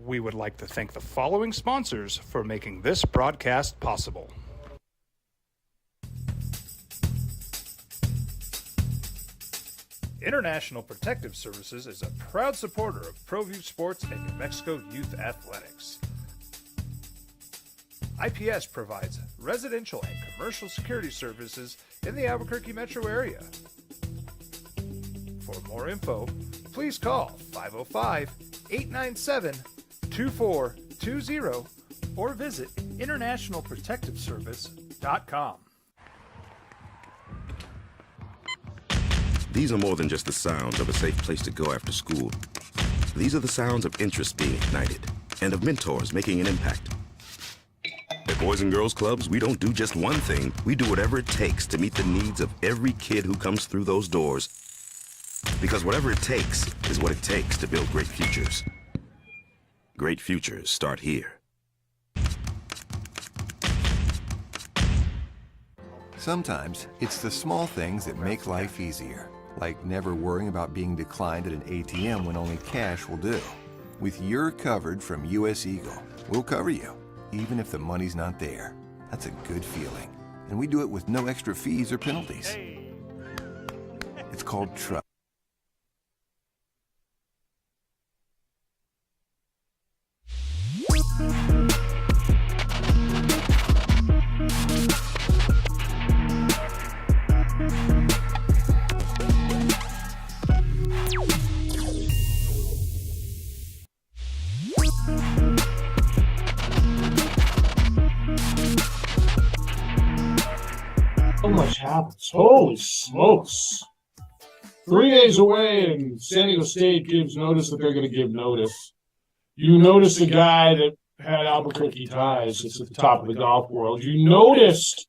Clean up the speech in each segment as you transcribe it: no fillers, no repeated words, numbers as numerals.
We would like to thank the following sponsors for making this broadcast possible. International Protective Services is a proud supporter of ProView Sports and New Mexico Youth Athletics. IPS provides residential and commercial security services in the Albuquerque metro area. For more info, please call 505-897-2420 or visit internationalprotectiveservice.com. These are more than just the sounds of a safe place to go after school. These are the sounds of interest being ignited and of mentors making an impact. At Boys and Girls Clubs, we don't do just one thing. We do whatever it takes to meet the needs of every kid who comes through those doors. Because whatever it takes is what it takes to build great futures. Great futures start here. Sometimes it's the small things that make life easier, like never worrying about being declined at an ATM when only cash will do. With You're Covered from US Eagle, we'll cover you, even if the money's not there. That's a good feeling. And we do it with no extra fees or penalties. It's called trust. So much happens. Holy smokes. 3 days away, and San Diego State gives notice that they're going to give notice. You notice a guy that had Albuquerque ties. It's at the top of the golf world. You noticed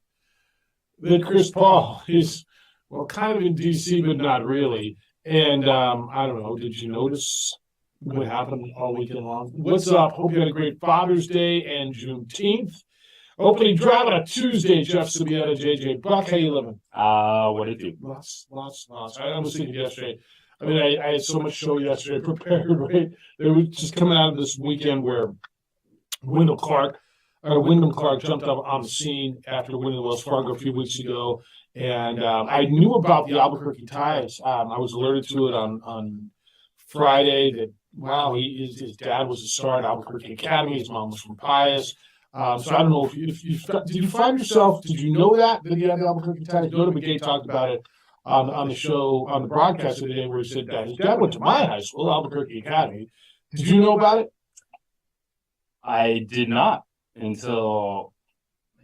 that Chris Paul is, well, kind of in D.C., but not really. And I don't know, did you notice what happened all weekend long? What's up? Hope you had a great Father's Day and Juneteenth. Opening drive on a Tuesday, Jeff Sabieta, JJ Buck. How you living? What did you do? Lots. I was thinking yesterday. I mean, I had so much show yesterday prepared, right? They were just coming out of this weekend where Wyndham Clark jumped up on the scene after winning the Wells Fargo a few weeks ago. And I knew about the Albuquerque ties. I was alerted to it on Friday that, wow, his dad was a star at Albuquerque Academy. His mom was from Pius. So I don't know if you did you find yourself, did you know that he had the Albuquerque ties? Dodo McGay talked about it on the show, on the broadcast of the day, where he said that his dad went to my high school, Albuquerque Academy. Did you know about it? I did not until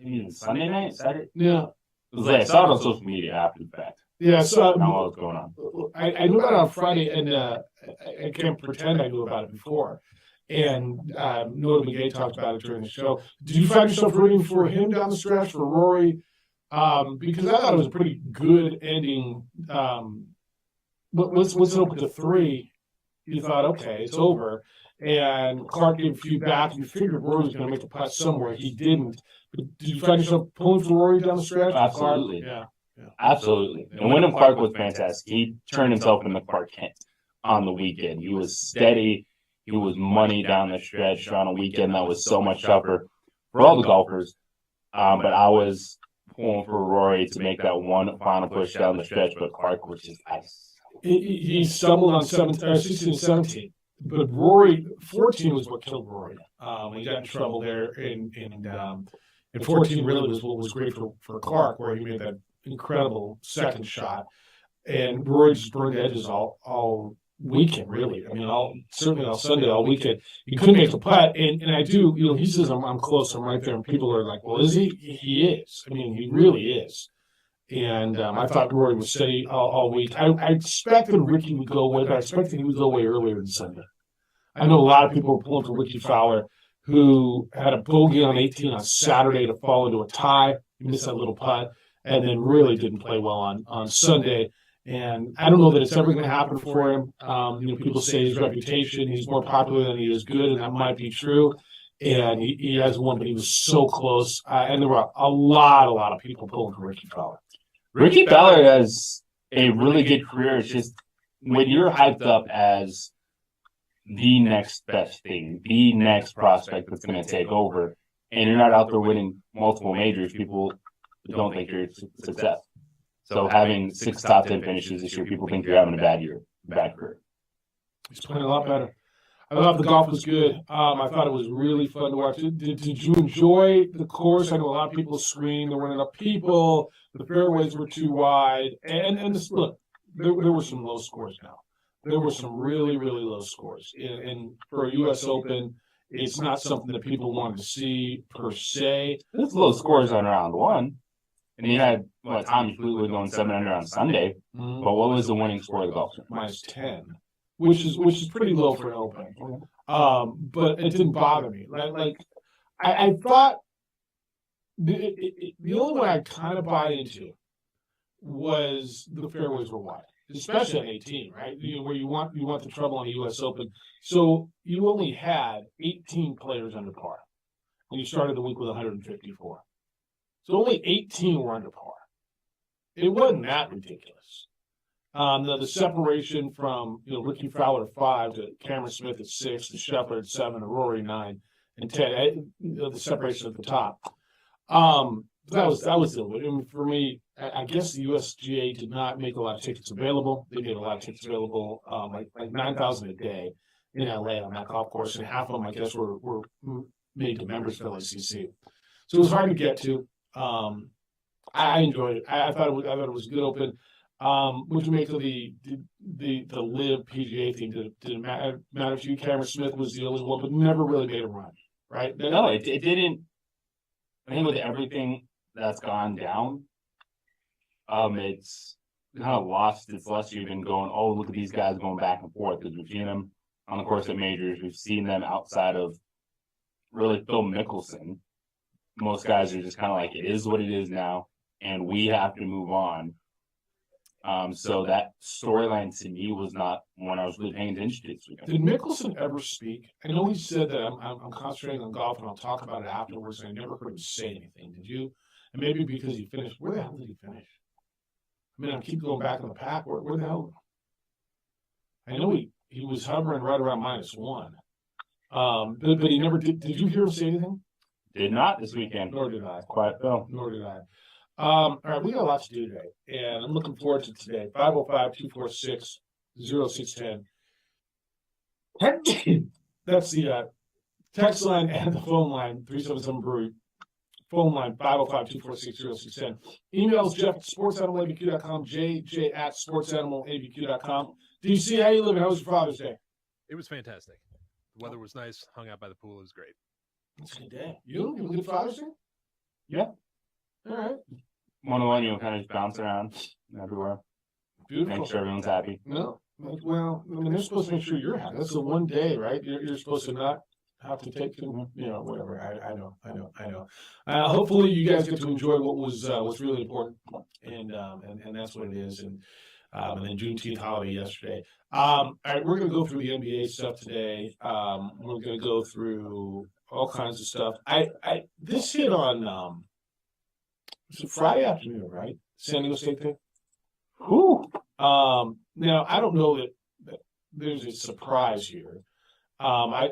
maybe Sunday night, Saturday. Yeah. It was like I saw it on social media after the fact. Yeah, so Now what was going on? I knew about it on Friday, and I can't pretend I knew about it before. And Noah McGay talked about it during the show. Did you find yourself rooting for him down the stretch, for Rory? Because I thought it was a pretty good ending. Let's open to 3. You thought, okay, it's over. And Clark gave a few back. You figured Rory was going to make a putt somewhere. He didn't. But did you find yourself pulling for Rory down the stretch? Absolutely. Yeah. Absolutely. And Wyndham Clark was fantastic. He turned himself into Clark Kent on the weekend. He was steady. He was money down the stretch on a weekend that was so much tougher for all the golfers. But I was pulling for Rory to make that one final push down the stretch, but Clark was just ice. He stumbled on 16 and 17. But Rory, 14 was what killed Rory. He got in trouble there. And 14 really was what was great for Clark, where he made that incredible second shot. And Rory just burned edges all weekend, really. I mean, certainly all Sunday, all weekend. He couldn't make a putt, and I do. He says I'm close, I'm right there, and people are like, "Well, is he?" He is. I mean, he really is. And I thought Rory was steady all week. I expected Ricky would go away, but I expected he would go away earlier than Sunday. I know a lot of people were pulling for Ricky Fowler, who had a bogey on 18 on Saturday to fall into a tie. He missed that little putt, and then really didn't play well on Sunday. And I don't know that it's ever going to happen for him. People say his reputation, he's more popular than he is good, and that might be true. And he has won, but he was so close. And there were a lot of people pulling for Ricky Fowler. Ricky Fowler has a really good career. It's just when you're hyped up as the next best thing, the next prospect that's going to take over, and you're not out there winning multiple majors, people don't think you're a success. So having 6 top 10 finishes this year, people think you're having a bad year, bad career. He's playing a lot better. I thought the golf was good. I thought it was really fun to watch. Did you enjoy the course? I know a lot of people screamed. There weren't enough people. The fairways were too wide. And this, look, there were some low scores now. There were some really, really low scores. And for a U.S. Open, it's not something that people wanted to see per se. There's low scores on round 1. And you had Tommy Fleetwood going 7 under on Sunday. Mm-hmm. But what was the winning score of the golf tournament? -10, which is pretty low for an Open. But it didn't bother me. I thought the only one I kind of bought into was the fairways were wide, especially at 18, right? Where you want the trouble on the U.S. Open. So you only had 18 players under par, and you started the week with 154. So only 18 were under par. It wasn't that ridiculous. The separation from Ricky Fowler at 5 to Cameron Smith at 6 to Scheffler at 7 to Rory 9 and 10. The separation at the top. That was the one. I mean, for me, I guess the USGA did not make a lot of tickets available. They made a lot of tickets available, like 9,000 a day in LA on that golf course, and half of them, I guess, were made to members for LACC. So it was hard to get to. I enjoyed it. I thought it was a good Open. What you make of the LIV PGA thing? Did it matter to you? Cameron Smith was the only one, but never really made a run, right? No, it didn't. I think with everything that's gone down, it's kind of lost its luster. You've been going, oh, look at these guys going back and forth, because we've seen them on the course at majors. We've seen them outside of really Phil Mickelson. Most guys are just kind of like, it is what it is now, and we have to move on. So that storyline to me was not one I was really paying attention to this weekend. Did Mickelson ever speak? I know he said that I'm concentrating on golf and I'll talk about it afterwards, and I never heard him say anything. Did you? And maybe because he finished. Where the hell did he finish? I mean, I keep going back in the pack. Where the hell? I know he was hovering right around -1. But he never did. Did you hear him say anything? Did not this weekend. Nor did I. Quiet Phil. Nor did I. All right, we got a lot to do today, and I'm looking forward to today. 505-246-0610. That's the text line and the phone line, 377 Brewery. Phone line, 505-246-0610. Emails, Jeff at sportsanimalabq.com, JJ at sportsanimalabq.com. DC, how you living? How was your Father's Day? It was fantastic. The weather was nice. Hung out by the pool. It was great. It's a good day. You have a good Father's Day? Yeah. All right. One, kind of just bounce around everywhere. Beautiful. Make sure everyone's happy. No. Well, I mean, they're supposed to make sure you're happy. That's the one day, right? You're supposed to not have to take, whatever. I know. Hopefully, you guys get to enjoy what's really important, and that's what it is. And then Juneteenth holiday yesterday. All right, we're going to go through the NBA stuff today. We're going to go through all kinds of stuff. This hit on it's Friday afternoon, right? San Diego State thing. Whew. Now I don't know that there's a surprise here. I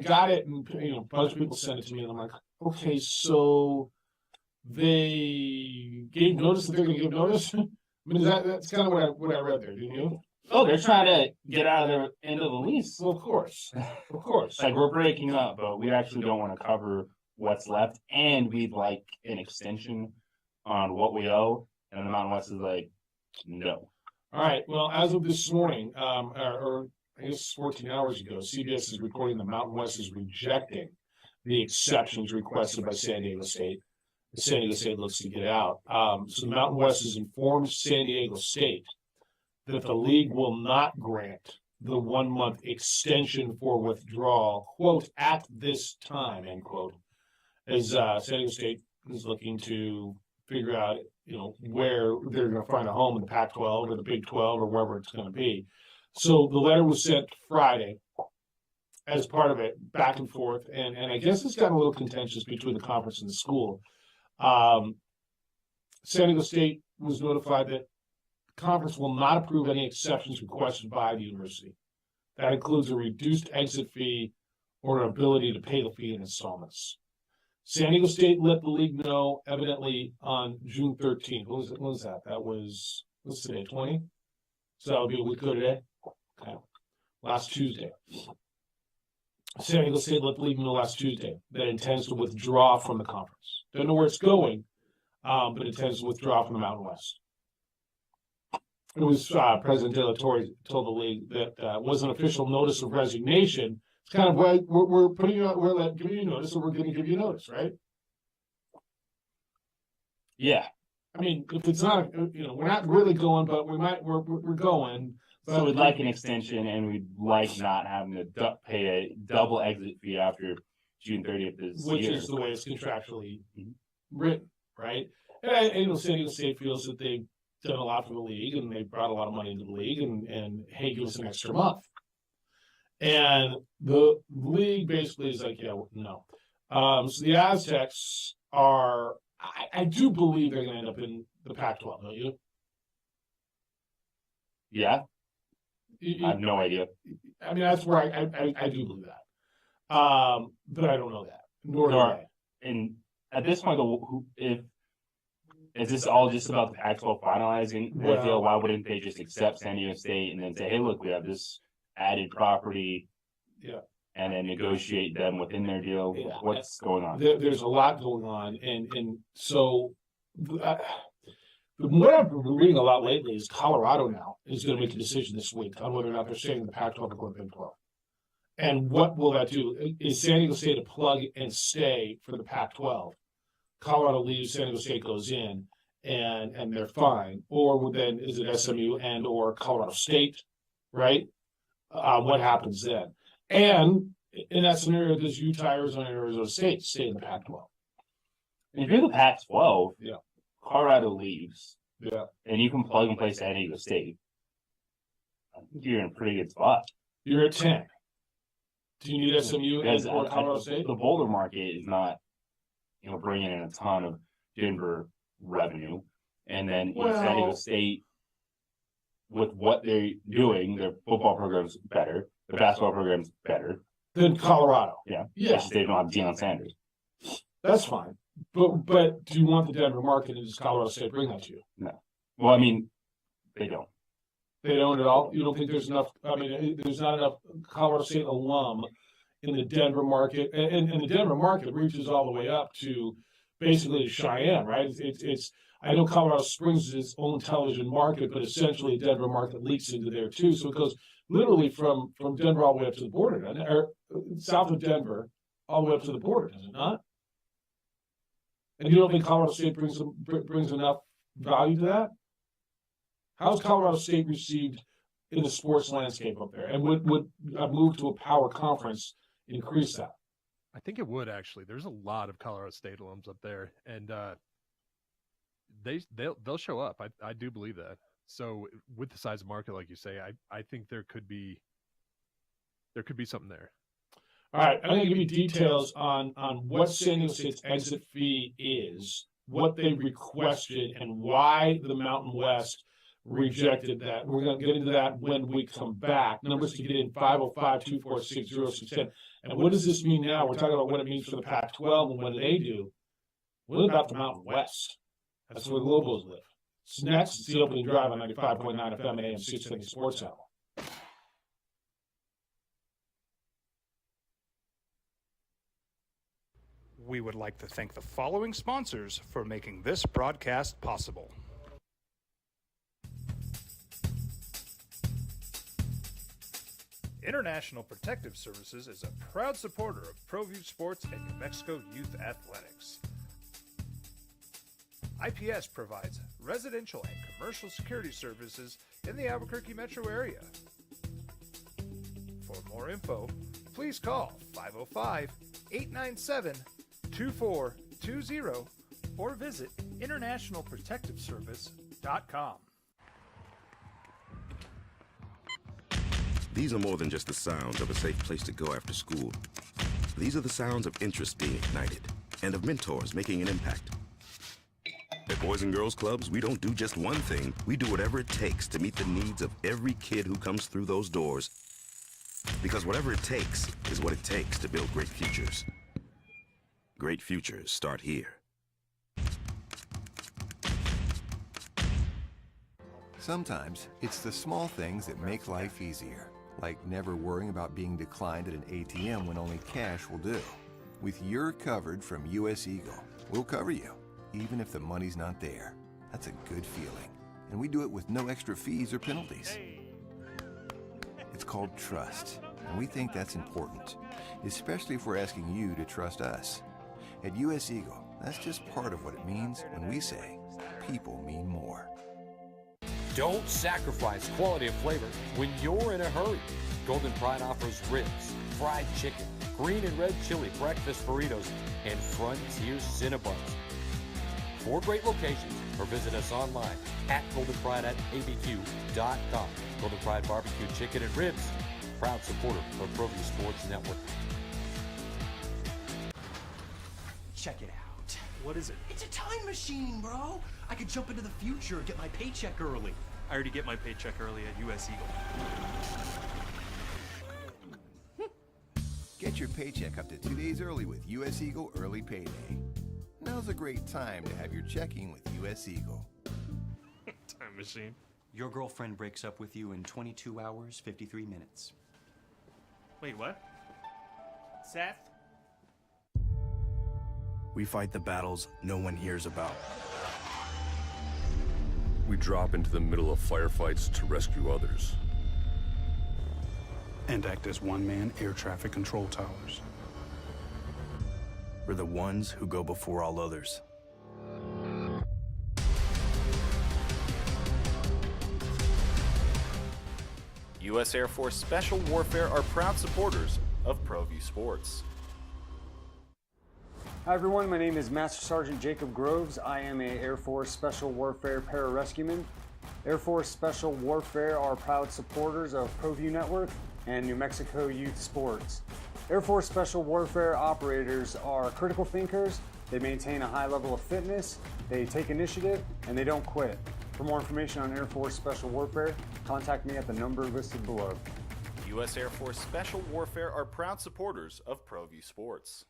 got it, and a bunch of people sent it to me, and I'm like, okay, so they gave notice that they're going to give notice. I mean, that's kind of what I read there, didn't you? Oh, they're trying to get out of their end of the lease. Well, of course. Like, we're breaking up, but we actually don't want to cover what's left, and we'd like an extension on what we owe. And the Mountain West is like, no. All right. Well, as of this morning, or I guess 14 hours ago, CBS is reporting the Mountain West is rejecting the exceptions requested by San Diego State. San Diego State looks to get out. So the Mountain West has informed San Diego State that the league will not grant the 1-month extension for withdrawal, quote, at this time, end quote, as San Diego State is looking to figure out, where they're going to find a home in the Pac-12 or the Big 12 or wherever it's going to be. So the letter was sent Friday as part of it, back and forth, and I guess it's gotten a little contentious between the conference and the school. San Diego State was notified that conference will not approve any exceptions requested by the university. That includes a reduced exit fee or an ability to pay the fee in installments. San Diego State let the league know, evidently, on June 13th. What was that? What's today, 20? So that would be a week ago today? Okay. Last Tuesday. San Diego State let the league know last Tuesday that it intends to withdraw from the conference. Don't know where it's going, but it intends to withdraw from the Mountain West. It was President De La Torre told the league that was an official notice of resignation. It's kind of why we're putting you, we're giving you notice, so we're going to give you notice, right? Yeah. I mean, if it's not, we're not really going, but we're going. So we'd like an extension, and we'd like not having to pay a double exit fee after June 30th this which year. is the way it's contractually written, right? And San Diego State feels that they've done a lot for the league, and they brought a lot of money into the league, and hey, give us an extra month. And the league basically is like, yeah, no. So the Aztecs are, I do believe they're going to end up in the Pac-12, don't you? Yeah. I have no idea. I mean, that's where I do believe that. But I don't know that. Nor do I. And at this point, is this all just about the Pac-12 finalizing the deal? Why wouldn't they just accept San Diego State and then say, hey, look, we have this added property, and then negotiate them within their deal? Yeah. What's going on? There's a lot going on, and so what I've been reading a lot lately is Colorado now is going to make a decision this week on whether or not they're staying in the Pac-12 or going to Big 12. And what will that do? Is San Diego State a plug and stay for the Pac-12? Colorado leaves, San Diego State goes in, and they're fine. Or then is it SMU and or Colorado State, right? What happens then? And in that scenario, does Utah, Arizona, and Arizona State stay in the Pac-12? If you're the Pac-12, yeah, Colorado leaves, yeah, and you can plug and play San Diego State, I think you're in a pretty good spot. You're at 10. Do you need SMU and or Colorado State? The Boulder market is not, bringing in a ton of Denver revenue, and then San Diego State, with what they're doing, their football program's better, their basketball program's better than Colorado. Yeah. They don't have Deion Sanders. That's fine. But do you want the Denver market, and does Colorado State bring that to you? No. Well, I mean, they don't. They don't at all? You don't think there's enough? I mean, there's not enough Colorado State alum in the Denver market, and the Denver market reaches all the way up to basically Cheyenne, right? It's I know Colorado Springs is its own television market, but essentially the Denver market leaks into there too. So it goes literally from Denver all the way up to the border, or south of Denver all the way up to the border, does it not? And you don't think Colorado State brings enough value to that? How's Colorado State received in the sports landscape up there? And would a move to a power conference increase that? I think it would, actually. There's a lot of Colorado State alums up there, and they'll show up. I do believe that. So with the size of market, like you say, I think there could be something there. All right, I'm going to give you details on what San Diego State's exit fee is, what they requested, and why the Mountain West rejected that. We're going to get into that when we come back. Numbers to get in 505-246-0610. And what does this mean now? We're talking about what it means for the Pac-12 and what do they do. What about the Mountain West? That's where the Lobos live. It's next. It's the opening drive on 95.9 FM AM 670 Sports Hour. We would like to thank the following sponsors for making this broadcast possible. International Protective Services is a proud supporter of ProView Sports and New Mexico Youth Athletics. IPS provides residential and commercial security services in the Albuquerque metro area. For more info, please call 505-897-2420 or visit internationalprotectiveservice.com. These are more than just the sounds of a safe place to go after school. These are the sounds of interest being ignited and of mentors making an impact. At Boys and Girls Clubs, we don't do just one thing. We do whatever it takes to meet the needs of every kid who comes through those doors. Because whatever it takes is what it takes to build great futures. Great futures start here. Sometimes it's the small things that make life easier, like never worrying about being declined at an ATM when only cash will do. With You're Covered from US Eagle, we'll cover you, even if the money's not there. That's a good feeling. And we do it with no extra fees or penalties. It's called trust, and we think that's important, especially if we're asking you to trust us. At US Eagle, that's just part of what it means when we say people mean more. Don't sacrifice quality of flavor when you're in a hurry. Golden Pride offers ribs, fried chicken, green and red chili breakfast burritos, and Frontier Cinnabons. 4 great locations, or visit us online at goldenpride@abq.com. Golden Pride Barbecue Chicken and Ribs, proud supporter of ProView Sports Network. Check it out. What is it? It's a time machine, bro. I could jump into the future, get my paycheck early. I already get my paycheck early at US Eagle. Get your paycheck up to 2 days early with US Eagle Early Payday. Now's a great time to have your checking with US Eagle. Time machine. Your girlfriend breaks up with you in 22 hours, 53 minutes. Wait, what? Seth? We fight the battles no one hears about. We drop into the middle of firefights to rescue others. And act as one-man air traffic control towers. We're the ones who go before all others. U.S. Air Force Special Warfare are proud supporters of ProView Sports. Hi everyone, my name is Master Sergeant Jacob Groves. I am a Air Force Special Warfare pararescueman. Air Force Special Warfare are proud supporters of ProView Network and New Mexico Youth Sports. Air Force Special Warfare operators are critical thinkers. They maintain a high level of fitness, they take initiative, and they don't quit. For more information on Air Force Special Warfare, contact me at the number listed below. U.S. Air Force Special Warfare are proud supporters of ProView Sports.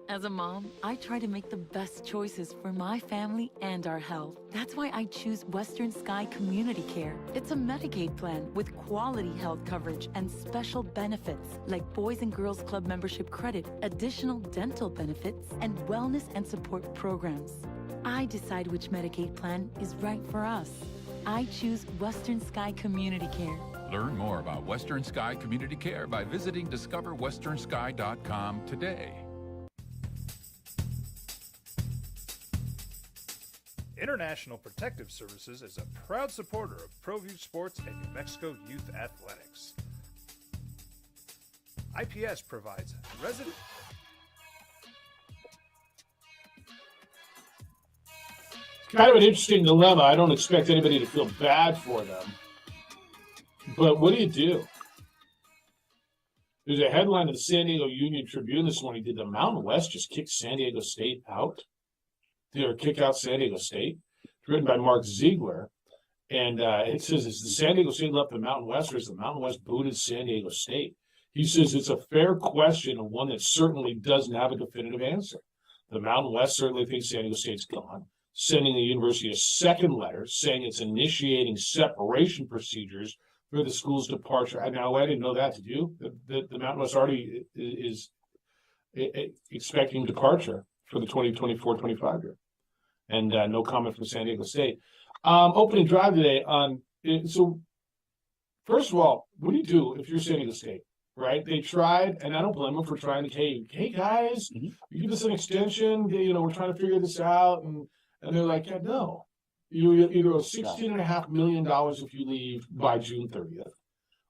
As a mom, I try to make the best choices for my family and our health. That's why I choose Western Sky Community Care. It's a Medicaid plan with quality health coverage and special benefits like Boys and Girls Club membership credit, additional dental benefits, and wellness and support programs. I decide which Medicaid plan is right for us. I choose Western Sky Community Care. Learn more about Western Sky Community Care by visiting discoverwesternsky.com today. International Protective Services is a proud supporter of ProView Sports and New Mexico Youth Athletics. IPS provides resident... It's kind of an interesting dilemma. I don't expect anybody to feel bad for them. But what do? There's a headline in the San Diego Union Tribune this morning. Did the Mountain West just kick San Diego State out? Or kick out San Diego State? It's written by Mark Ziegler. And it says, is the San Diego State left the Mountain West, or is the Mountain West booted San Diego State? He says it's a fair question and one that certainly doesn't have a definitive answer. The Mountain West certainly thinks San Diego State's gone, sending the university a second letter saying it's initiating separation procedures for the school's departure. Now, I didn't know that. Did you? The Mountain West already is expecting departure for the 2024-25 year. And no comment from San Diego State. Opening drive today on, so first of all, what do you do if you're San Diego State, right? They tried, and I don't blame them for trying to, hey guys, you give us an extension, we're trying to figure this out. And they're like, yeah, no. You either owe $16.5 million if you leave by June 30th,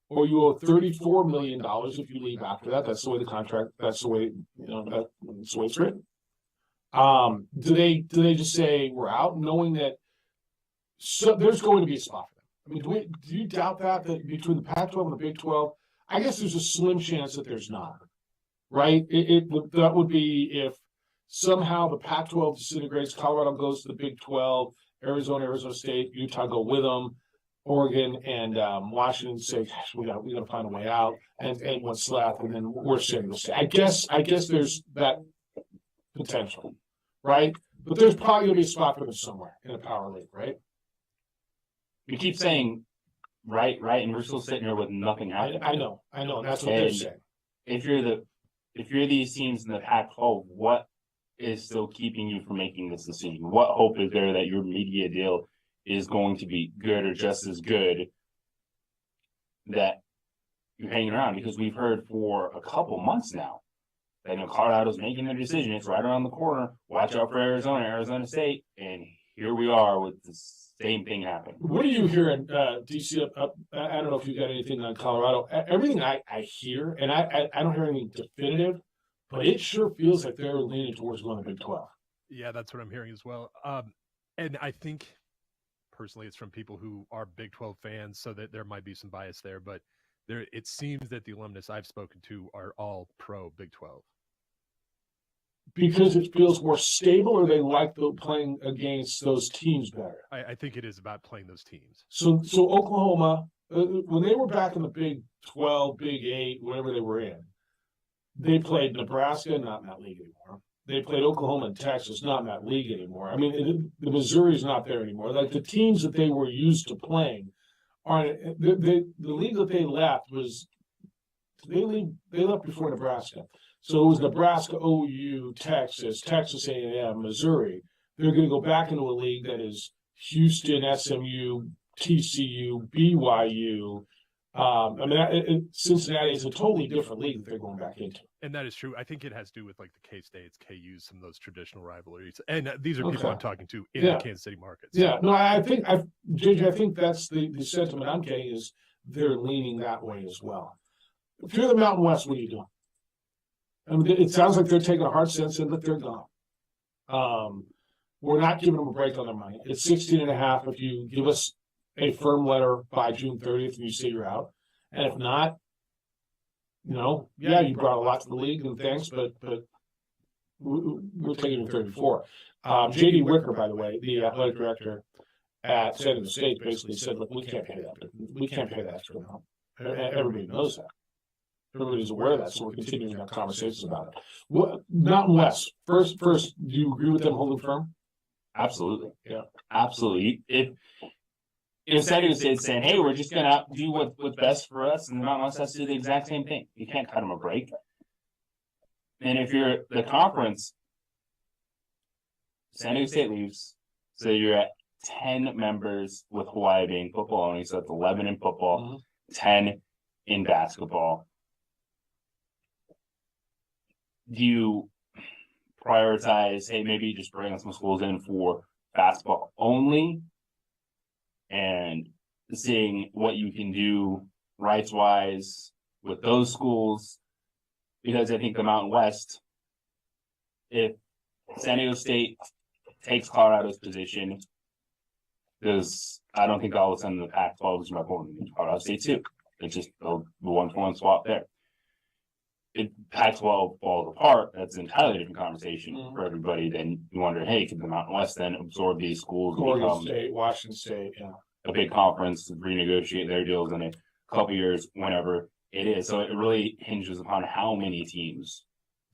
or you owe $34 million if you leave after that. That's the way the contract, that's the way, that's the way it's written. Do they just say we're out, knowing that there's going to be a spot for them? I mean, do you doubt that between the Pac-12 and the Big 12? I guess there's a slim chance that there's not, right? That would be if somehow the Pac-12 disintegrates. Colorado goes to the Big 12. Arizona State, Utah go with them. Oregon and Washington say, gosh, we got to find a way out, and what's left, and then we're San Diego State. I guess there's that potential, right? But there's probably going to be a spot for them somewhere in a power league, right? You keep saying right, and we're still sitting here with nothing happening. I know. That's what they're saying. If you're these teams in the Pac-12, what is still keeping you from making this decision? What hope is there that your media deal is going to be good or just as good that you're hanging around? Because we've heard for a couple months now that Colorado's making their decision. It's right around the corner. Watch out for Arizona State, and here we are with the same thing happening. What are you hearing, DC? I don't know if you got anything on Colorado. Everything I hear, and I don't hear anything definitive, but it sure feels like they're leaning towards going to Big 12. Yeah, that's what I'm hearing as well. And I think personally it's from people who are Big 12 fans, so that there might be some bias there, but it seems that the alumnus I've spoken to are all pro Big 12. Because it feels more stable, or they like playing against those teams better? I think it is about playing those teams. So Oklahoma, when they were back in the Big 12, Big 8, whatever they were in, they played Nebraska, not in that league anymore. They played Oklahoma and Texas, not in that league anymore. I mean, the Missouri's not there anymore. Like the teams that they were used to playing are the league that they left was they left before Nebraska. So it was Nebraska, OU, Texas A&M, Missouri. They're going to go back into a league that is Houston, SMU, TCU, BYU. Cincinnati is a totally different league that they're going back into. And that is true. I think it has to do with like the K-States, KUs, some of those traditional rivalries. And these are people I'm talking to in the Kansas City markets. Yeah, no, JJ, I think that's the sentiment I'm getting is they're leaning that way as well. If you're the Mountain West, what are you doing? I mean, it sounds like they're taking a hard sense and that they're gone. We're not giving them a break on their money. It's 16.5 if you give us a firm letter by June 30th and you say you're out. And if not, you brought a lot to the league and thanks, but we're taking it 34. J.D. Wicker, by the way, the athletic director at San Diego State, basically said, look, we can't pay that. We can't pay that extra amount. Everybody knows that. Everybody's aware of that, so we're continuing our conversations about it. Mountain West, first, do you agree with them holding firm? Absolutely. Yeah. Absolutely. If San Diego State's saying, hey, we're just going to do what's best for us, and the Mountain West has to do the exact same thing. You can't cut them a break. And if you're the conference, San Diego State leaves, so you're at 10 members with Hawaii being football only, so that's 11 in football, 10 in basketball. Do you prioritize, hey, maybe just bring some schools in for basketball only and seeing what you can do rights-wise with those schools? Because I think the Mountain West, if San Diego State takes Colorado's position, because I don't think all of a sudden the Pac-12 is reporting to Colorado State too. It's just a one-for-one swap there. If Pac-12 falls apart, that's an entirely different conversation for everybody. Then you wonder, hey, could the Mountain West then absorb these schools and Oregon State, Washington State, a big conference, renegotiate their deals in a couple years, whenever it is. So it really hinges upon how many teams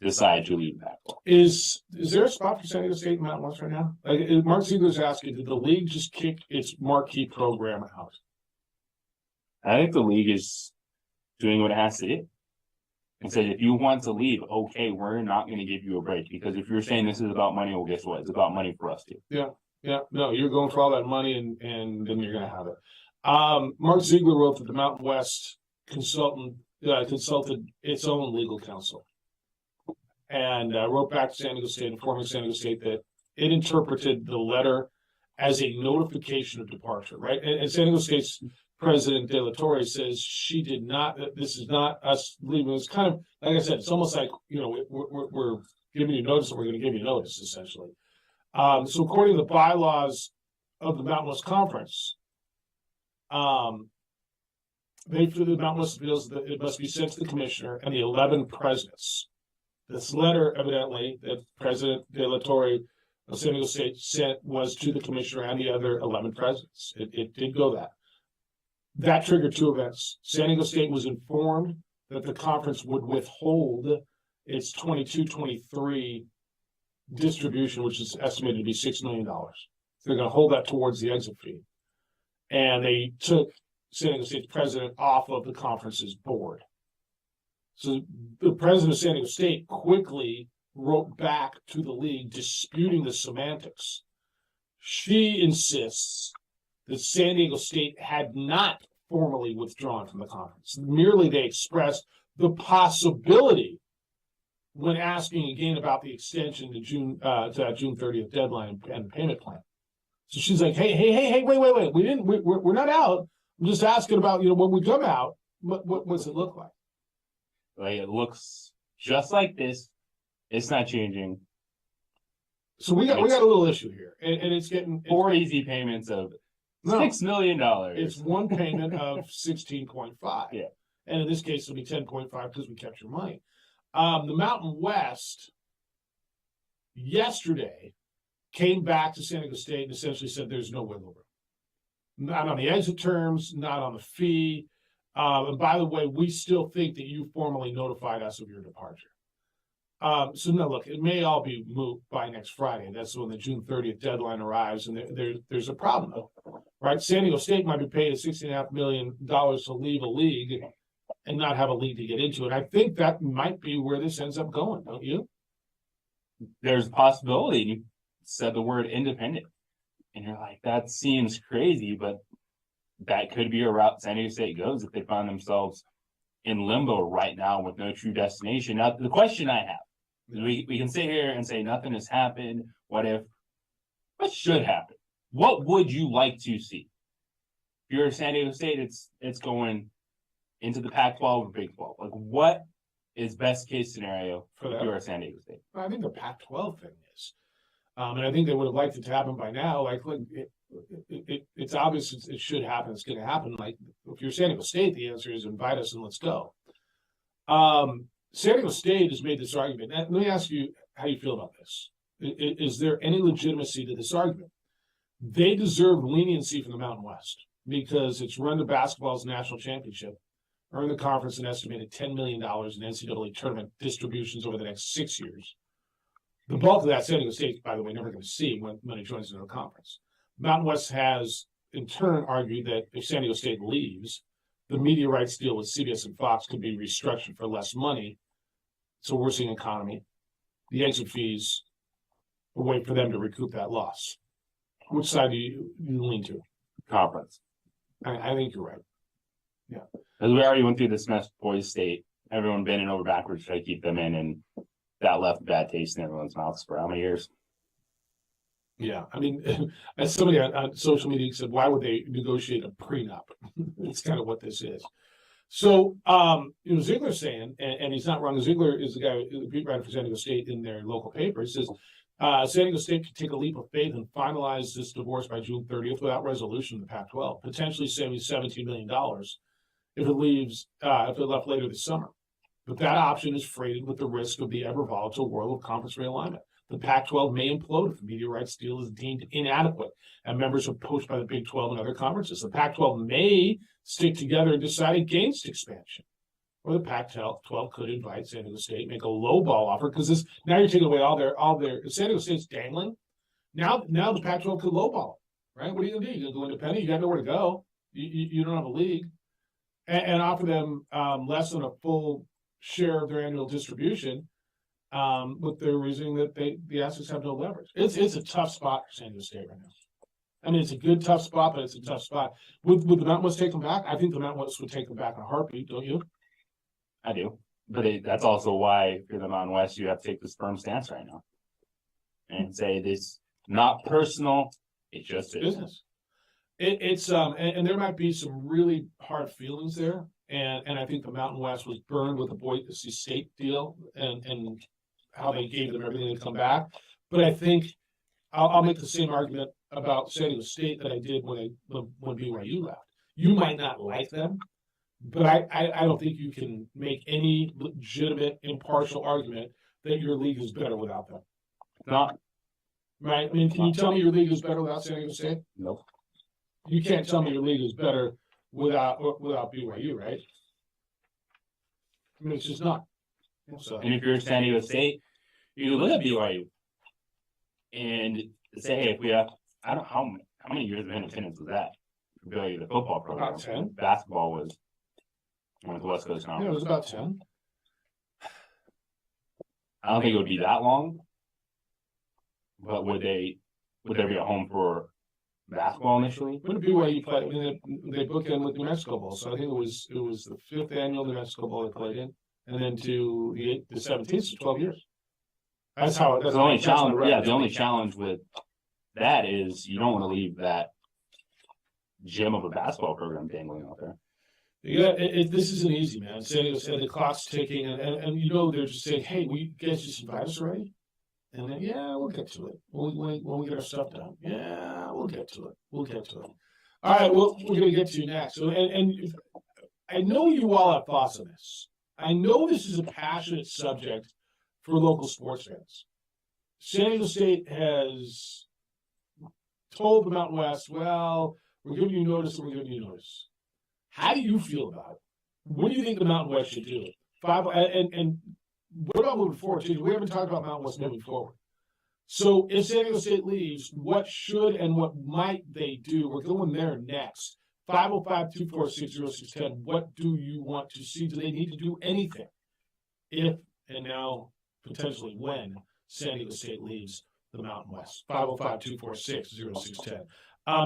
decide to leave Pac-12. Is there a spot for San Diego State and Mountain West right now? Like Mark Ziegler's asking, did the league just kick its marquee program out? I think the league is doing what it has to do. And said, if you want to leave, okay, we're not going to give you a break. Because if you're saying this is about money, well, guess what? It's about money for us too. Yeah. No, you're going for all that money and then you're going to have it. Mark Ziegler wrote that the Mountain West consulted its own legal counsel and wrote back to San Diego State, informing San Diego State that it interpreted the letter as a notification of departure, right? And San Diego State's President De La Torre says she did not. This is not us leaving. It's kind of like I said. It's almost like we're giving you notice, and we're going to give you notice, essentially. So according to the bylaws of the Mountain West Conference, the Mountain West feels that it must be sent to the commissioner and the 11 presidents This letter, evidently, that President De La Torre of San Diego State sent was to the commissioner and the other 11 presidents. It did go that. That triggered two events. San Diego State was informed that the conference would withhold its 22-23 distribution, which is estimated to be $6 million. So they're going to hold that towards the exit fee. And they took San Diego State's president off of the conference's board. So the president of San Diego State quickly wrote back to the league disputing the semantics. She insists that San Diego State had not formally withdrawn from the conference. Merely they expressed the possibility when asking again about the extension to June 30th deadline and the payment plan. So she's like, hey, wait. We're not out. I'm just asking about, when we come out, what does it look like? Like, it looks just like this. It's not changing. So we got a little issue here, and it's getting four easy payments of $6 million. It's one payment of 16.5. Yeah, and in this case, it'll be 10.5 because we kept your money. The Mountain West yesterday came back to San Diego State and essentially said there's no wiggle room. Not on the exit terms, not on the fee. And by the way, we still think that you formally notified us of your departure. So no, look, it may all be moot by next Friday. That's when the June 30th deadline arrives, and there's a problem, though, right? San Diego State might be paid $16.5 million to leave a league and not have a league to get into. And I think that might be where this ends up going, don't you? There's a possibility. You said the word independent, and you're like, that seems crazy, but that could be a route San Diego State goes if they find themselves in limbo right now with no true destination. Now, the question I have, we can sit here and say nothing has happened. What should happen? What would you like to see? If you're San Diego State, it's going into the Pac-12 or Big 12. Like, what is best case scenario for your San Diego State? I think the Pac-12 thing is, and I think they would have liked it to happen by now. Like, it's obvious it should happen. It's going to happen. Like, if you're San Diego State, the answer is invite us and let's go. San Diego State has made this argument. Let me ask you how you feel about this. Is there any legitimacy to this argument? They deserve leniency from the Mountain West because it's run to basketball's national championship, earned the conference an estimated $10 million in NCAA tournament distributions over the next 6 years. The bulk of that, San Diego State, by the way, never going to see when it joins into the conference. Mountain West has, in turn, argued that if San Diego State leaves, the media rights deal with CBS and Fox could be restructured for less money. It's a worsening economy. The exit fees, a way for them to recoup that loss. Which side do you lean to? Conference. I think you're right. Yeah. Because we already went through this mess with Boise State. Everyone bending over backwards to try to keep them in, and that left a bad taste in everyone's mouths for how many years? Yeah, I mean, as somebody on social media said, why would they negotiate a prenup? It's kind of what this is. So, Ziegler's saying, and he's not wrong. Ziegler is the guy, the beat writer for San Diego State in their local paper. He says, San Diego State could take a leap of faith and finalize this divorce by June 30th without resolution in the Pac-12, potentially saving $17 million if it left later this summer. But that option is freighted with the risk of the ever volatile world of conference realignment. The Pac-12 may implode if the media rights deal is deemed inadequate and members are poached by the Big 12 and other conferences. The Pac-12 may stick together and decide against expansion. Or the Pac-12 could invite San Diego State, make a low ball offer, because now you're taking away all their San Diego State's dangling. Now the Pac-12 could lowball, right? What are you going to do? You're going to go independent? You got nowhere to go. You don't have a league. And offer them less than a full share of their annual distribution. With their reasoning that the assets have no leverage. It's a tough spot for San Diego State right now. I mean, it's a good tough spot, but it's a tough spot. Would the Mountain West take them back? I think the Mountain West would take them back in a heartbeat, don't you? I do. But that's also why, if you're the Mountain West, you have to take this firm stance right now and say this not personal, it's just business. It's and there might be some really hard feelings there. And I think the Mountain West was burned with the Boise State deal and how they gave them everything to come back. But I think I'll make the same argument about San Diego State that I did when BYU left. You might not like them, but I don't think you can make any legitimate impartial argument that your league is better without them. Not right. I mean, can you tell me your league is better without San Diego State? Nope. You can't tell me your league is better without BYU, right? I mean, it's just not. So. And if you're San Diego State, you look at BYU and say, hey, if we have, I don't know how many years of independence was that? BYU, the football program. About 10. Basketball was the West Coast Conference. Yeah, it was about 10. I don't think it would be that long, but would there be a home for basketball initially? When did BYU play? I mean, they booked in with New Mexico Bowl, so I think it was the 5th annual New Mexico Bowl they played in, and then to the 17th, so 12 years. That's how. That's the only challenge. Yeah, the only challenge with that is you don't want to leave that gem of a basketball program dangling out there. Yeah, this isn't easy, man. San Diego State, the clock's ticking, and you know they're just saying, "Hey, we guys just invite us already," and then we'll get to it when we get our stuff done. Yeah, we'll get to it. We'll get to it. All right, well, we're gonna get to you next. So, and I know you all have thoughts on this. I know this is a passionate subject for local sports fans. San Diego State has told the Mountain West, "Well, we're giving you notice, and we're giving you notice." How do you feel about it? What do you think the Mountain West should do? And what about moving forward, too? We haven't talked about Mountain West moving forward. So if San Diego State leaves, what should and what might they do? We're going there next. 505-246-0610. What do you want to see? Do they need to do anything? If, and now potentially when, San Diego State leaves the Mountain West? 505-246-0610.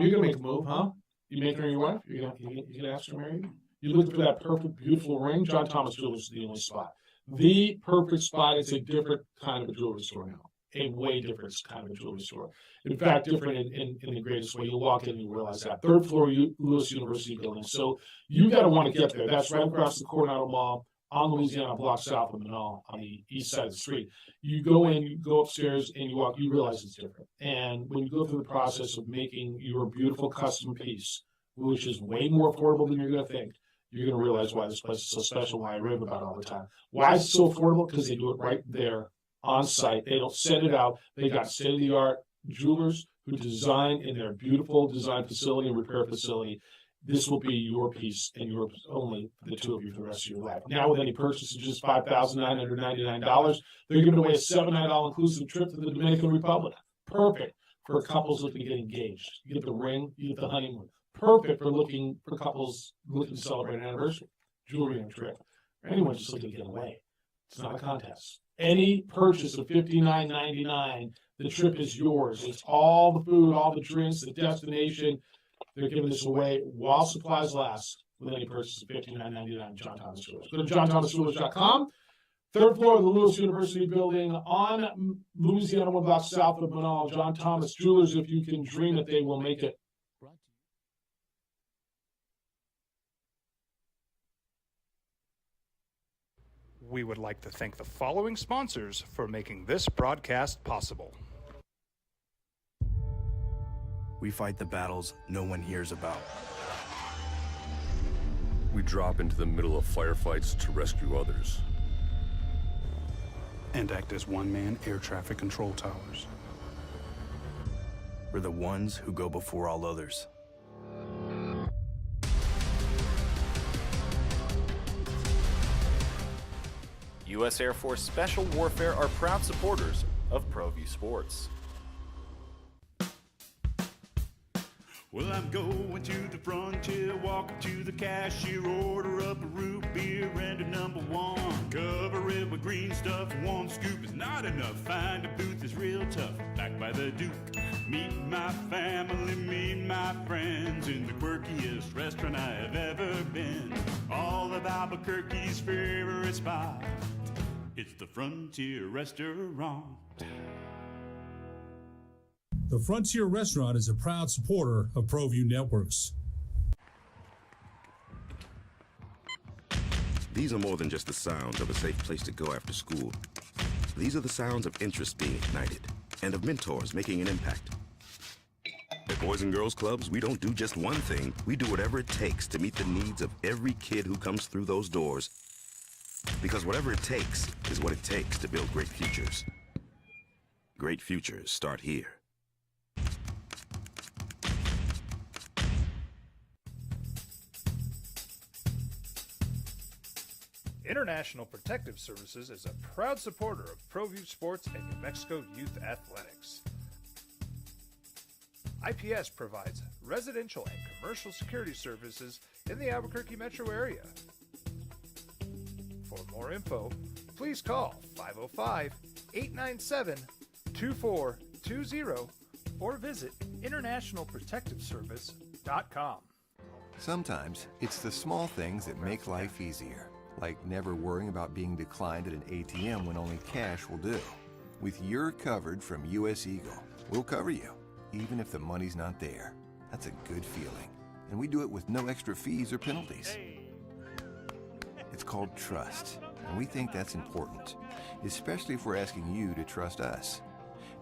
You're going to make a move, huh? You make her your wife? You're gonna ask her to marry you? You're looking for that perfect, beautiful ring? John Thomas Jewelers is the only spot. The perfect spot. It's a different kind of a jewelry store now. A way different kind of a jewelry store. In fact, different in the greatest way. You'll walk in and you realize that. 3rd floor, Lewis University building. So you got to want to get there. That's right across the Coronado Mall on Louisiana, block south of Manal, on the east side of the street. You go in, you go upstairs, and you walk, you realize it's different. And when you go through the process of making your beautiful custom piece, which is way more affordable than you're going to think, you're going to realize why this place is so special, why I rave about it all the time. Why is it so affordable? Because they do it right there on site. They don't send it out. They got state-of-the-art jewelers who design in their beautiful design facility and repair facility. This will be your piece and yours only for the two of you for the rest of your life. Now, with any purchase of just $5,999, they're giving away a $7 all-inclusive trip to the Dominican Republic. Perfect for couples looking to get engaged. You get the ring, you get the honeymoon. Perfect for couples looking to celebrate an anniversary, jewelry and trip. Or anyone just looking to get away. It's not a contest. Any purchase of $59.99, the trip is yours. It's all the food, all the drinks, the destination. They're giving this away while supplies last with any purchase of $59.99 John Thomas Jewelers. Go to johnthomasjewelers.com. 3rd floor of the Lewis University building on Louisiana, 1 block south of Manal. John Thomas Jewelers, if you can dream it, they will make it. We would like to thank the following sponsors for making this broadcast possible. We fight the battles no one hears about. We drop into the middle of firefights to rescue others. And act as one-man air traffic control towers. We're the ones who go before all others. U.S. Air Force Special Warfare are proud supporters of ProView Sports. Well, I'm going to the frontier, walking to the cashier, order up a root beer and a #1. Cover it with green stuff, one scoop is not enough. Find a booth that's real tough, backed by the Duke. Meet my family, meet my friends in the quirkiest restaurant I have ever been. All of Albuquerque's favorite spot, it's the Frontier Restaurant. The Frontier Restaurant is a proud supporter of ProView Networks. These are more than just the sounds of a safe place to go after school. These are the sounds of interest being ignited and of mentors making an impact. At Boys and Girls Clubs, we don't do just one thing. We do whatever it takes to meet the needs of every kid who comes through those doors Because whatever it takes is what it takes to build great futures. Great futures start here. International Protective Services is a proud supporter of ProView Sports and New Mexico Youth Athletics. IPS provides residential and commercial security services in the Albuquerque metro area. For more info, please call 505-897-2420 or visit internationalprotectiveservice.com. Sometimes it's the small things that make life easier, like never worrying about being declined at an ATM when only cash will do. With You're Covered from US Eagle, we'll cover you, even if the money's not there. That's a good feeling. And we do it with no extra fees or penalties. It's called trust, and we think that's important, especially if we're asking you to trust us.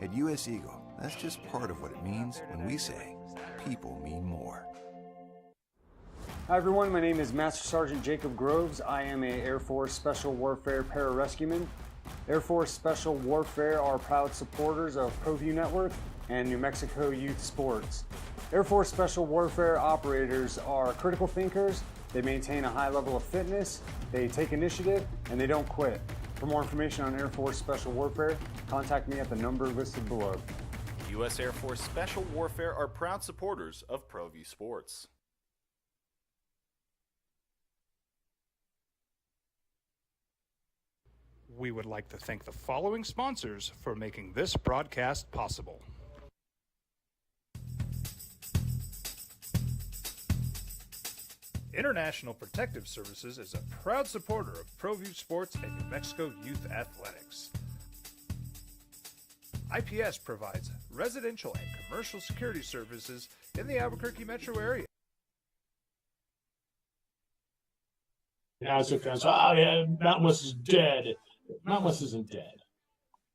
At US Eagle, that's just part of what it means when we say people mean more. Hi everyone, my name is Master Sergeant Jacob Groves. I am an Air Force Special Warfare Pararescueman. Air Force Special Warfare are proud supporters of ProView Network and New Mexico Youth Sports. Air Force Special Warfare operators are critical thinkers. They maintain a high level of fitness, they take initiative, and they don't quit. For more information on Air Force Special Warfare, contact me at the number listed below. U.S. Air Force Special Warfare are proud supporters of ProView Sports. We would like to thank the following sponsors for making this broadcast possible. International Protective Services is a proud supporter of ProView Sports and New Mexico Youth Athletics. IPS provides residential and commercial security services in the Albuquerque metro area. As a fans, oh yeah, Mountain West is dead. Mountain West isn't dead.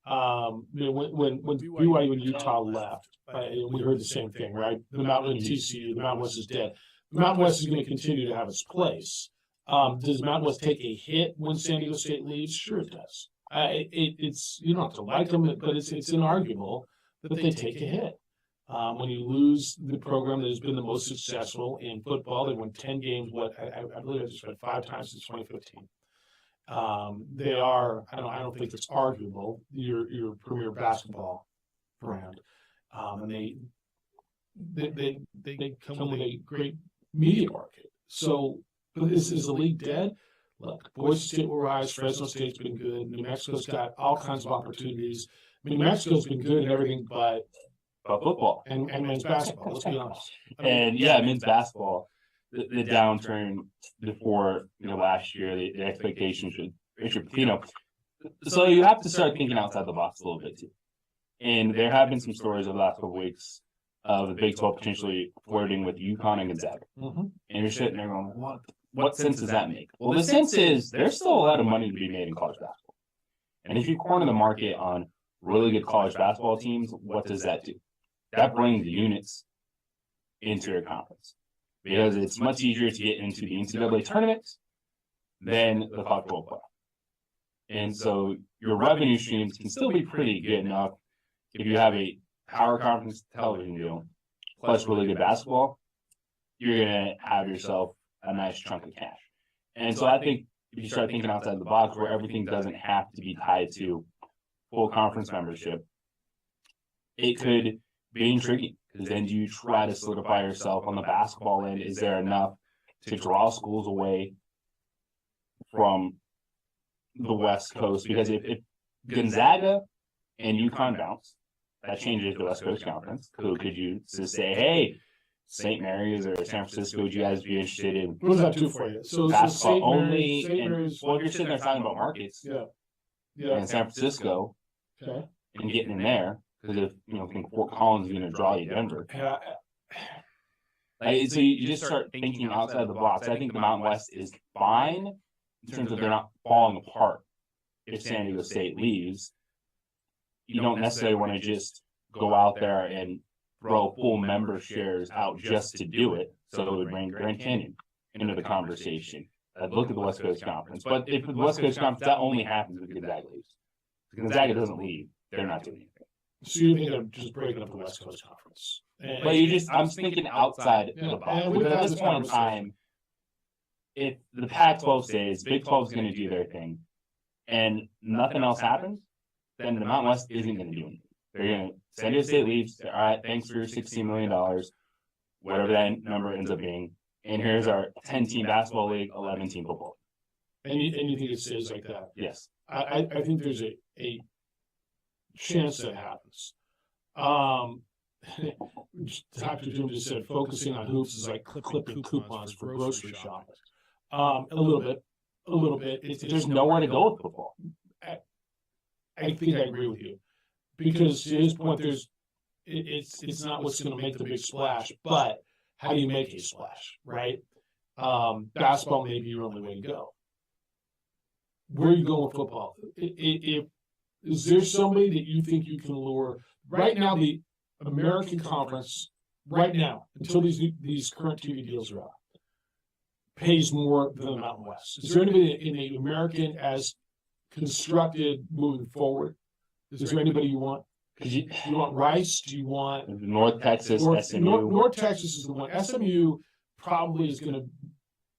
When BYU and Utah left, we heard the same thing, right? The Mountain and TCU, the Mountain West is dead. The Mountain West is going to continue to have its place. Does Mountain West take a hit when San Diego State leaves? Sure, it does. It's you don't have to like them, but it's inarguable that they take a hit. When you lose the program that has been the most successful in football, they won 10 games. I believe I just read 5 times since 2015. They are. I don't think it's arguable. Your premier basketball brand, and they come with a great media market. So, is the league dead? Look, Boise State will rise. Fresno State's been good. New Mexico's got all kinds of opportunities. I mean, New Mexico's been good at everything but football and men's basketball. Let's be honest. And men's basketball, the downturn before last year, the expectations should so you have to start thinking outside the box a little bit too. And there have been some stories over the last couple of weeks of the Big 12 potentially flirting with UConn and Gonzaga. Mm-hmm. And you're sitting there going, what sense does that make? Well, the sense is there's still a lot of money to be made in college basketball. And if you corner the market on really good college basketball teams, what does that do? That brings units into your conference because it's much easier to get into the NCAA tournament than the college football playoff. And so your revenue streams can still be pretty good enough if you have a power conference television deal plus really good basketball, you're going to have yourself a nice chunk of cash. And so I think if you start thinking outside the box where everything doesn't have to be tied to full conference membership, it could be intriguing because then do you try to solidify yourself on the basketball end? Is there enough to draw schools away from the West Coast? Because if Gonzaga and UConn bounce, that changes the West Coast Conference. Could you just say, hey, St. Mary's or San Francisco, would you guys be interested in what does that do for you? So basketball St. only? St. And Mary's, well, you're sitting there talking about markets. Yeah. And San Francisco, Okay. and getting in there because if think Fort Collins is going to draw you Denver. So you just start thinking outside the box. I think the Mountain West is fine in terms of they're not falling apart. If San Diego State leaves, you don't necessarily want to just go out there and throw full member shares out just to do it. So it would bring Grand Canyon into the conversation. look at the West Coast Conference. But if the West Coast Conference, that only happens if Gonzaga leaves. If Gonzaga doesn't leave, they're not doing anything. So you think they're just breaking up the West Coast Conference? But I'm thinking outside the box. Because at this point in time, if the Pac-12 stays, Big 12 is going to do their thing, and nothing else happens, then the Mountain West isn't going to do anything. They're going to, San Diego State leaves, all right, thanks for your $16 million, whatever that number ends up being, and here's our 10-team basketball league, 11-team football. And you think it stays like that? Yes. I think there's a chance that happens. Dr. Doom just said focusing on hoops is like clipping coupons for grocery shopping. A little bit. There's nowhere to go with football. I think I agree with you, because to his point, it's not what's going to make the big splash, but how do you make a splash, right? Basketball may be your only way to go. Where are you going with football? Is there somebody that you think you can lure right now? The American Conference, right now, until these current TV deals are out, pays more than the Mountain West. Is there anybody in the American as constructed moving forward? Is there anybody you want? Do you want Rice? Do you want North Texas, SMU? North Texas is the one. SMU probably is going to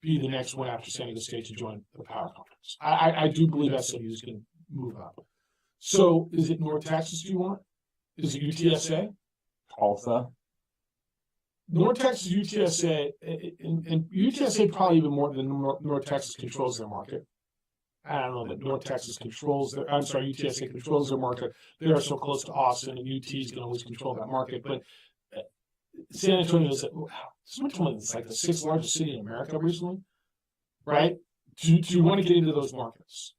be the next one after San Diego State to join the Power Conference. I do believe SMU is going to move up. So is it North Texas you want? Is it UTSA? Tulsa. North Texas, UTSA, and UTSA probably even more than North Texas controls their market. I don't know that North Texas UTSA controls their market. They are so close to Austin, and UT is going to always control that market. But San Antonio is it's like the 6th largest city in America recently, right? Do you want to get into those markets?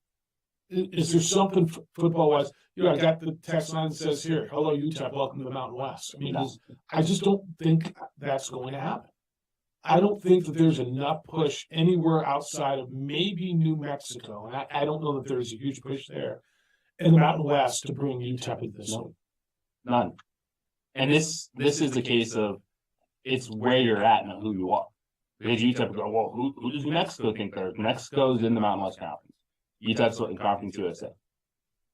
Is there something football-wise? I got the text line that says here, "Hello, UTEP, welcome to the Mountain West." I mean, I just don't think that's going to happen. I don't think that there's enough push anywhere outside of maybe New Mexico, and I don't know that there's a huge push there in the Mountain West to bring UTEP into this league. None. And this is the case of it's where you're at, not who you are. Because UTEP go, well, who does New Mexico think there? Mexico's in the Mountain West Conference. UTEP's in Conference USA.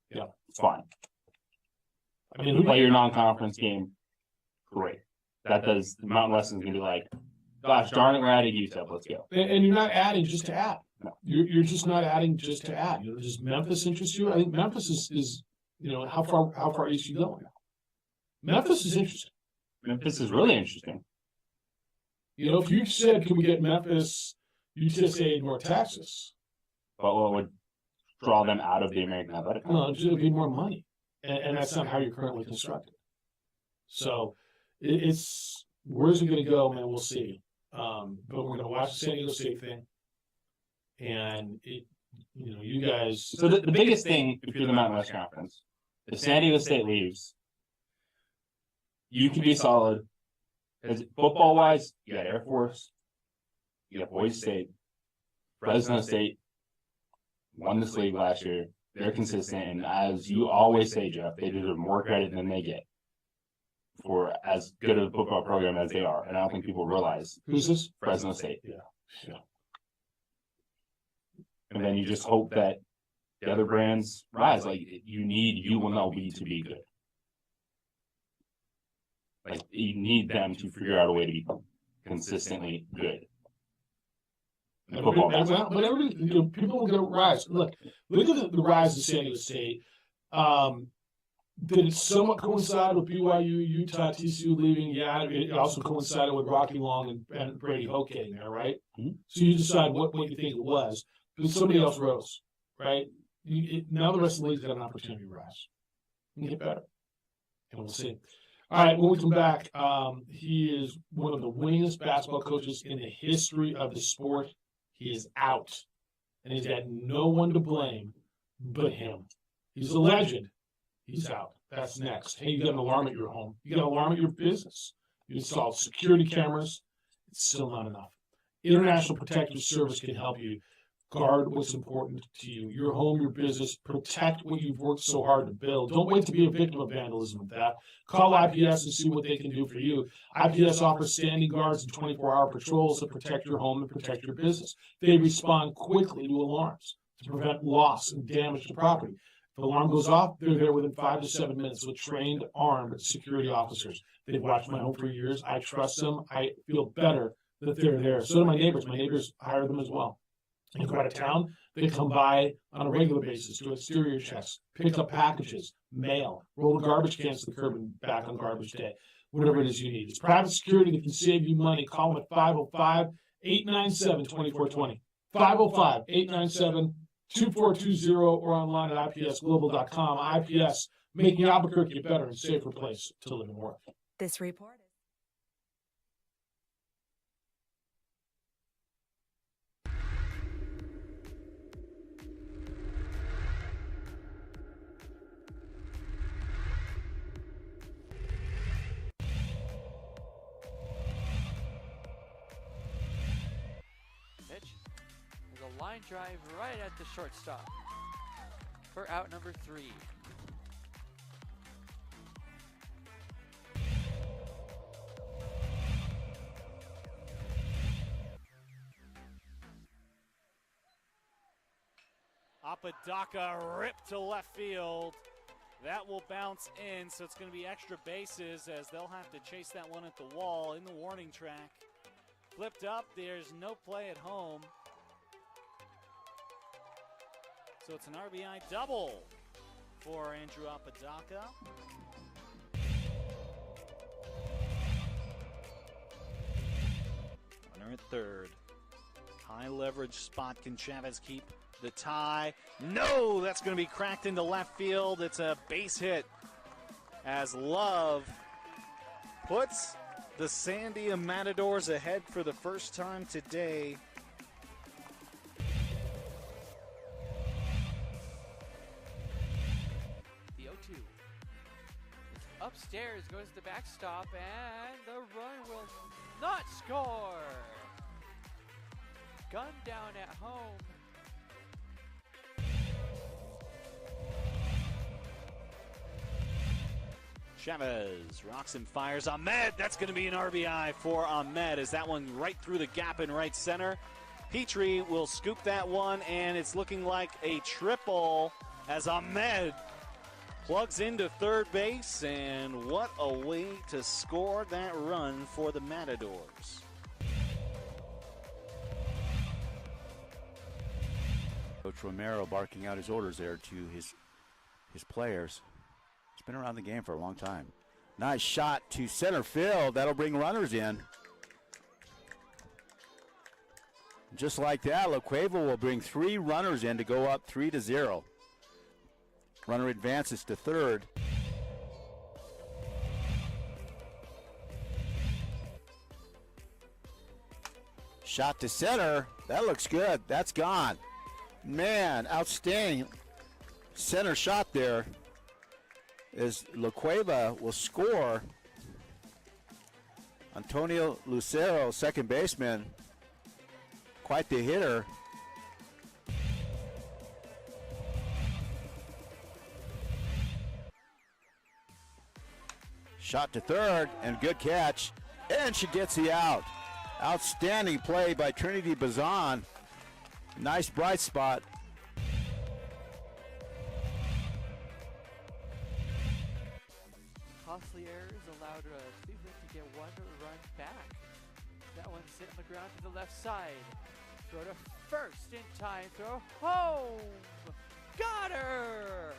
Yeah, it's fine. I mean, play your non-conference game. Great. That does. The Mountain West is going to be like, gosh darn it, we're adding UTEP. Let's go. And you're not adding just to add. No. You're just not adding just to add. Does Memphis interest you? I think Memphis is how far east you going? Memphis is interesting. Memphis is really interesting. If you said, can we get Memphis, UTSA, North Texas? But what would draw them out of the American Athletic Conference? No, it'll be more money. And that's not how you're currently constructed. So it's where's it going to go, man? We'll see. But we're going to watch the San Diego State thing. And, you guys. So the biggest thing, if you're the Mountain West Conference, if San Diego State leaves, you can be solid. Because football-wise, you got Air Force, you got Boise State, Fresno State won this league last year. They're consistent, and as you always say, Jeff, they deserve more credit than they get for as good of a football program as they are. And I don't think people realize. Who's this? Fresno State. Yeah. And then you just hope that the other brands rise. Like, you need UNLV to be good. Like, you need them to figure out a way to be consistently good. But people will go rise. Look at the rise of San Diego State. Did it somewhat coincide with BYU, Utah, TCU leaving? Yeah, it also coincided with Rocky Long and Brady Hoke getting there, right? Mm-hmm. So you decide what you think it was. But somebody else rose, right? Now the rest of the league's got an opportunity to rise and get better. And we'll see. All right, when we come back, he is one of the winningest basketball coaches in the history of the sport. He is out, and he's got no one to blame but him. He's a legend. He's out. That's next. Hey, you got an alarm at your home. You got an alarm at your business. You installed security cameras. It's still not enough. International Protective Service can help you. Guard what's important to you. Your home, your business. Protect what you've worked so hard to build. Don't wait to be a victim of vandalism with that. Call IPS and see what they can do for you. IPS offers standing guards and 24-hour patrols to protect your home and protect your business. They respond quickly to alarms to prevent loss and damage to property. If the alarm goes off, they're there within 5 to 7 minutes with trained, armed security officers. They've watched my home for years. I trust them. I feel better that they're there. So do my neighbors. My neighbors hire them as well. You go out of town, they come by on a regular basis, do exterior checks, pick up packages, mail, roll the garbage cans to the curb and back on garbage day, whatever it is you need. It's private security that can save you money. Call them at 505-897-2420. 505-897-2420 or online at ipsglobal.com. IPS, making Albuquerque a better and safer place to live and work. This report. Line drive right at the shortstop for out number 3. Apodaca ripped to left field. That will bounce in, so it's going to be extra bases as they'll have to chase that one at the wall in the warning track. Flipped up, there's no play at home. So it's an RBI double for Andrew Apodaca. Runner at third. High leverage spot. Can Chavez keep the tie? No, that's going to be cracked into left field. It's a base hit as Love puts the Sandia Matadors ahead for the first time today. Upstairs goes the backstop, and the run will not score. Gun down at home. Chavez rocks and fires. Ahmed, that's going to be an RBI for Ahmed as that one right through the gap in right center. Petrie will scoop that one, and it's looking like a triple as Ahmed plugs into third base, and what a way to score that run for the Matadors. Coach Romero barking out his orders there to his players. He's been around the game for a long time. Nice shot to center field. That'll bring runners in. Just like that, La Cueva will bring 3 runners in to go up 3-0. Runner advances to third. Shot to center. That looks good. That's gone. Man, outstanding center shot there. As La Cueva will score. Antonio Lucero, second baseman. Quite the hitter. Shot to third, and good catch. And she gets the out. Outstanding play by Trinity Bazan. Nice bright spot. Costly errors allowed Cleveland to get 1 run back. That one sit on the ground to the left side. Throw to first in time. Throw home. Got her.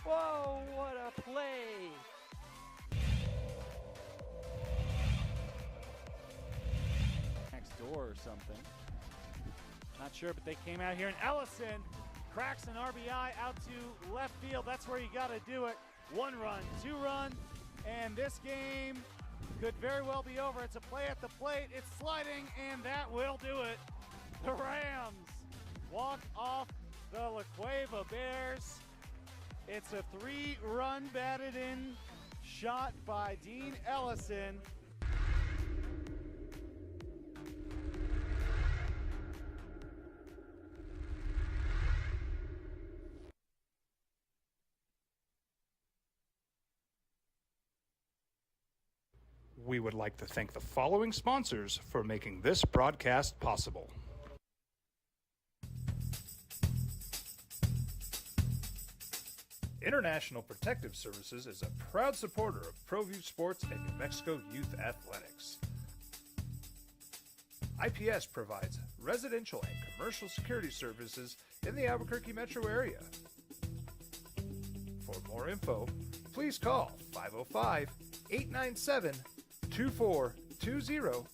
Whoa, what a play. Next door or something. Not sure, but they came out here, and Ellison cracks an RBI out to left field. That's where you got to do it. 1 run, 2 run, and this game could very well be over. It's a play at the plate. It's sliding, and that will do it. The Rams walk off the La Cueva Bears. It's a 3-run batted in shot by Dean Ellison. We would like to thank the following sponsors for making this broadcast possible. International Protective Services is a proud supporter of ProView Sports and New Mexico Youth Athletics. IPS provides residential and commercial security services in the Albuquerque metro area. For more info, please call 505-897-2420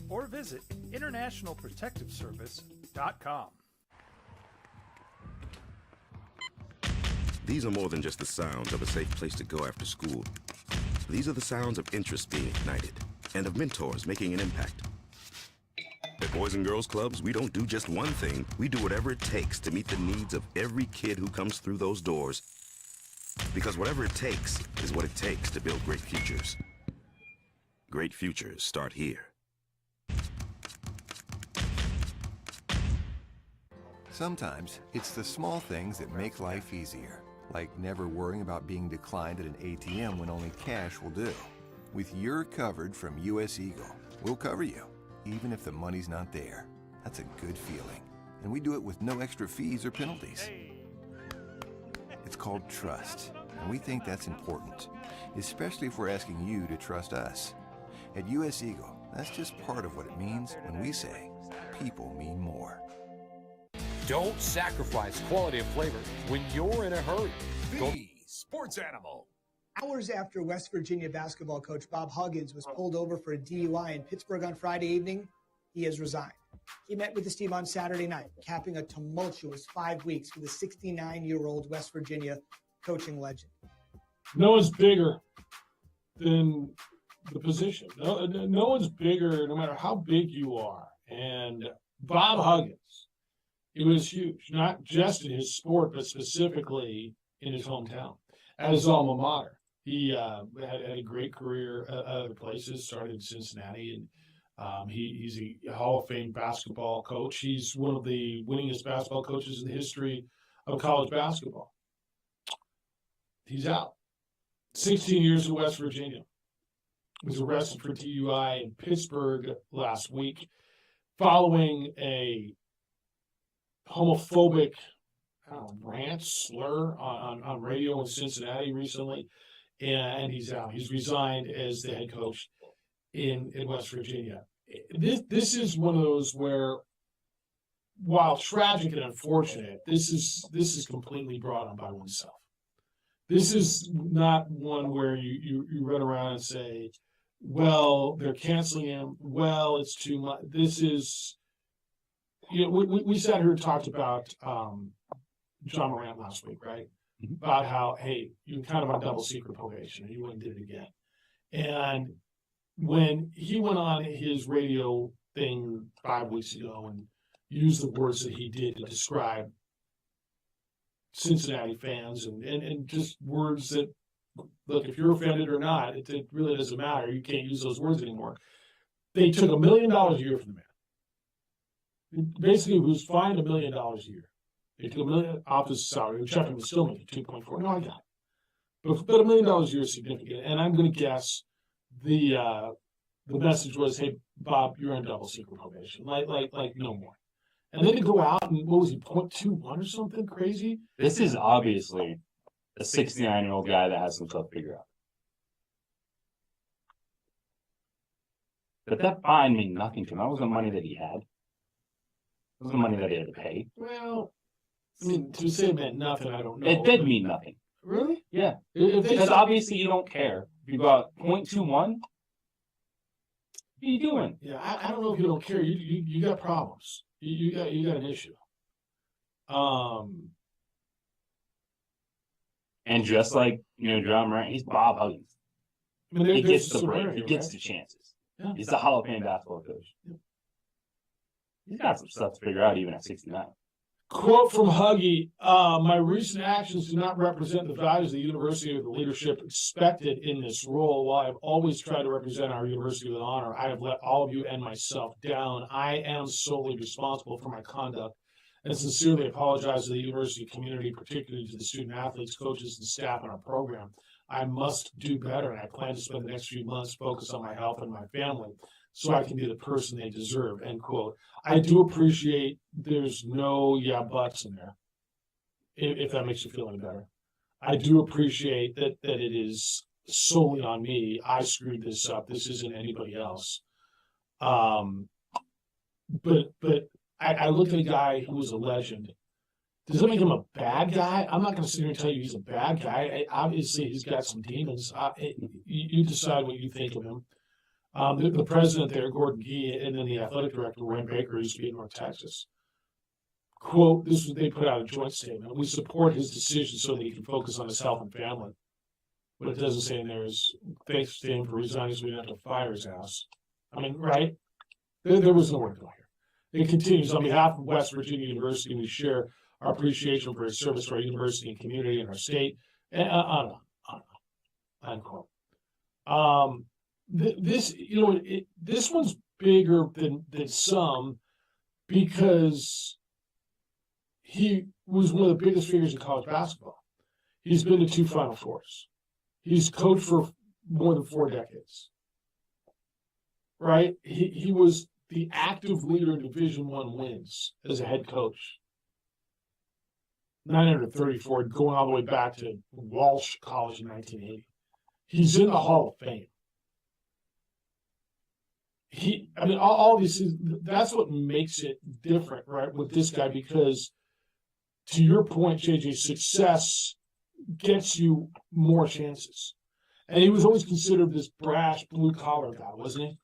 or visit internationalprotectiveservice.com. These are more than just the sounds of a safe place to go after school. These are the sounds of interest being ignited and of mentors making an impact. At Boys and Girls Clubs, we don't do just one thing. We do whatever it takes to meet the needs of every kid who comes through those doors. Because whatever it takes is what it takes to build great futures. Great futures start here. Sometimes it's the small things that make life easier, like never worrying about being declined at an ATM when only cash will do. With your coverage from US Eagle, we'll cover you, even if the money's not there. That's a good feeling. And we do it with no extra fees or penalties. It's called trust, and we think that's important, especially if we're asking you to trust us. At US Eagle, that's just part of what it means when we say people mean more. Don't sacrifice quality of flavor when you're in a hurry. The Sports Animal. Hours after West Virginia basketball coach Bob Huggins was pulled over for a DUI in Pittsburgh on Friday evening, he has resigned. He met with the team on Saturday night, capping a tumultuous 5 weeks for the 69-year-old West Virginia coaching legend. No one's bigger than the position. No one's bigger, no matter how big you are. And Bob Huggins, it was huge, not just in his sport, but specifically in his hometown, at his alma mater. He had a great career at other places, started in Cincinnati, and he's a Hall of Fame basketball coach. He's one of the winningest basketball coaches in the history of college basketball. He's out. 16 years in West Virginia. He was arrested for DUI in Pittsburgh last week following a homophobic rant, slur on radio in Cincinnati recently. And he's out. He's resigned as the head coach in West Virginia. This is one of those where, while tragic and unfortunate, this is completely brought on by oneself. This is not one where you run around and say, well, they're canceling him. Well, it's too much. This is, we sat here and talked about John Morant last week, right? About how, hey, you're kind of on double secret probation, and you went and did it again. And when he went on his radio thing 5 weeks ago and used the words that he did to describe Cincinnati fans and just words that, look, if you're offended or not, it really doesn't matter. You can't use those words anymore. They took $1 million a year from the man. Basically, he was fined $1 million a year. They took $1 million off his salary. Chuck was still making $2.4. No, I got it. But $1 million a year is significant. And I'm going to guess the message was, hey, Bob, you're on double secret probation. Like no more. And then to go out and, what was he, 0.21 or something crazy? This is obviously a 69-year-old guy that has some stuff figured out. But that fine meant nothing to him. That wasn't money that he had. It wasn't money that he had to pay. Well, I mean, to say it meant nothing, I don't know. It did mean nothing. Really? Yeah. Because obviously you don't care. If you got 0.21, what are you doing? Yeah, I don't know if you don't care. You got problems. You got an issue. And just like, John Morant, he's Bob Huggins. I mean, he gets the break. He gets the chances. Yeah. He's the Hall of Fame basketball coach. Yeah. He's got some stuff to figure out even at 69. Quote from Huggy, my recent actions do not represent the values of the university or the leadership expected in this role. While I've always tried to represent our university with honor, I have let all of you and myself down. I am solely responsible for my conduct and sincerely apologize to the university community, particularly to the student athletes, coaches, and staff in our program. I must do better, and I plan to spend the next few months focused on my health and my family so I can be the person they deserve, end quote. I do appreciate there's no yeah buts in there, if that makes you feel any better. I do appreciate that it is solely on me. I screwed this up. This isn't anybody else. But I look at a guy who was a legend. Does that make him a bad guy? I'm not going to sit here and tell you he's a bad guy. Obviously, he's got some demons. You decide what you think of him. The president there, Gordon Gee, and then the athletic director, Wayne Baker, used to be in North Texas. Quote, this was, they put out a joint statement. We support his decision so that he can focus on his health and family. What it doesn't say in there is, thanks to him for resigning so we didn't have to fire his ass. I mean, right? There was nowhere to go here. It continues, on behalf of West Virginia University, we share our appreciation for his service to our university and community and our state, and on, unquote. This, this one's bigger than some because he was one of the biggest figures in college basketball. He's been to 2 Final Fours. He's coached for more than 4 decades. Right? He was the active leader in Division I wins as a head coach. 934, going all the way back to Walsh College in 1980. He's in the Hall of Fame. All these things, that's what makes it different, right, with this guy, because to your point, JJ, success gets you more chances. And he was always considered this brash, blue-collar guy, wasn't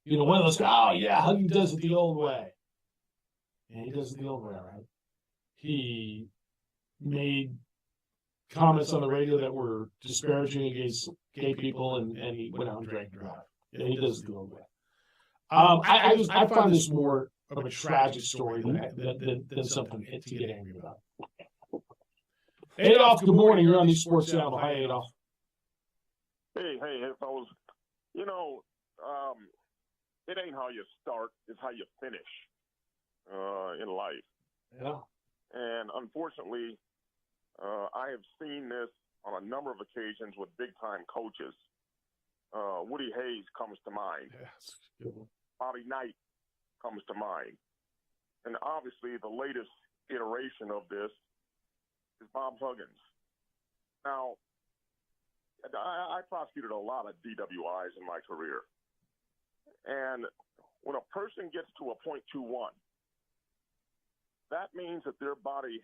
he? One of those guys, oh, yeah, Huggy does it the old way. And he does it the old way, right? He made comments on the radio that were disparaging against gay people, and he went out and drank and drive. Yeah, he does it the old way. I find this more of a tragic story than something to get angry about. Adolph, good morning. You're on the Sports Channel. Hi, Adolph. Hey, fellas. It ain't how you start, it's how you finish in life. Yeah. And unfortunately, I have seen this on a number of occasions with big-time coaches. Woody Hayes comes to mind. Yes. Bobby Knight comes to mind. And obviously, the latest iteration of this is Bob Huggins. Now, I prosecuted a lot of DWIs in my career. And when a person gets to a .21, that means that their body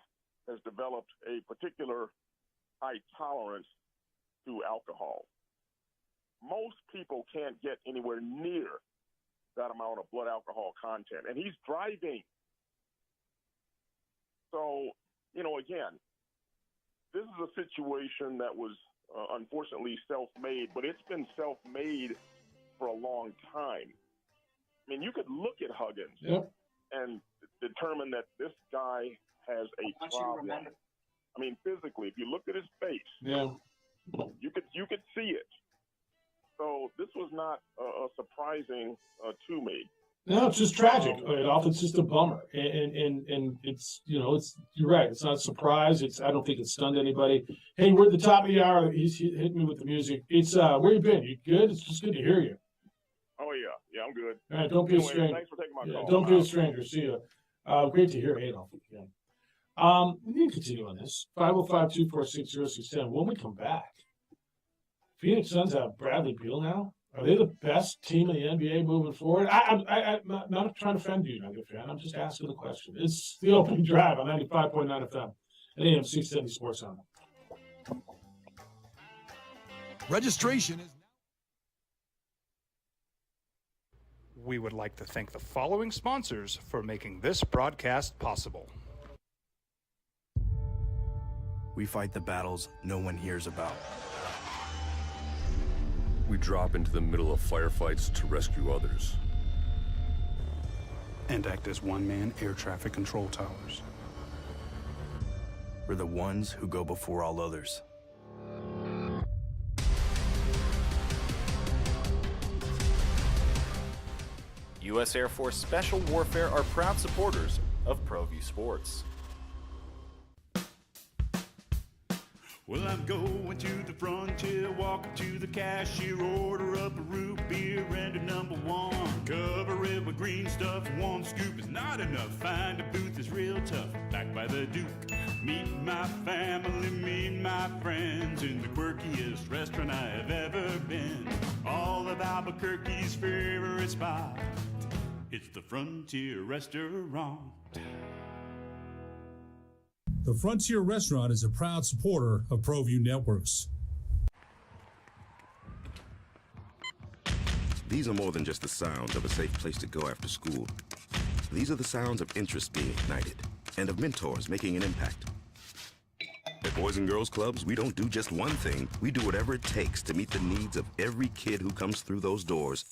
has developed a particular high tolerance to alcohol. Most people can't get anywhere near that amount of blood alcohol content, and he's driving. So, again, this is a situation that was unfortunately self-made, but it's been self-made for a long time. I mean, you could look at Huggins and determine that this guy has a problem. I mean, physically, if you looked at his face, you could see it. So this was not surprising to me. No, it's just tragic, Adolph. It's just a bummer, and it's you're right. It's not a surprise. I don't think it stunned anybody. Hey, we're at the top of the hour. He's hitting me with the music. It's where you been? You good? It's just good to hear you. Oh yeah, I'm good. All right, don't be a stranger. Thanks for taking my call. Don't be a stranger. See you. Great to hear Adolph again. We need to continue on this. 505-246-0610. When we come back, Phoenix Suns have Bradley Beal now. Are they the best team in the NBA moving forward? I'm not trying to offend you, Nugget fan. I'm just asking the question. It's the opening drive on 95.9 FM at AM 670 Sports Channel. Registration is... We would like to thank the following sponsors for making this broadcast possible. We fight the battles no one hears about. We drop into the middle of firefights to rescue others. And act as one-man air traffic control towers. We're the ones who go before all others. U.S. Air Force Special Warfare are proud supporters of ProView Sports. Well, I'm going to the frontier, walk up to the cashier, order up a root beer and a number one. Cover it with green stuff, one scoop is not enough. Find a booth is real tough, back by the Duke. Meet my family, meet my friends in the quirkiest restaurant I have ever been. All of Albuquerque's favorite spot, it's the Frontier Restaurant. The Frontier Restaurant is a proud supporter of ProView Networks. These are more than just the sounds of a safe place to go after school. These are the sounds of interest being ignited and of mentors making an impact. At Boys and Girls Clubs, we don't do just one thing. We do whatever it takes to meet the needs of every kid who comes through those doors.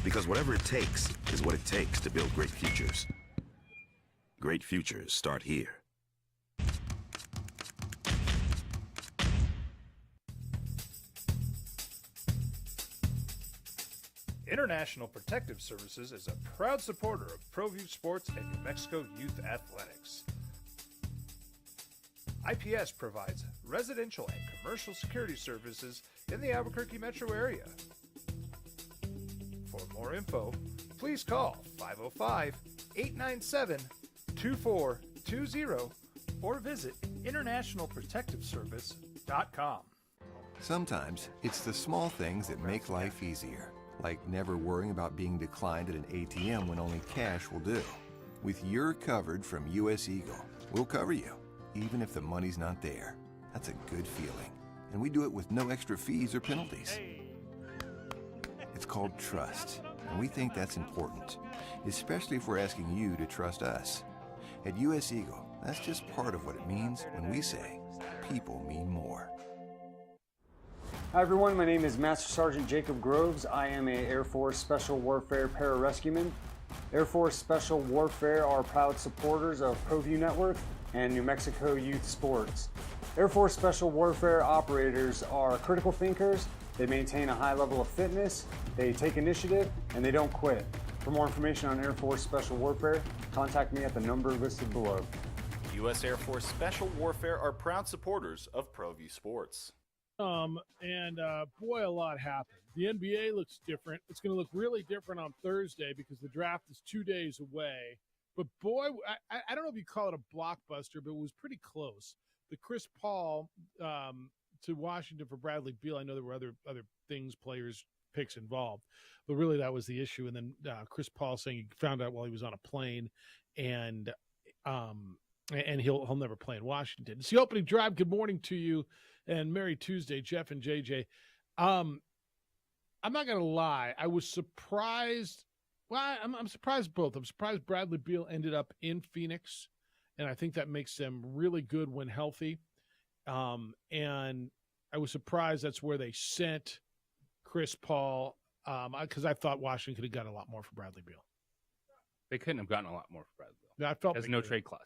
Because whatever it takes is what it takes to build great futures. Great futures start here. International Protective Services is a proud supporter of ProView Sports and New Mexico Youth Athletics. IPS provides residential and commercial security services in the Albuquerque metro area. For more info, please call 505-897-2420 or visit internationalprotectiveservice.com. Sometimes it's the small things that make life easier, like never worrying about being declined at an ATM when only cash will do. With You're Covered from US Eagle, we'll cover you, even if the money's not there. That's a good feeling. And we do it with no extra fees or penalties. It's called trust, and we think that's important, especially if we're asking you to trust us. At US Eagle, that's just part of what it means when we say people mean more. Hi everyone, my name is Master Sergeant Jacob Groves. I am a Air Force Special Warfare Pararescueman. Air Force Special Warfare are proud supporters of ProView Network and New Mexico Youth Sports. Air Force Special Warfare operators are critical thinkers. They maintain a high level of fitness, they take initiative, and they don't quit. For more information on Air Force Special Warfare, contact me at the number listed below. U.S. Air Force Special Warfare are proud supporters of ProView Sports. Boy, a lot happened. The NBA looks different. It's going to look really different on Thursday because the draft is 2 days away. But boy, I don't know if you call it a blockbuster, but it was pretty close. The Chris Paul to Washington for Bradley Beal. I know there were other things, players, picks involved, but really that was the issue. And then Chris Paul saying he found out while he was on a plane, and he'll never play in Washington. It's the opening drive. Good morning to you, and Merry Tuesday, Jeff and JJ. I'm not going to lie. I was surprised. Well, I'm surprised both. I'm surprised Bradley Beal ended up in Phoenix, and I think that makes them really good when healthy. And I was surprised that's where they sent Chris Paul, because I thought Washington could have gotten a lot more for Bradley Beal. They couldn't have gotten a lot more for Bradley Beal. I felt there's no trade clause.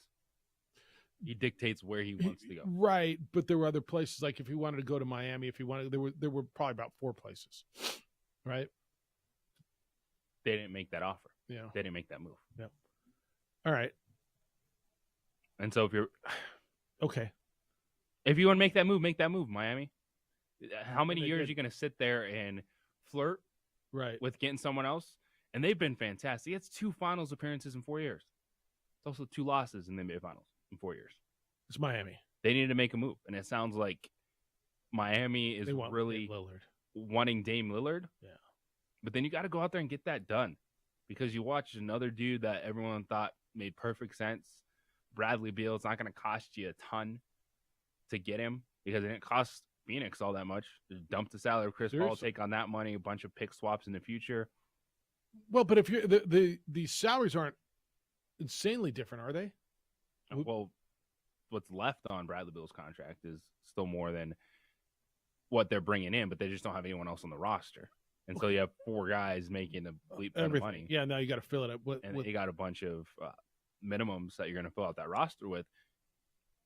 He dictates where he wants to go. Right, but there were other places, like if he wanted to go to Miami, if he wanted, there were probably about 4 places, right? They didn't make that offer. Yeah, they didn't make that move. Yep. All right. And so if you're okay, if you want to make that move, Miami. How many years are you going to sit there and flirt, right, with getting someone else? And they've been fantastic. It's 2 finals appearances in 4 years. It's also 2 losses in the NBA finals in 4 years. It's Miami. They needed to make a move, and it sounds like Miami is really wanting Dame Lillard. Yeah. But then you got to go out there and get that done, because you watched another dude that everyone thought made perfect sense, Bradley Beal. It's not going to cost you a ton to get him, because it didn't cost Phoenix all that much. Just dump the salary of Chris Paul, take on that money, a bunch of pick swaps in the future. Well, but if you're the salaries aren't insanely different, are they? Well, what's left on Bradley Beal's contract is still more than what they're bringing in, but they just don't have anyone else on the roster. And so you have 4 guys making a bleep ton of money. Yeah, now you got to fill it up. You got a bunch of minimums that you're going to fill out that roster with.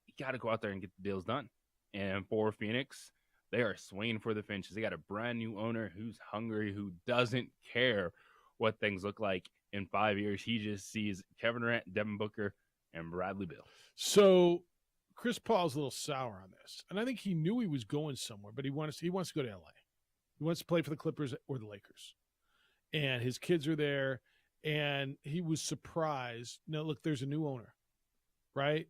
You got to go out there and get the deals done. And for Phoenix, they are swinging for the fences. They got a brand new owner who's hungry, who doesn't care what things look like in 5 years. He just sees Kevin Durant, Devin Booker, and Bradley Beal. So Chris Paul's a little sour on this, and I think he knew he was going somewhere, but he wants to go to LA. He wants to play for the Clippers or the Lakers, and his kids are there, and he was surprised. Now, look, there's a new owner, right?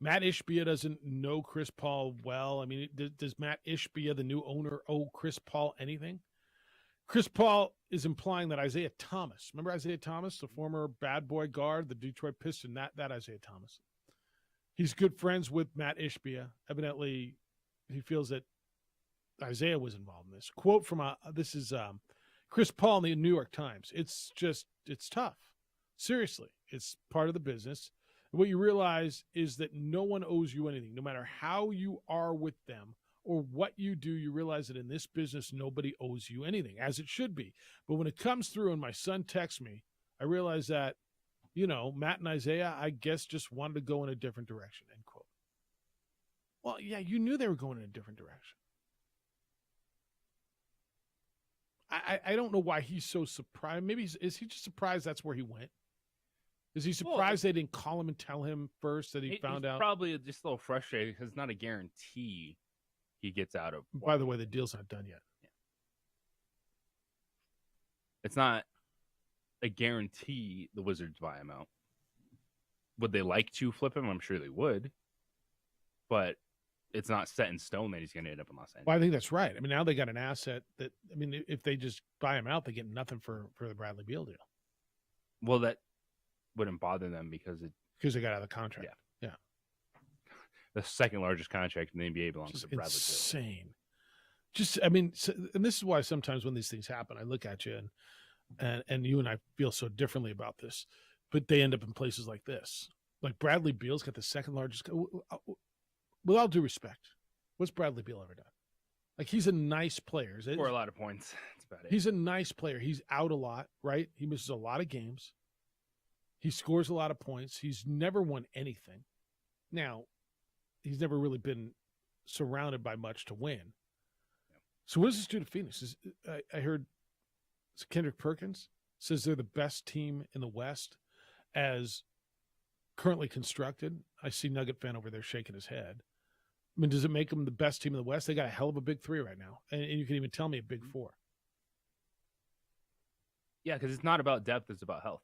Matt Ishbia doesn't know Chris Paul well. I mean, does Matt Ishbia, the new owner, owe Chris Paul anything? Chris Paul is implying that Isaiah Thomas, remember Isaiah Thomas, the former bad boy guard, the Detroit Piston, that Isaiah Thomas. He's good friends with Matt Ishbia. Evidently, he feels that Isaiah was involved in this. Quote from this is Chris Paul in the New York Times. It's tough. Seriously, it's part of the business. What you realize is that no one owes you anything, no matter how you are with them or what you do. You realize that in this business, nobody owes you anything, as it should be. But when it comes through and my son texts me, I realize that, Matt and Isaiah, I guess, just wanted to go in a different direction, end quote. Well, yeah, you knew they were going in a different direction. I don't know why he's so surprised. Maybe is he just surprised that's where he went? Is he surprised they didn't call him and tell him first that he found out? Probably just a little frustrated because it's not a guarantee he gets out of. By the way, the deal's not done yet. Yeah. It's not a guarantee the Wizards buy him out. Would they like to flip him? I'm sure they would. But it's not set in stone that he's going to end up in Los Angeles. Well, I think that's right. I mean, now they got an asset that, if they just buy him out, they get nothing for the Bradley Beal deal. Well, that wouldn't bother them because they got out of the contract. Yeah. The second largest contract in the NBA belongs to Bradley Beal. Insane. And this is why sometimes when these things happen, I look at you and you and I feel so differently about this, but they end up in places like this. Like Bradley Beal's got the second largest. With all due respect, what's Bradley Beal ever done? Like, he's a nice player. Score a lot of points. That's about it. He's a nice player. He's out a lot, right? He misses a lot of games. He scores a lot of points. He's never won anything. Now, he's never really been surrounded by much to win. Yeah. So what does this do to Phoenix? I heard Kendrick Perkins says they're the best team in the West as currently constructed. I see Nugget fan over there shaking his head. I mean, does it make them the best team in the West? They got a hell of a big three right now. And you can even tell me a big four. Yeah, because it's not about depth, it's about health.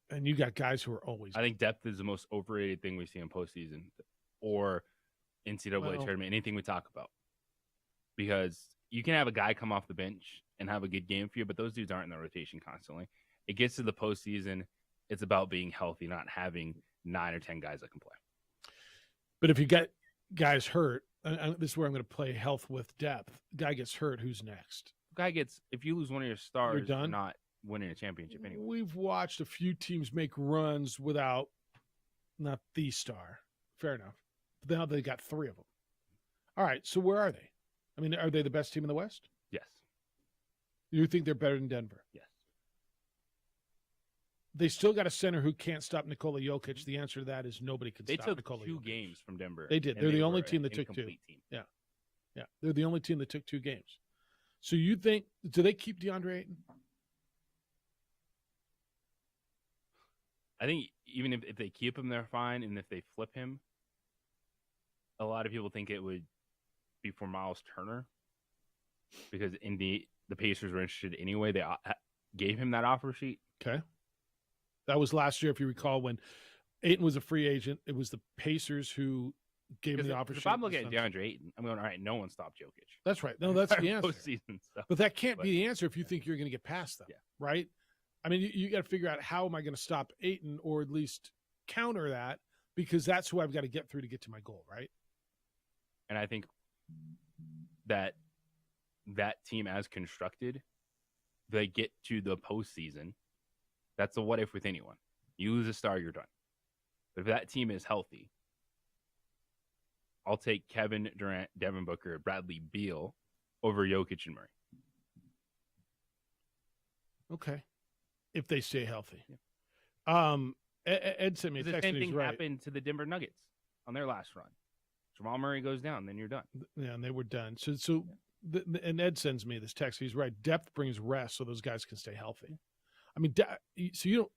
And you got guys who are always. I think depth is the most overrated thing we see in postseason or NCAA tournament, anything we talk about. Because you can have a guy come off the bench and have a good game for you, but those dudes aren't in the rotation constantly. It gets to the postseason, it's about being healthy, not having 9 or 10 guys that can play. But if you got guys hurt, this is where I'm going to play health with depth. Guy gets hurt, who's next? If you lose one of your stars, you're done? You're not winning a championship anyway. We've watched a few teams make runs without not the star. Fair enough. But now they got 3 of them. All right, so where are they? I mean, are they the best team in the West? Yes. You think they're better than Denver? Yes. They still got a center who can't stop Nikola Jokic. The answer to that is nobody can stop Nikola Jokic. They took 2 games from Denver. They did. They're the only team that took 2. Team. Yeah. Yeah. They're the only team that took 2 games. So you think, do they keep DeAndre Ayton? I think even if they keep him, they're fine. And if they flip him, a lot of people think it would be for Miles Turner because the Pacers were interested anyway. They gave him that offer sheet. Okay. That was last year, if you recall, when Ayton was a free agent. It was the Pacers who gave him the offer sheet. If I'm looking at DeAndre Ayton, I'm going, all right, no one stopped Jokic. That's right. No, that's the answer. Postseason stuff. But that can't be the answer if you think you're going to get past them, right? I mean, you got to figure out how am I going to stop Ayton or at least counter that because that's who I've got to get through to get to my goal, right? And I think that team as constructed, they get to the postseason. That's a what if with anyone. You lose a star, you're done. But if that team is healthy, I'll take Kevin Durant, Devin Booker, Bradley Beal over Jokic and Murray. Okay. If they stay healthy. Yeah. Ed sent me a text. The same thing happened to the Denver Nuggets on their last run. Jamal Murray goes down, then you're done. Yeah, and they were done. And Ed sends me this text. He's right. Depth brings rest so those guys can stay healthy. I mean, so you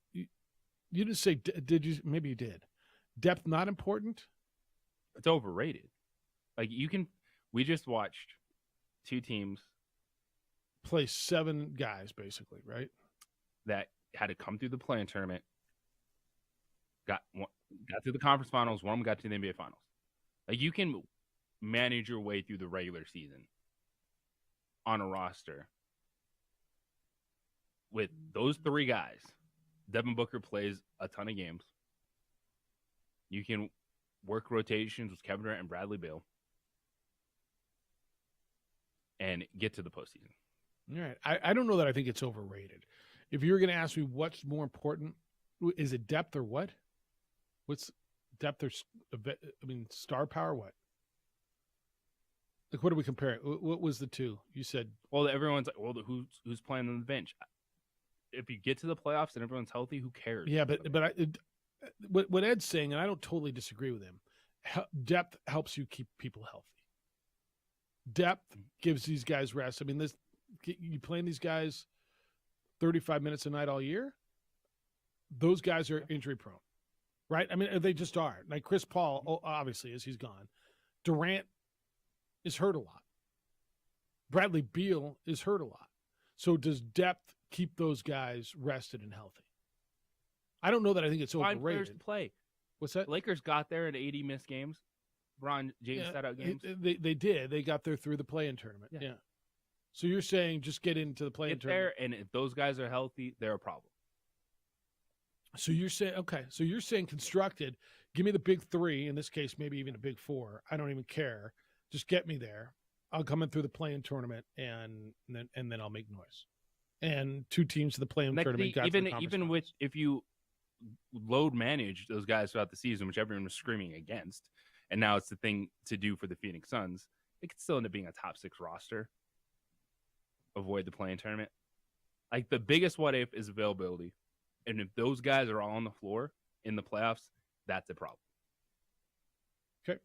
didn't say, did you? Maybe you did. depth not important? It's overrated. Like we just watched two teams play 7 guys basically, right? That had to come through the play-in tournament, got through the conference finals, one of them got to the NBA finals. Like, you can manage your way through the regular season on a roster with those 3 guys. Devin Booker plays a ton of games. You can work rotations with Kevin Durant and Bradley Beal and get to the postseason. All right. I don't know that I think it's overrated. If you were going to ask me what's more important, is it depth or what? What's depth or, star power? What? Like, what do we compare it? What was the two? You said, well, everyone's like, well, who's playing on the bench? If you get to the playoffs and everyone's healthy, who cares? Yeah, what Ed's saying, and I don't totally disagree with him, depth helps you keep people healthy. Depth gives these guys rest. I mean, you playing these guys 35 minutes a night all year, those guys are injury prone, right? I mean, they just are. Like Chris Paul, obviously, as he's gone. Durant is hurt a lot. Bradley Beal is hurt a lot. So does depth keep those guys rested and healthy? I don't know that I think it's overrated. Players to play. What's that? Lakers got there in 80 missed games. LeBron James sat out games. They did. They got there through the play-in tournament. Yeah. So you're saying just get into the play-in tournament. There, and if those guys are healthy, they're a problem. So you're saying, okay, so you're saying constructed, give me the big 3, in this case, maybe even a big 4. I don't even care. Just get me there. I'll come in through the play-in tournament, and then I'll make noise. And 2 teams to the play-in tournament got even with if you load manage those guys throughout the season, which everyone was screaming against, and now it's the thing to do for the Phoenix Suns, it could still end up being a top 6 roster. Avoid the play-in tournament. Like, the biggest what if is availability. And if those guys are all on the floor in the playoffs, that's a problem. Okay.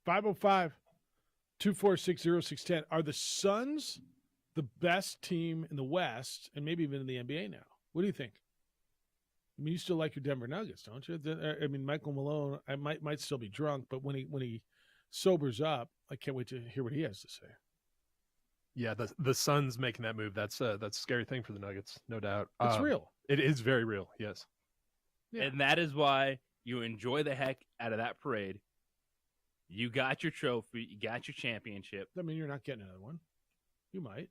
505-246-0610. Are the Suns the best team in the West and maybe even in the NBA now? What do you think? I mean, you still like your Denver Nuggets, don't you? I mean, Michael Malone, I might still be drunk, but when he sobers up, I can't wait to hear what he has to say. Yeah, the Suns making that move, that's a scary thing for the Nuggets, no doubt. It's real. It is very real, yes. Yeah. And that is why you enjoy the heck out of that parade. You got your trophy. You got your championship. I mean, you're not getting another one. You might.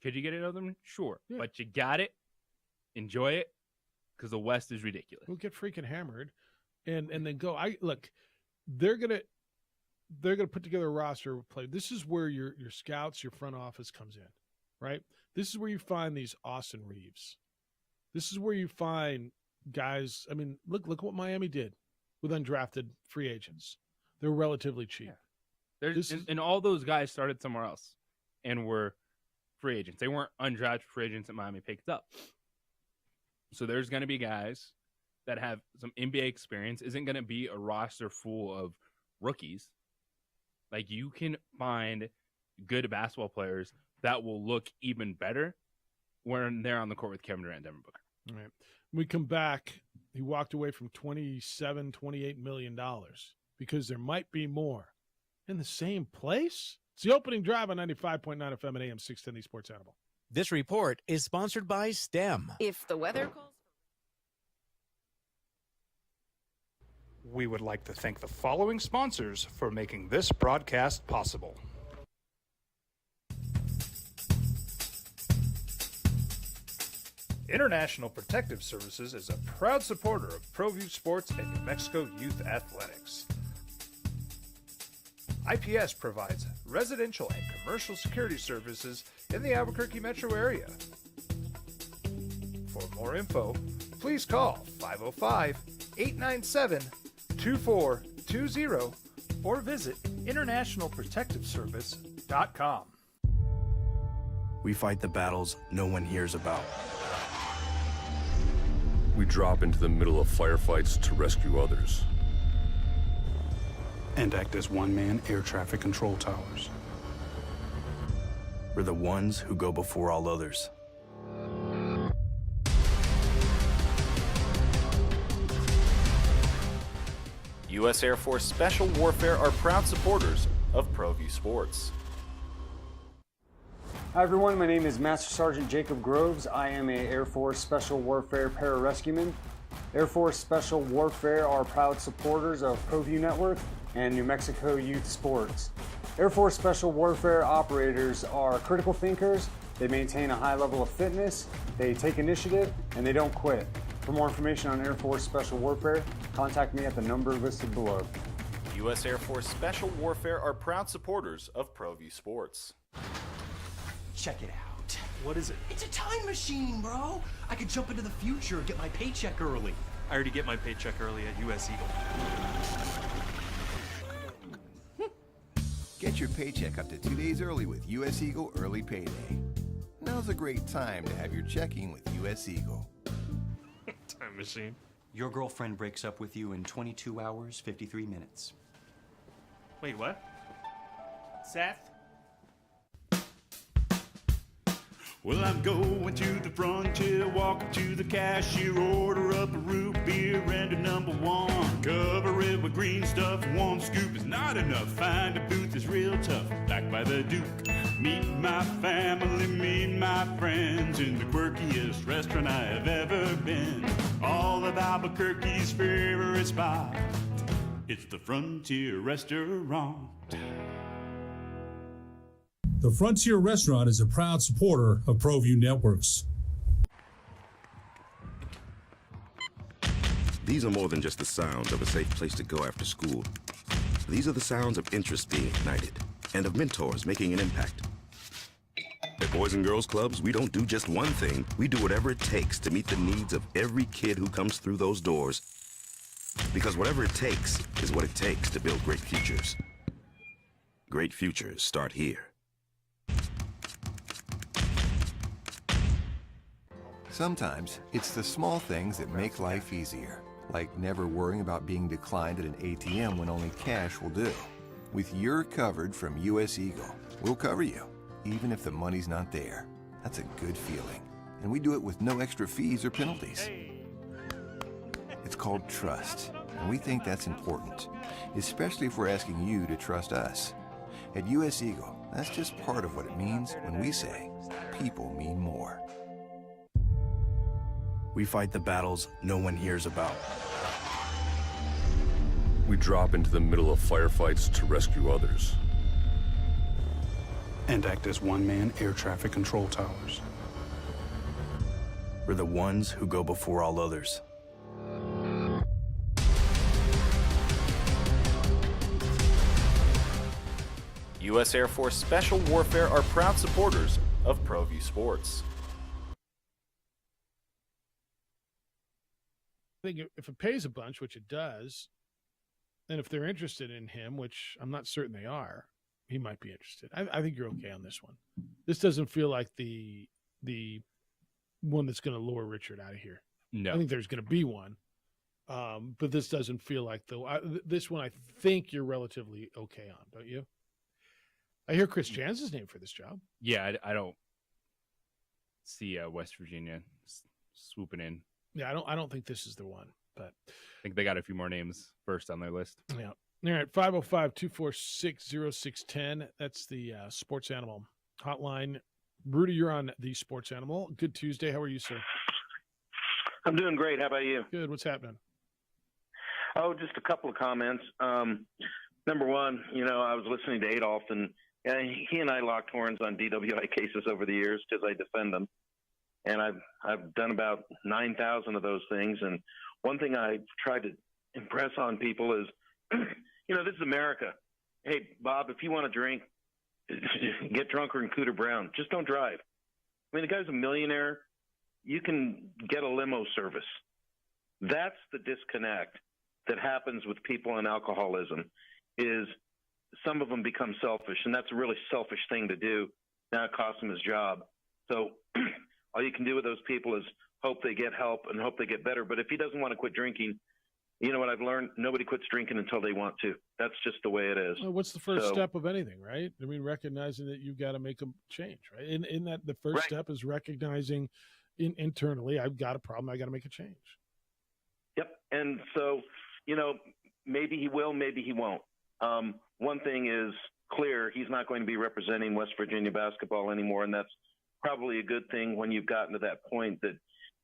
Could you get another one? Sure. Yeah. But you got it. Enjoy it, because the West is ridiculous. We'll get freaking hammered and then go. They're gonna put together a roster of play. This is where your scouts, your front office comes in, right? This is where you find these Austin Reeves. This is where you find guys. I mean, look what Miami did with undrafted free agents. They're relatively cheap. Yeah. And all those guys started somewhere else and were free agents. They weren't undrafted free agents that Miami picked up. So there's going to be guys that have some NBA experience. Isn't going to be a roster full of rookies. Like, you can find good basketball players that will look even better when they're on the court with Kevin Durant and Devin Booker. All right. When we come back, he walked away from $28 million because there might be more in the same place. It's the opening drive on 95.9 FM and AM 610, the Sports Animal. This report is sponsored by STEM. If the weather calls. We would like to thank the following sponsors for making this broadcast possible. International Protective Services is a proud supporter of ProView Sports and New Mexico Youth Athletics. IPS provides residential and commercial security services in the Albuquerque metro area. For more info, please call 505-897-2420 or visit internationalprotectiveservice.com. We fight the battles no one hears about. We drop into the middle of firefights to rescue others. And act as one-man air traffic control towers. We're the ones who go before all others. U.S. Air Force Special Warfare are proud supporters of ProView Sports. Hi everyone, my name is Master Sergeant Jacob Groves. I am a Air Force Special Warfare pararescueman. Air Force Special Warfare are proud supporters of ProView Network and New Mexico Youth Sports. Air Force Special Warfare operators are critical thinkers. They maintain a high level of fitness, they take initiative, and they don't quit. For more information on Air Force Special Warfare, contact me at the number listed below. U.S. Air Force Special Warfare are proud supporters of ProView Sports. Check it out. What is it? It's a time machine, bro. I could jump into the future and get my paycheck early. I already get my paycheck early at U.S. Eagle. Get your paycheck up to 2 days early with U.S. Eagle Early Payday. Now's a great time to have your checking with U.S. Eagle. Time machine. Your girlfriend breaks up with you in 22 hours, 53 minutes. Wait, what? Seth? Well, I'm going to the frontier, walking to the cashier, order up a root beer and a number one. Cover it with green stuff, one scoop is not enough. Find a booth that's real tough, back by the Duke. Meet my family, meet my friends in the quirkiest restaurant I have ever been. All of Albuquerque's favorite spot, it's the Frontier Restaurant. The Frontier Restaurant is a proud supporter of ProView Networks. These are more than just the sounds of a safe place to go after school. These are the sounds of interest being ignited and of mentors making an impact. At Boys and Girls Clubs, we don't do just one thing. We do whatever it takes to meet the needs of every kid who comes through those doors. Because whatever it takes is what it takes to build great futures. Great futures start here. Sometimes it's the small things that make life easier, like never worrying about being declined at an ATM when only cash will do. With You're Covered from U.S. Eagle, we'll cover you, even if the money's not there. That's a good feeling. And we do it with no extra fees or penalties. It's called trust, and we think that's important, especially if we're asking you to trust us. At U.S. Eagle, that's just part of what it means when we say people mean more. We fight the battles no one hears about. We drop into the middle of firefights to rescue others. And act as one-man air traffic control towers. We're the ones who go before all others. U.S. Air Force Special Warfare are proud supporters of ProView Sports. I think if it pays a bunch, which it does, and if they're interested in him, which I'm not certain they are, he might be interested. I think you're okay on this one. This doesn't feel like the one that's going to lure Richard out of here. No. I think there's going to be one, but this doesn't feel like this one. I think you're relatively okay on, don't you? I hear Chris Jan's name for this job. Yeah, I don't see West Virginia swooping in. Yeah, I don't think this is the one, but I think they got a few more names first on their list. Yeah. All right, 505-246-0610. That's the Sports Animal hotline. Rudy, you're on the Sports Animal. Good Tuesday. How are you, sir? I'm doing great. How about you? Good. What's happening? Oh, just a couple of comments. Number one, I was listening to Adolf, and he and I locked horns on DWI cases over the years because I defend them. And I've done about 9,000 of those things. And one thing I tried to impress on people is, this is America. Hey, Bob, if you want to drink, get drunker in Cooter Brown. Just don't drive. I mean, the guy's a millionaire. You can get a limo service. That's the disconnect that happens with people in alcoholism, is some of them become selfish, and that's a really selfish thing to do. Now it costs him his job. So all you can do with those people is hope they get help and hope they get better. But if he doesn't want to quit drinking, you know what I've learned? Nobody quits drinking until they want to. That's just the way it is. Well, what's the first step of anything, right? I mean, recognizing that you've got to make a change, right? In that, the first step is recognizing internally, I've got a problem. I got to make a change. Yep. And so, maybe he will, maybe he won't. One thing is clear: he's not going to be representing West Virginia basketball anymore, and that's probably a good thing when you've gotten to that point that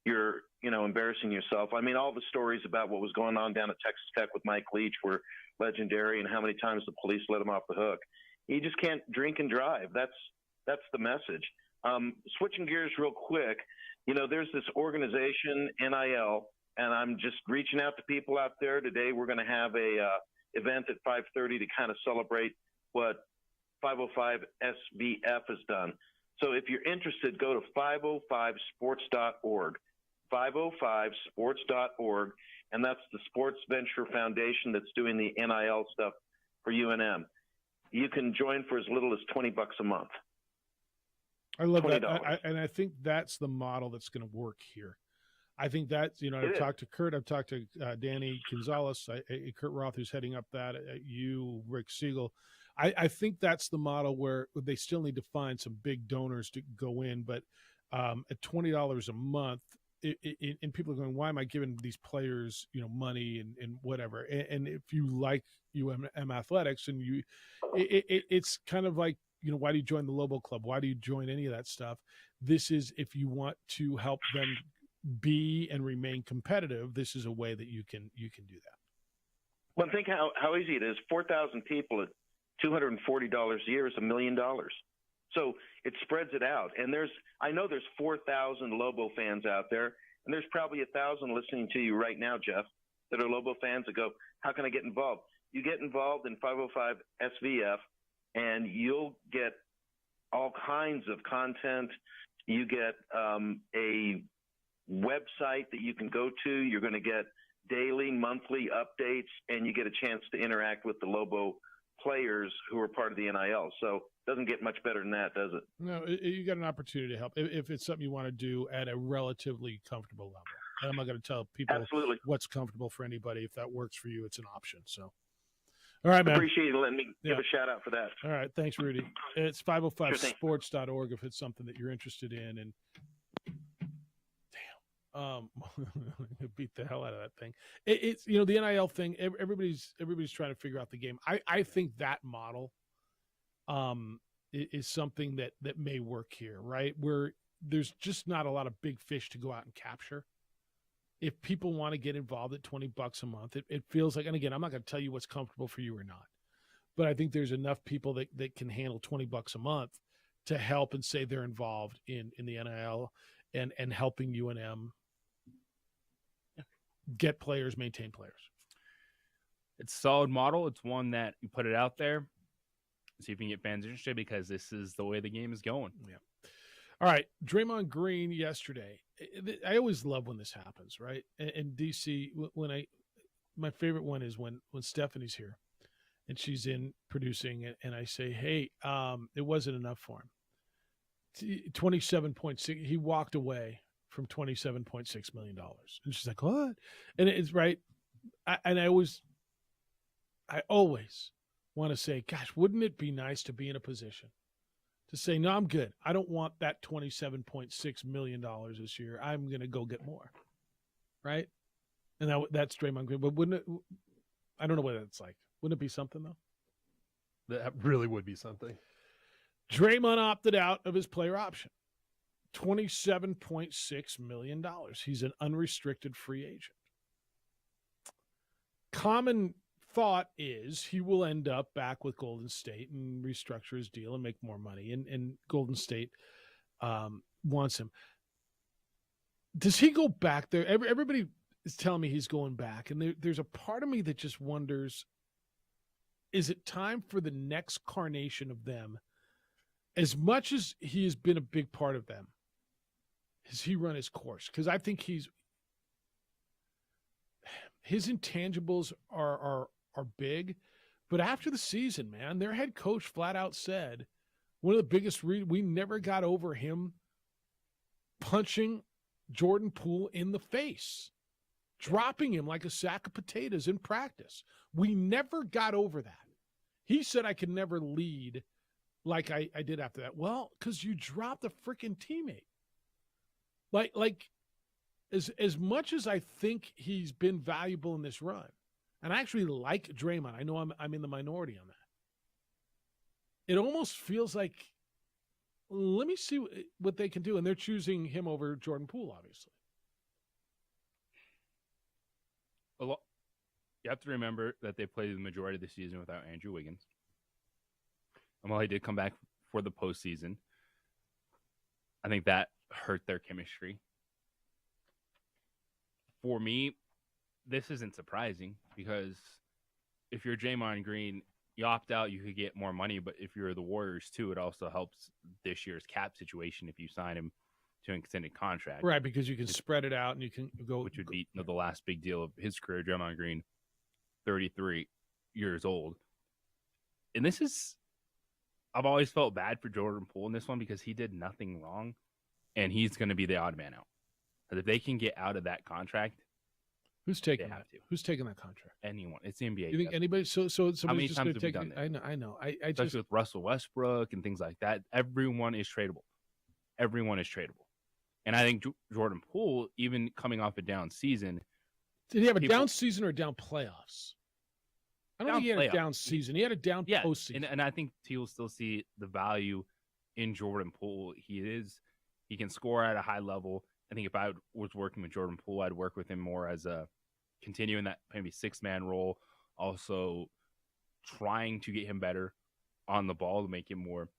you're, embarrassing yourself. I mean, all the stories about what was going on down at Texas Tech with Mike Leach were legendary, and how many times the police let him off the hook. You just can't drink and drive. That's the message. Switching gears real quick, there's this organization, NIL, and I'm just reaching out to people out there. Today we're going to have a event at 5:30 to kind of celebrate what 505 SVF has done. So if you're interested, go to 505sports.org, 505sports.org, and that's the Sports Venture Foundation that's doing the NIL stuff for UNM. You can join for as little as $20 a month. I love $20. that. And I think that's the model that's going to work here. I think that's, I've talked to Kurt, I've talked to Danny Gonzalez, Kurt Roth, who's heading up that, Rick Siegel. I think that's the model where they still need to find some big donors to go in, but at $20 a month, and people are going, why am I giving these players, money and whatever? And if you like UM athletics, and it's kind of like, why do you join the Lobo Club? Why do you join any of that stuff? This is, if you want to help them be and remain competitive, this is a way that you can do that. Well, think how easy it is. 4,000 people at $240 a year is $1 million. So it spreads it out. And I know there's 4,000 Lobo fans out there, and there's probably 1,000 listening to you right now, Jeff, that are Lobo fans that go, how can I get involved? You get involved in 505 SVF, and you'll get all kinds of content. You get a website that you can go to. You're going to get daily, monthly updates, and you get a chance to interact with the Lobo players who are part of the NIL. So it doesn't get much better than that, does it? No, you got an opportunity to help if it's something you want to do at a relatively comfortable level. And I'm not going to tell people Absolutely. What's comfortable for anybody. If that works for you, it's an option. So, all right, man. Appreciate you letting me give a shout out for that. All right. Thanks, Rudy. It's 505sports.org if it's something that you're interested in. And beat the hell out of that thing. It's the NIL thing. Everybody's trying to figure out the game. I think that model is something that may work here, right? Where there's just not a lot of big fish to go out and capture. If people want to get involved at $20 a month, it feels like, and again, I'm not going to tell you what's comfortable for you or not, but I think there's enough people that can handle $20 a month to help and say they're involved in the NIL and helping UNM get players, maintain players. It's a solid model. It's one that you put it out there, see if you can get fans interested, because this is the way the game is going. Yeah. All right. Draymond Green yesterday. I always love when this happens, right? And DC, my favorite one is when Stephanie's here and she's in producing and I say, hey, it wasn't enough for him. 27.6. He walked away from $27.6 million. And she's like, what? And it's right. I always want to say, gosh, wouldn't it be nice to be in a position to say, no, I'm good. I don't want that $27.6 million this year. I'm going to go get more. Right? And that's Draymond Green. But wouldn't it, I don't know what it's like. Wouldn't it be something, though? That really would be something. Draymond opted out of his player option. $27.6 million. He's an unrestricted free agent. Common thought is he will end up back with Golden State and restructure his deal and make more money. And Golden State wants him. Does he go back there? Everybody is telling me he's going back. And there's a part of me that just wonders, is it time for the next carnation of them? As much as he has been a big part of them, has he run his course? Because I think his intangibles are big, but after the season, man, their head coach flat out said one of the biggest we never got over him punching Jordan Poole in the face, dropping him like a sack of potatoes in practice. We never got over that. He said I could never lead like I did after that. Well, because you dropped a freaking teammate. Like as much as I think he's been valuable in this run, and I actually like Draymond. I know I'm in the minority on that. It almost feels like, let me see what they can do, and they're choosing him over Jordan Poole, obviously. You have to remember that they played the majority of the season without Andrew Wiggins. And while he did come back for the postseason, I think that hurt their chemistry. For me, this isn't surprising because if you're Draymond Green, you opt out, you could get more money. But if you're the Warriors too, it also helps this year's cap situation if you sign him to an extended contract. Right, because you can spread it out and you can go. Which would be the last big deal of his career. Draymond Green, 33 years old. And this is, I've always felt bad for Jordan Poole in this one because he did nothing wrong and he's going to be the odd man out. Because if they can get out of that contract, who's taking that? Who's taking that contract? Anyone. It's the NBA. You think anybody? So how many just times going have to we take done it? that? I know. I Especially just with Russell Westbrook and things like that. Everyone is tradable. Everyone is tradable. And I think Jordan Poole, even coming off a down season. Did he have a down season or a down playoffs? I don't think he had a down season. He had a down postseason. And I think T will still see the value in Jordan Poole. He can score at a high level. I think if I was working with Jordan Poole, I'd work with him more as a continuing that maybe 6-man role, also trying to get him better on the ball to make him more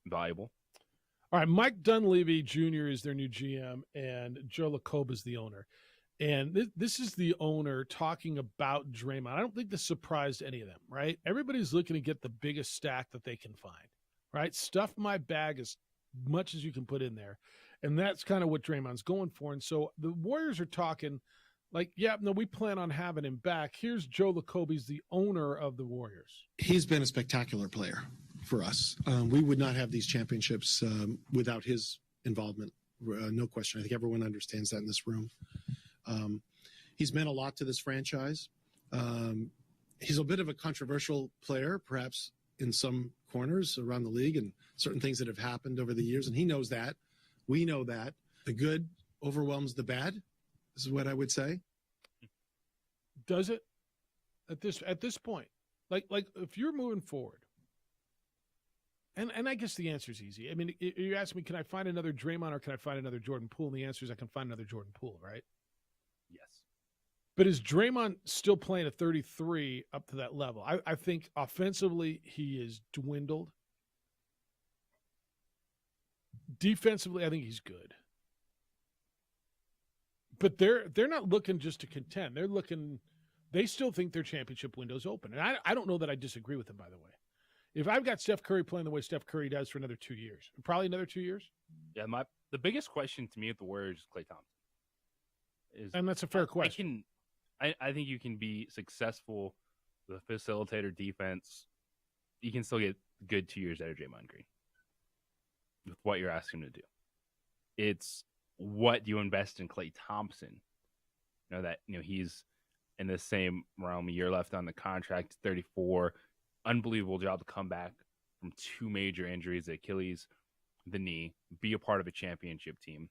valuable. All right, Mike Dunleavy Jr. is their new GM, and Joe Lacob is the owner. And this is the owner talking about Draymond. I don't think this surprised any of them, right? Everybody's looking to get the biggest stack that they can find, right? Stuff my bag as much as you can put in there. And that's kind of what Draymond's going for. And so the Warriors are talking like, yeah, no, we plan on having him back. Here's Joe Lacob. He's the owner of the Warriors. He's been a spectacular player for us. We would not have these championships without his involvement. No question. I think everyone understands that in this room. He's meant a lot to this franchise. He's a bit of a controversial player, perhaps in some corners around the league and certain things that have happened over the years. And he knows that. We know that. The good overwhelms the bad, is what I would say. Does it at this point? Like if you're moving forward, and I guess the answer is easy. I mean, you ask me, can I find another Draymond or can I find another Jordan Poole? And the answer is I can find another Jordan Poole, right? Yes. But is Draymond still playing at 33 up to that level? I think offensively he is dwindled. Defensively, I think he's good. But they're not looking just to contend. They still think their championship window's open. And I don't know that I disagree with them, by the way. If I've got Steph Curry playing the way Steph Curry does for another 2 years, probably another 2 years. Yeah, the biggest question to me at the Warriors is Klay Thompson. And that's a fair question. I think you can be successful with a facilitator defense. You can still get good 2 years out of Draymond Green with what you're asking him to do. It's what do you invest in Klay Thompson? He's in the same realm. A year left on the contract, 34. Unbelievable job to come back from 2 major injuries, the Achilles, the knee, be a part of a championship team.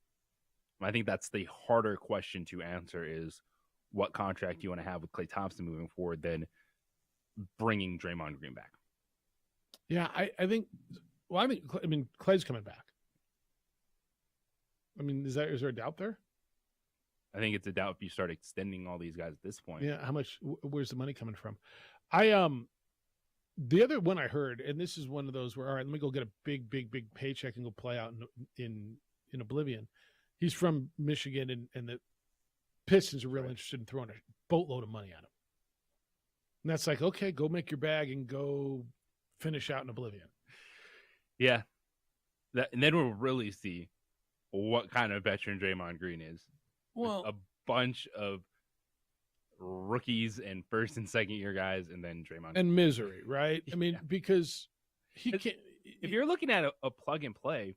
I think that's the harder question to answer is what contract you want to have with Klay Thompson moving forward than bringing Draymond Green back. Yeah, I think Klay's coming back. I mean, is there a doubt there? I think it's a doubt if you start extending all these guys at this point. Yeah, how much? Where's the money coming from? The other one I heard, and this is one of those where, all right, let me go get a big paycheck and go play out in oblivion. He's from Michigan, and the Pistons are real interested in throwing a boatload of money at him. And that's like, okay, go make your bag and go finish out in oblivion. Yeah. And then we'll really see what kind of veteran Draymond Green is. Well, a bunch of rookies and first and second year guys, and then Draymond and misery, right? I mean, because he can't. If you're looking at a plug and play,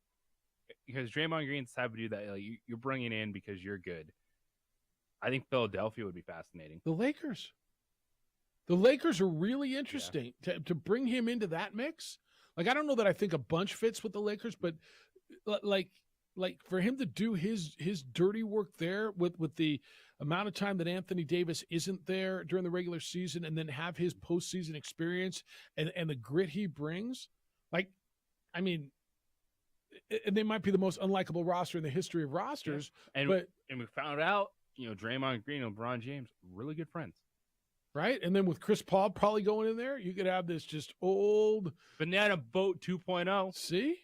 because Draymond Green's type to do that, like you're bringing in because you're good. I think Philadelphia would be fascinating. The Lakers are really interesting to bring him into that mix. Like, I don't know that I think a bunch fits with the Lakers, but like Like for him to do his dirty work there with the amount of time that Anthony Davis isn't there during the regular season, and then have his postseason experience and the grit he brings, like, I mean, and they might be the most unlikable roster in the history of rosters. And but we found out, Draymond Green and LeBron James, really good friends. Right? And then with Chris Paul probably going in there, you could have this just old banana boat 2.0. See?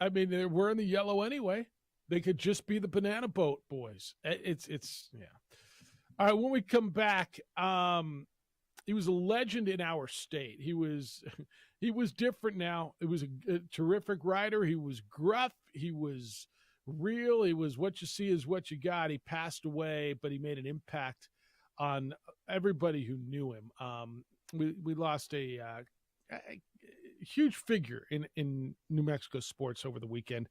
I mean, they're wearing the yellow anyway. They could just be the banana boat boys. It's yeah. All right, when we come back, he was a legend in our state. He was different now. It was a terrific rider. He was gruff. He was real. He was what you see is what you got. He passed away, but he made an impact on everybody who knew him. We lost a huge figure in New Mexico sports over the weekend.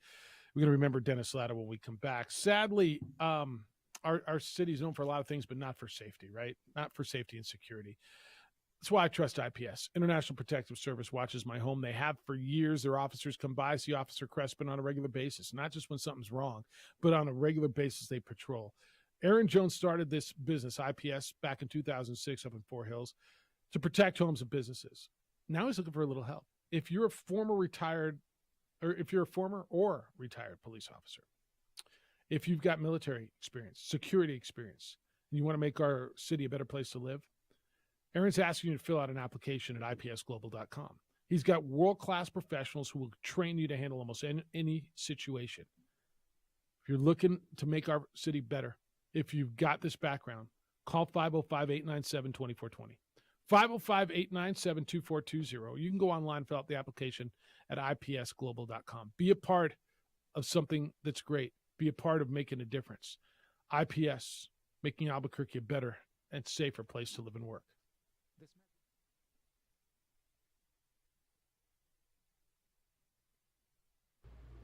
We're going to remember Dennis Latta when we come back. Sadly, our city's known for a lot of things, but not for safety, right? Not for safety and security. That's why I trust IPS. International Protective Service watches my home. They have for years. Their officers come by, see Officer Crespin on a regular basis, not just when something's wrong, but on a regular basis they patrol. Aaron Jones started this business, IPS, back in 2006 up in Fort Hills to protect homes and businesses. Now he's looking for a little help. If you're a former or retired police officer, if you've got military experience, security experience, and you want to make our city a better place to live, Aaron's asking you to fill out an application at ipsglobal.com. He's got world-class professionals who will train you to handle almost any situation. If you're looking to make our city better, if you've got this background, call 505-897-2420. 505-897-2420. You can go online and fill out the application at ipsglobal.com. Be a part of something that's great. Be a part of making a difference. IPS, making Albuquerque a better and safer place to live and work.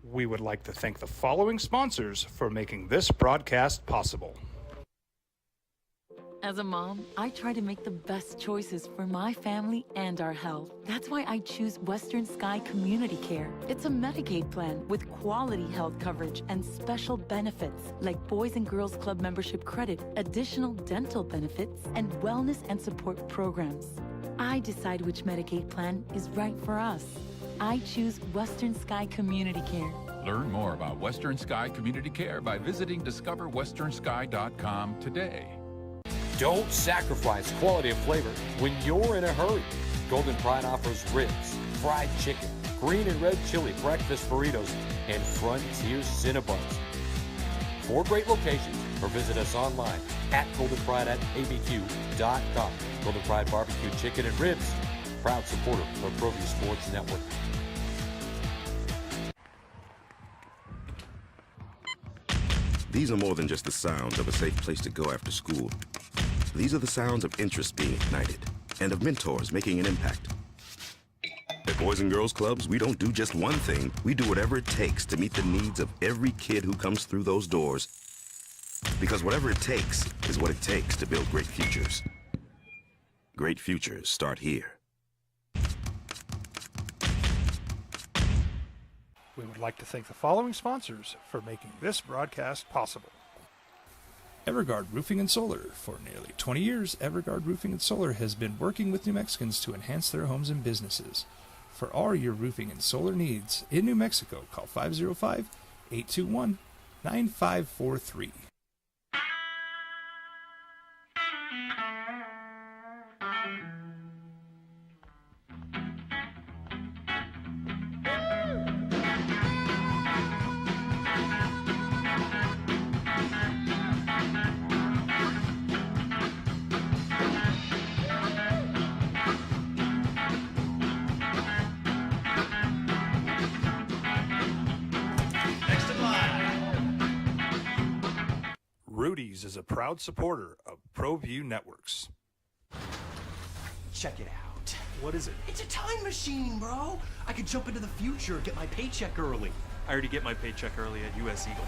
We would like to thank the following sponsors for making this broadcast possible. As a mom, I try to make the best choices for my family and our health. That's why I choose Western Sky Community Care. It's a Medicaid plan with quality health coverage and special benefits like Boys and Girls Club membership credit, additional dental benefits, and wellness and support programs. I decide which Medicaid plan is right for us. I choose Western Sky Community Care. Learn more about Western Sky Community Care by visiting discoverwesternsky.com today. Don't sacrifice quality of flavor when you're in a hurry. Golden Pride offers ribs, fried chicken, green and red chili breakfast burritos, and Frontier Cinnabons. 4 great locations, or visit us online at goldenpride@abq.com. Golden Pride Barbecue Chicken and Ribs, proud supporter of ProView Sports Network. These are more than just the sounds of a safe place to go after school. These are the sounds of interest being ignited and of mentors making an impact. At Boys and Girls Clubs, we don't do just one thing. We do whatever it takes to meet the needs of every kid who comes through those doors. Because whatever it takes is what it takes to build great futures. Great futures start here. We would like to thank the following sponsors for making this broadcast possible. Everguard Roofing and Solar. For nearly 20 years, Everguard Roofing and Solar has been working with New Mexicans to enhance their homes and businesses. For all your roofing and solar needs in New Mexico, call 505-821-9543. Rudy's is a proud supporter of ProView Networks. Check it out. What is it? It's a time machine, bro. I could jump into the future, get my paycheck early. I already get my paycheck early at US Eagle.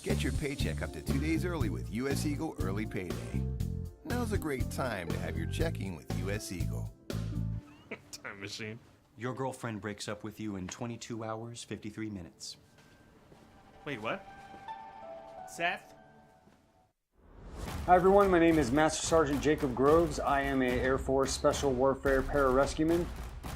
Get your paycheck up to 2 days early with US Eagle Early Payday. Now's a great time to have your checking with US Eagle. Time machine. Your girlfriend breaks up with you in 22 hours, 53 minutes. Wait, what? Seth? Hi everyone, my name is Master Sergeant Jacob Groves. I am a Air Force Special Warfare Pararescueman.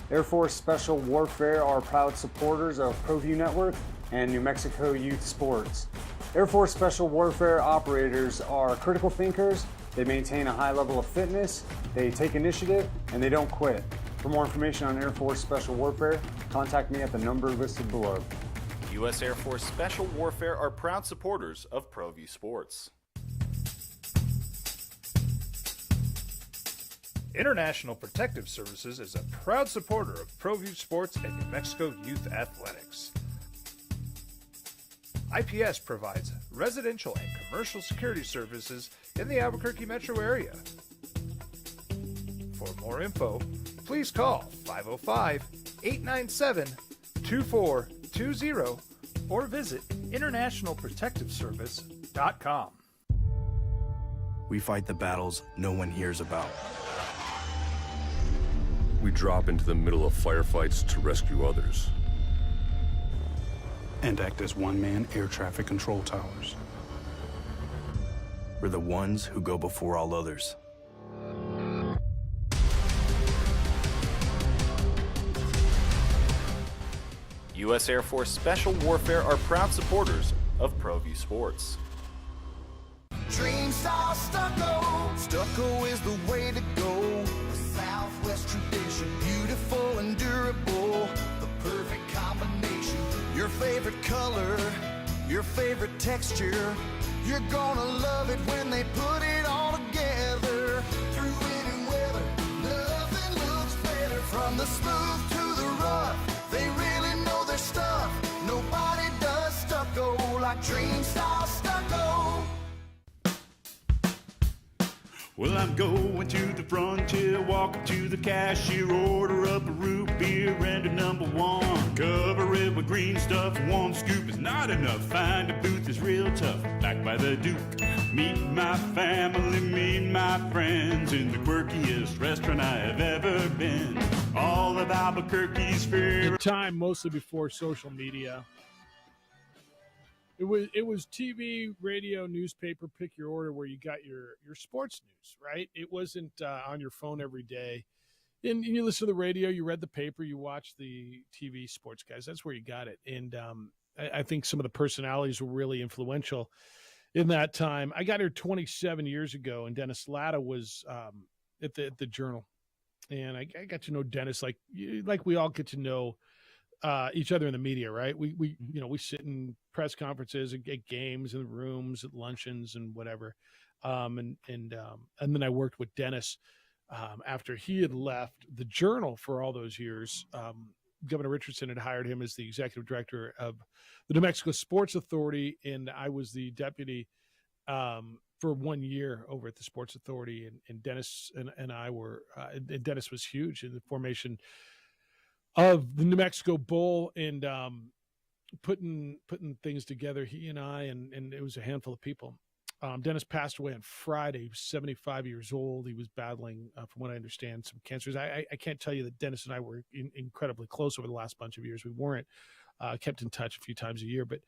Air Force Special Warfare are proud supporters of ProView Network and New Mexico Youth Sports. Air Force Special Warfare operators are critical thinkers. They maintain a high level of fitness, they take initiative, and they don't quit. For more information on Air Force Special Warfare, contact me at the number listed below. U.S. Air Force Special Warfare are proud supporters of ProView Sports. International Protective Services is a proud supporter of ProView Sports and New Mexico Youth Athletics. IPS provides residential and commercial security services in the Albuquerque metro area. For more info, please call 505-897-2420 or visit internationalprotectiveservice.com. We fight the battles no one hears about. We drop into the middle of firefights to rescue others. And act as one-man air traffic control towers. We're the ones who go before all others. U.S. Air Force Special Warfare are proud supporters of ProView Sports. Dream style stucco. Stucco is the way to go. The Southwest tradition, beautiful and durable. The perfect combination. Your favorite color, your favorite texture. You're gonna love it when they put it all together. Through any weather, nothing looks better. From the smooth to the rough, they really know their stuff. Nobody does stucco like Dream style stucco. Well, I'm going to the frontier, walking to the cashier, order up a root beer and a number one. Cover it with green stuff, one scoop is not enough. Find a booth is real tough, back by the Duke. Meet my family, meet my friends in the quirkiest restaurant I have ever been. All of Albuquerque's favorite. Time mostly before social media. It was TV, radio, newspaper, pick your order where you got your sports news, right? It wasn't on your phone every day. And you listen to the radio, you read the paper, you watch the TV sports guys. That's where you got it. And I think some of the personalities were really influential in that time. I got here 27 years ago, and Dennis Latta was at the Journal. And I got to know Dennis like we all get to know each other in the media, right? We sit in press conferences and at games in rooms, at luncheons and whatever. And then I worked with Dennis after he had left the Journal for all those years. Governor Richardson had hired him as the executive director of the New Mexico Sports Authority, and I was the deputy for 1 year over at the Sports Authority. And Dennis and I were, and Dennis was huge in the formation of the New Mexico Bowl and putting things together, he and I, and it was a handful of people. Dennis passed away on Friday. He was 75 years old. He was battling, from what I understand, some cancers. I can't tell you that Dennis and I were incredibly close over the last bunch of years. We weren't. Kept in touch a few times a year. But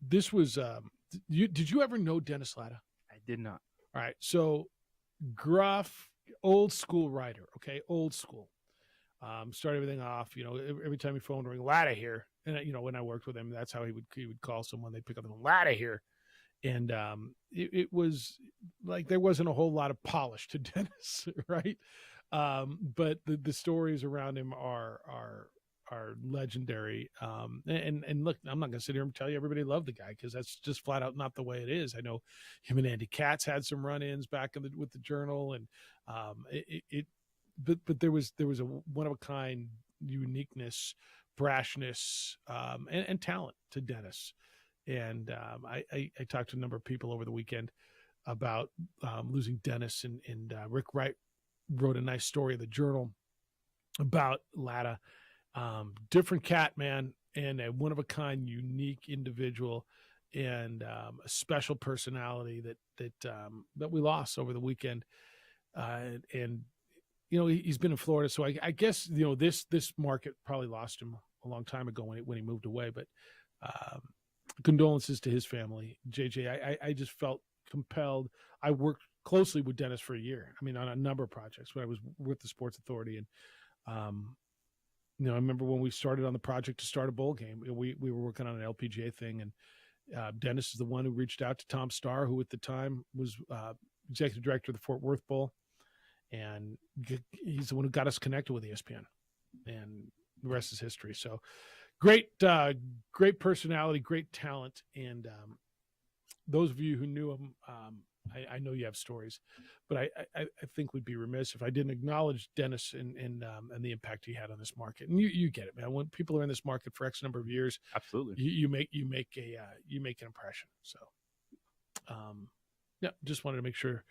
this was did you ever know Dennis Latta? I did not. All right. So gruff, old school writer, okay? Old school. Start everything off, every time your phone ring, Latta here. And, when I worked with him, that's how he would call someone. They'd pick up the phone, Latta here. And it was like there wasn't a whole lot of polish to Dennis, right? But the stories around him are legendary. And look, I'm not going to sit here and tell you everybody loved the guy because that's just flat out not the way it is. I know him and Andy Katz had some run-ins back with the Journal, and But there was a one of a kind uniqueness, brashness, and talent to Dennis. And I talked to a number of people over the weekend about losing Dennis, and Rick Wright wrote a nice story in the Journal about Latta. Different cat, man, and a one of a kind, unique individual, and a special personality that we lost over the weekend. And he's been in Florida, so I guess this market probably lost him a long time ago when he moved away. But condolences to his family, JJ. I just felt compelled. I worked closely with Dennis for a year. I mean, on a number of projects when I was with the Sports Authority, and I remember when we started on the project to start a bowl game. We were working on an LPGA thing, and Dennis is the one who reached out to Tom Starr, who at the time was executive director of the Fort Worth Bowl, and he's the one who got us connected with ESPN, and the rest is history. So great personality, great talent, and those of you who knew him, I know you have stories, but I think we'd be remiss if I didn't acknowledge Dennis and the impact he had on this market. And you get it, man. When people are in this market for X number of years, absolutely, you make an impression. So, just wanted to make sure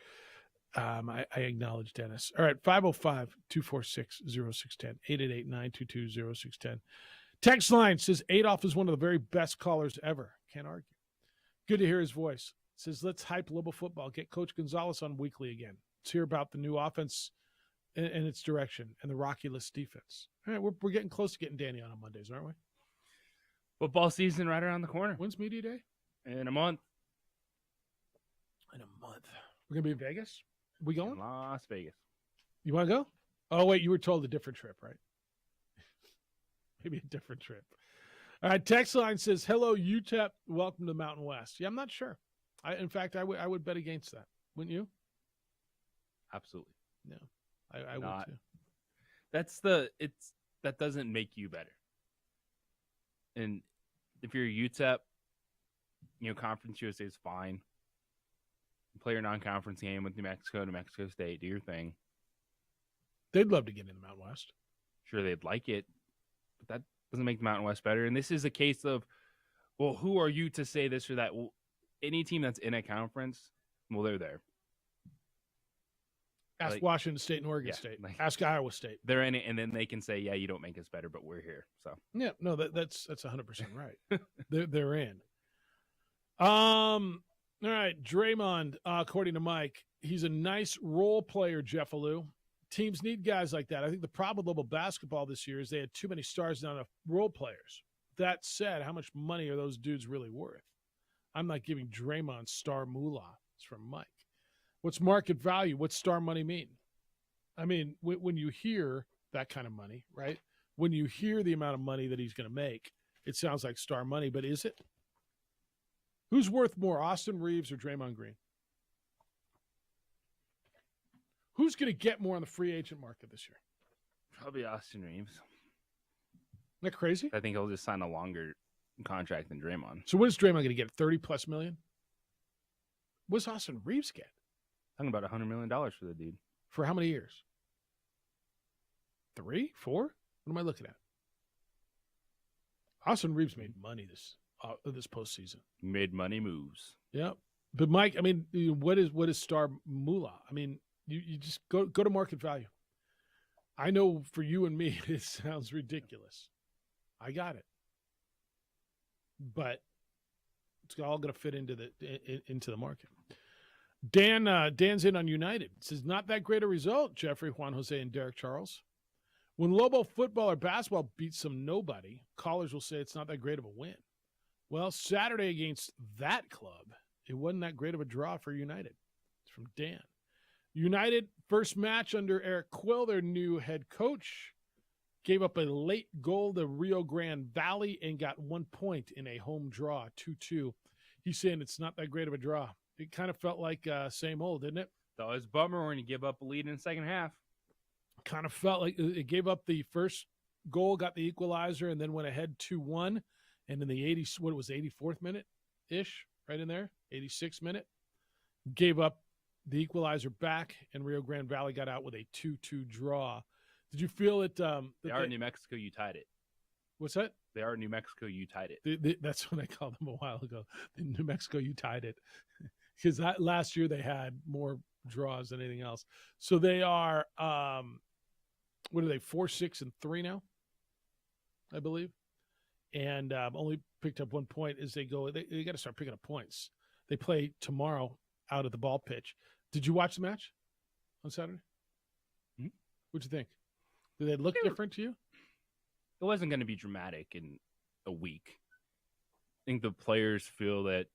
I acknowledge Dennis. All right, 505-246-0610, 888-922-0610. Text line says Adolph is one of the very best callers ever. Can't argue. Good to hear his voice. Says, let's hype Lobo football. Get Coach Gonzalez on weekly again. Let's hear about the new offense and its direction and the Rocky-less defense. All right, we're getting close to getting Danny on Mondays, aren't we? Football season right around the corner. When's Media Day? In a month. In a month. We're going to be in Vegas? We going? In Las Vegas. You want to go? Oh, wait, you were told a different trip, right? Maybe a different trip. All right, text line says, hello, UTEP. Welcome to the Mountain West. Yeah, I'm not sure. In fact, I would bet against that. Wouldn't you? Absolutely. No, I would too. That doesn't make you better. And if you're UTEP, Conference USA is fine. Play your non-conference game with New Mexico State. Do your thing. They'd love to get in the Mountain West. Sure, they'd like it, but that doesn't make the Mountain West better. And this is a case of, well, who are you to say this or that? Well, any team that's in a conference, well, they're there. Ask Washington State and Oregon State. Ask Iowa State. They're in it, and then they can say, yeah, you don't make us better, but we're here. So yeah, no, that's 100% right. they're in. All right, Draymond, according to Mike, he's a nice role player, Jeff Alou. Teams need guys like that. I think the problem with Lobo basketball this year is they had too many stars, not enough role players. That said, how much money are those dudes really worth? I'm not giving Draymond star moolah. It's from Mike. What's market value? What's star money mean? I mean, when you hear that kind of money, right? When you hear the amount of money that he's going to make, it sounds like star money, but is it? Who's worth more, Austin Reeves or Draymond Green? Who's going to get more on the free agent market this year? Probably Austin Reeves. Isn't that crazy? I think he'll just sign a longer contract than Draymond. So what is Draymond going to get? $30+ million? What's Austin Reeves get? Talking about $100 million for the dude. For how many years? 3, 4? What am I looking at? Austin Reeves made money this postseason. Made money moves. Yeah, but Mike, I mean, what is star moolah? I mean, you just go to market value. I know for you and me, it sounds ridiculous. I got it. But it's all going to fit into the market. Dan's in on United. It says, not that great a result, Jeffrey, Juan Jose, and Derek Charles. When Lobo football or basketball beats some nobody, callers will say it's not that great of a win. Well, Saturday against that club, it wasn't that great of a draw for United. It's from Dan. United, first match under Eric Quill, their new head coach, gave up a late goal to Rio Grande Valley and got 1 point in a home draw, 2-2. He's saying it's not that great of a draw. It kind of felt like same old, didn't it? That was a bummer when you give up a lead in the second half. Kind of felt like it gave up the first goal, got the equalizer, and then went ahead 2-1. And in the 84th minute-ish, right in there, 86th minute, gave up the equalizer back, and Rio Grande Valley got out with a 2-2 draw. Did you feel it? They are in New Mexico. You tied it. What's that? They are in New Mexico. You tied it. That's what I called them a while ago. In New Mexico, you tied it. Because last year they had more draws than anything else. So they are, what are they, 4-6-3 now, I believe? And only picked up 1 point as they go. They got to start picking up points. They play tomorrow out at the ball pitch. Did you watch the match on Saturday? Mm-hmm. What'd you think? Did they look different to you? It wasn't going to be dramatic in a week. I think the players feel that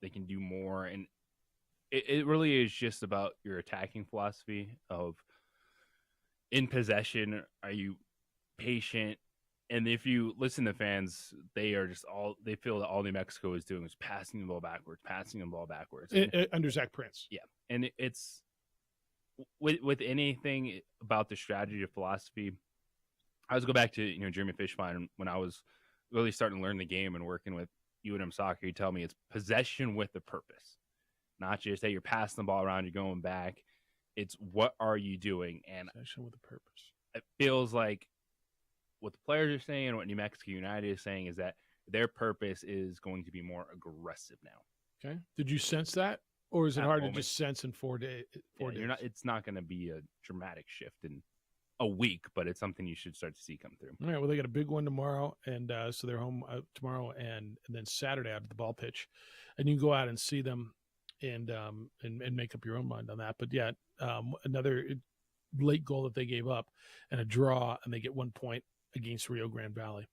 they can do more, and it really is just about your attacking philosophy of in possession. Are you patient? And if you listen to fans, they feel that all New Mexico is doing is passing the ball backwards. Under Zach Prince. Yeah. And it's with anything about the strategy or philosophy. I always go back to, Jeremy Fishbein when I was really starting to learn the game and working with UNM soccer. You tell me it's possession with a purpose, not just, hey, you're passing the ball around, you're going back. It's what are you doing? And possession with a purpose. It feels like what the players are saying and what New Mexico United is saying is that their purpose is going to be more aggressive now. Okay. Did you sense that? Or is it At hard the moment. to just sense in 4 days? It's not going to be a dramatic shift in a week, but it's something you should start to see come through. All right. Well, they got a big one tomorrow, and so they're home tomorrow and then Saturday out at the ball pitch, and you can go out and see them and make up your own mind on that. But yeah, another late goal that they gave up and a draw, and they get 1 point against Rio Grande Valley.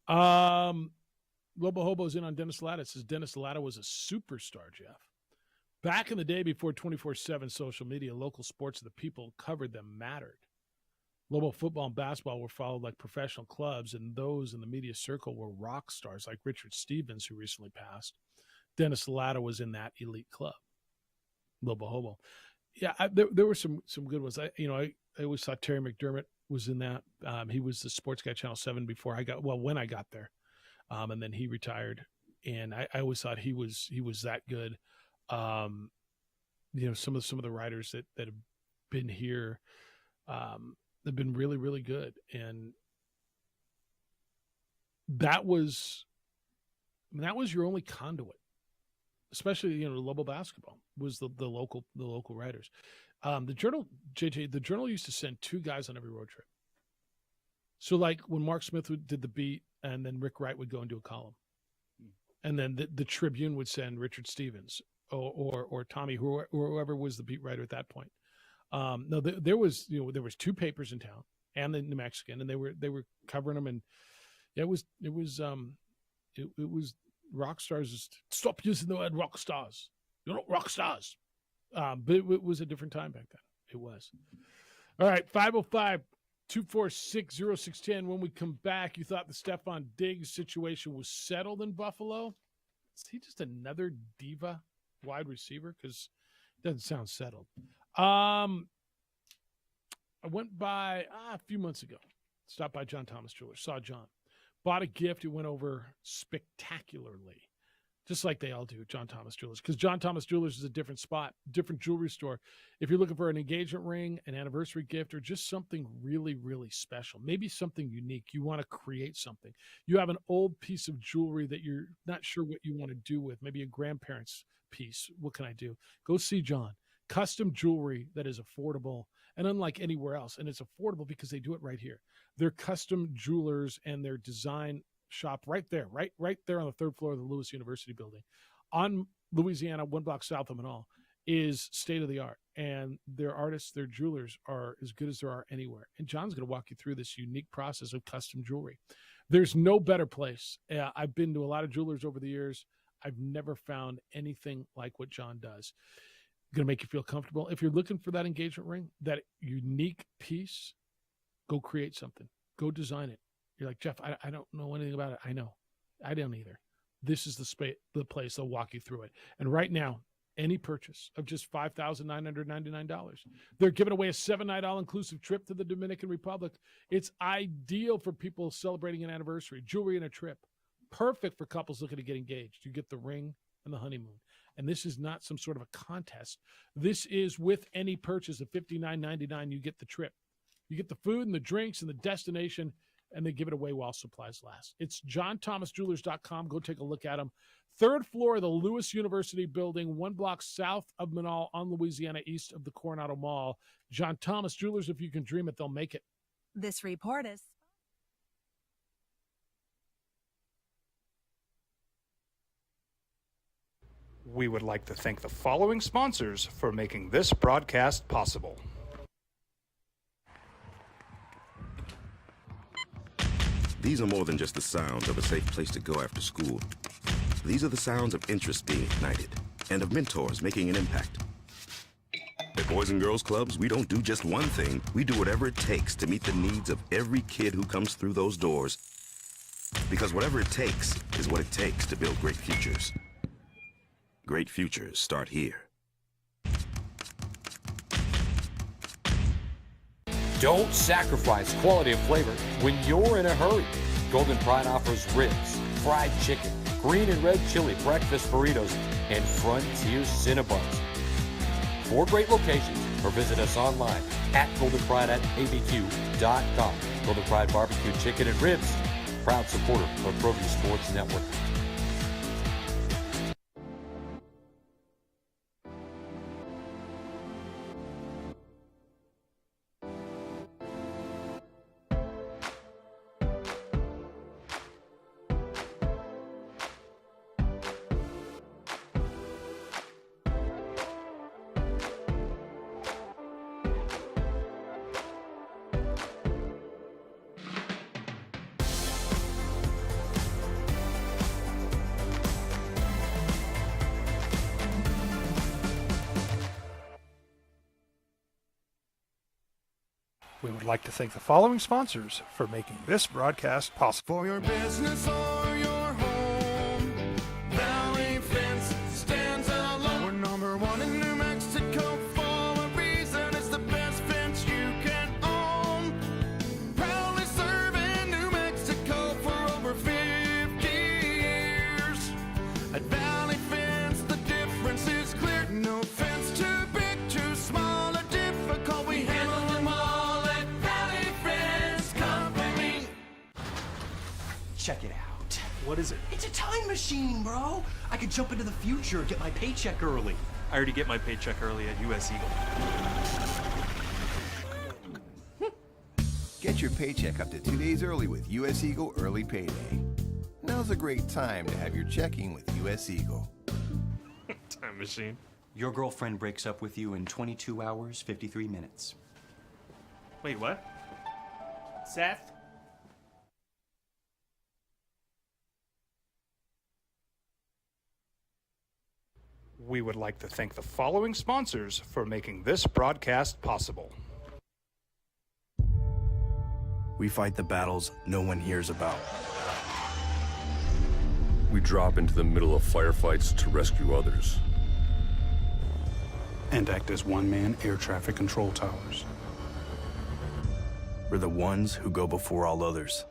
Lobo Hobo's in on Dennis Latta. It says Dennis Latta was a superstar, Jeff. Back in the day before 24/7 social media, local sports of the people covered them mattered. Lobo football and basketball were followed like professional clubs, and those in the media circle were rock stars like Richard Stevens, who recently passed. Dennis Latta was in that elite club. Lobo Hobo. Yeah, there were some good ones. I always thought Terry McDermott was in that. He was the sports guy, Channel 7, when I got there. And then he retired. And I always thought he was that good. Some of the writers that have been here have been really, really good. And that was your only conduit, especially, Lobo basketball was the local writers. The Journal used to send 2 guys on every road trip. So like when Mark Smith did the beat, and then Rick Wright would go and do a column. And then the Tribune would send Richard Stevens or Tommy, whoever was the beat writer at that point. No, there was 2 papers in town and the New Mexican, and they were covering them, and it was rock stars. Stop using the word rock stars. You're not rock stars. But it was a different time back then. It was. All right, 505-246-0610. When we come back, you thought the Stephon Diggs situation was settled in Buffalo? Is he just another diva wide receiver? Because it doesn't sound settled. I went by a few months ago. Stopped by John Thomas Jewelers. Saw John. Bought a gift. It went over spectacularly. Just like they all do at John Thomas Jewelers. Because John Thomas Jewelers is a different spot, different jewelry store. If you're looking for an engagement ring, an anniversary gift, or just something really, really special, maybe something unique, you want to create something. You have an old piece of jewelry that you're not sure what you want to do with, maybe a grandparent's piece. What can I do? Go see John. Custom jewelry that is affordable and unlike anywhere else. And it's affordable because they do it right here. They're custom jewelers, and their design shop right there on the 3rd floor of the Lewis University building on Louisiana, 1 block south of Manal, is state of the art. And their artists, their jewelers are as good as there are anywhere. And John's going to walk you through this unique process of custom jewelry. There's no better place. I've been to a lot of jewelers over the years. I've never found anything like what John does. Going to make you feel comfortable. If you're looking for that engagement ring, that unique piece, go create something. Go design it. You're like, Jeff, I don't know anything about it. I know. I don't either. This is the place. They'll walk you through it. And right now, any purchase of just $5,999, they're giving away a 7-night all-inclusive trip to the Dominican Republic. It's ideal for people celebrating an anniversary, jewelry, and a trip. Perfect for couples looking to get engaged. You get the ring and the honeymoon. And this is not some sort of a contest. This is with any purchase of $59.99, you get the trip. You get the food and the drinks and the destination, and they give it away while supplies last. It's johnthomasjewelers.com. Go take a look at them. 3rd floor of the Lewis University building, 1 block south of Manal on Louisiana, east of the Coronado Mall. John Thomas Jewelers, if you can dream it, they'll make it. This report is... We would like to thank the following sponsors for making this broadcast possible. These are more than just the sounds of a safe place to go after school. These are the sounds of interest being ignited and of mentors making an impact. At Boys and Girls Clubs, we don't do just one thing. We do whatever it takes to meet the needs of every kid who comes through those doors. Because whatever it takes is what it takes to build great futures. Great futures start here. Don't sacrifice quality and flavor when you're in a hurry. Golden Pride offers ribs, fried chicken, green and red chili breakfast burritos, and Frontier Cinnabons. 4 great locations, or visit us online at goldenpride@abq.com. Golden Pride Barbecue Chicken and Ribs, proud supporter of ProView Sports Network. We would like to thank the following sponsors for making this broadcast possible. For your business or your home, Valley Fence stands alone. We're number 1 in New Mexico for a reason. It's the best fence you can own. Proudly serving New Mexico for over 50 years. At Valley Fence, the difference is clear. No fence too big, too small, or difficult. We handle them all. Check it out. What is it? It's a time machine, bro. I could jump into the future and get my paycheck early. I already get my paycheck early at US Eagle. Get your paycheck up to 2 days early with US Eagle Early Payday. Now's a great time to have your checking with US Eagle. Time machine. Your girlfriend breaks up with you in 22 hours, 53 minutes. Wait, what? Seth? We would like to thank the following sponsors for making this broadcast possible. We fight the battles no one hears about. We drop into the middle of firefights to rescue others. And act as one-man air traffic control towers. We're the ones who go before all others.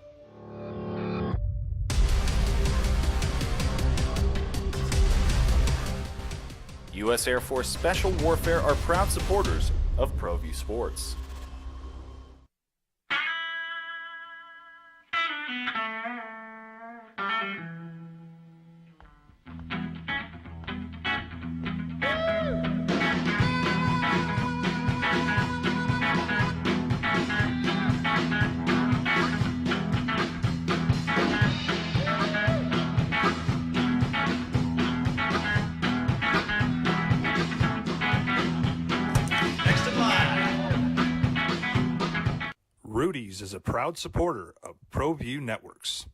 U.S. Air Force Special Warfare are proud supporters of ProView Sports. Rudy's is a proud supporter of ProView Networks.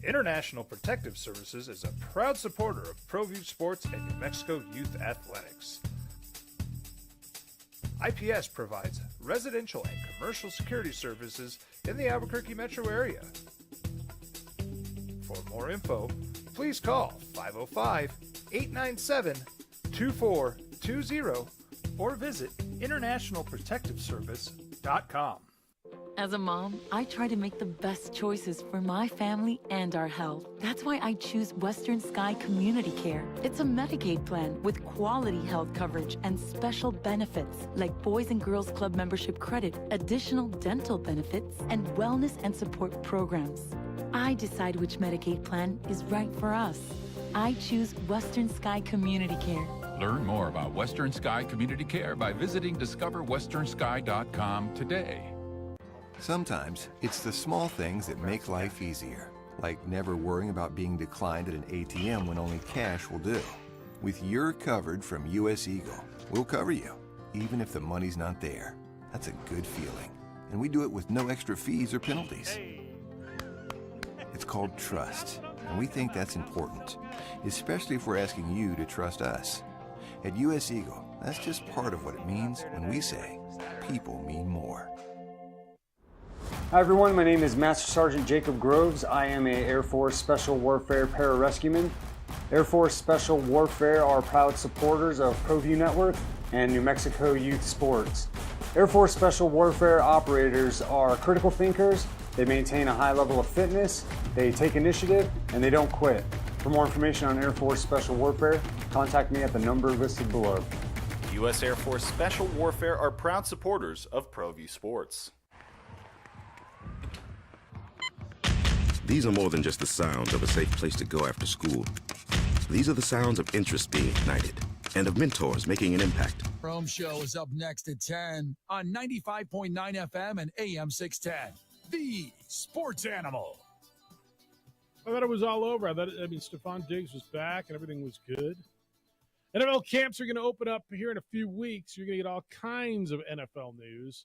International Protective Services is a proud supporter of ProView Sports and New Mexico Youth Athletics. IPS provides residential and commercial security services in the Albuquerque metro area. For more info, please call 505-897-2420 or visit internationalprotectiveservice.com. As a mom, I try to make the best choices for my family and our health. That's why I choose Western Sky Community Care. It's a Medicaid plan with quality health coverage and special benefits like Boys and Girls Club membership credit, additional dental benefits, and wellness and support programs. I decide which Medicaid plan is right for us. I choose Western Sky Community Care. Learn more about Western Sky Community Care by visiting discoverwesternsky.com today. Sometimes it's the small things that make life easier, like never worrying about being declined at an ATM when only cash will do. With your covered from US Eagle, we'll cover you, even if the money's not there. That's a good feeling. And we do it with no extra fees or penalties. It's called trust, and we think that's important, especially if we're asking you to trust us. At U.S. Eagle, that's just part of what it means when we say people mean more. Hi everyone, my name is Master Sergeant Jacob Groves. I am a Air Force Special Warfare Pararescueman. Air Force Special Warfare are proud supporters of ProView Network and New Mexico Youth Sports. Air Force Special Warfare operators are critical thinkers. They maintain a high level of fitness, they take initiative, and they don't quit. For more information on Air Force Special Warfare, contact me at the number listed below. U.S. Air Force Special Warfare are proud supporters of ProView Sports. These are more than just the sounds of a safe place to go after school. These are the sounds of interest being ignited and of mentors making an impact. Rome Show is up next at 10 on 95.9 FM and AM 610. The Sports Animal. I thought it was all over. Stephon Diggs was back and everything was good. NFL camps are going to open up here in a few weeks. You're going to get all kinds of NFL news.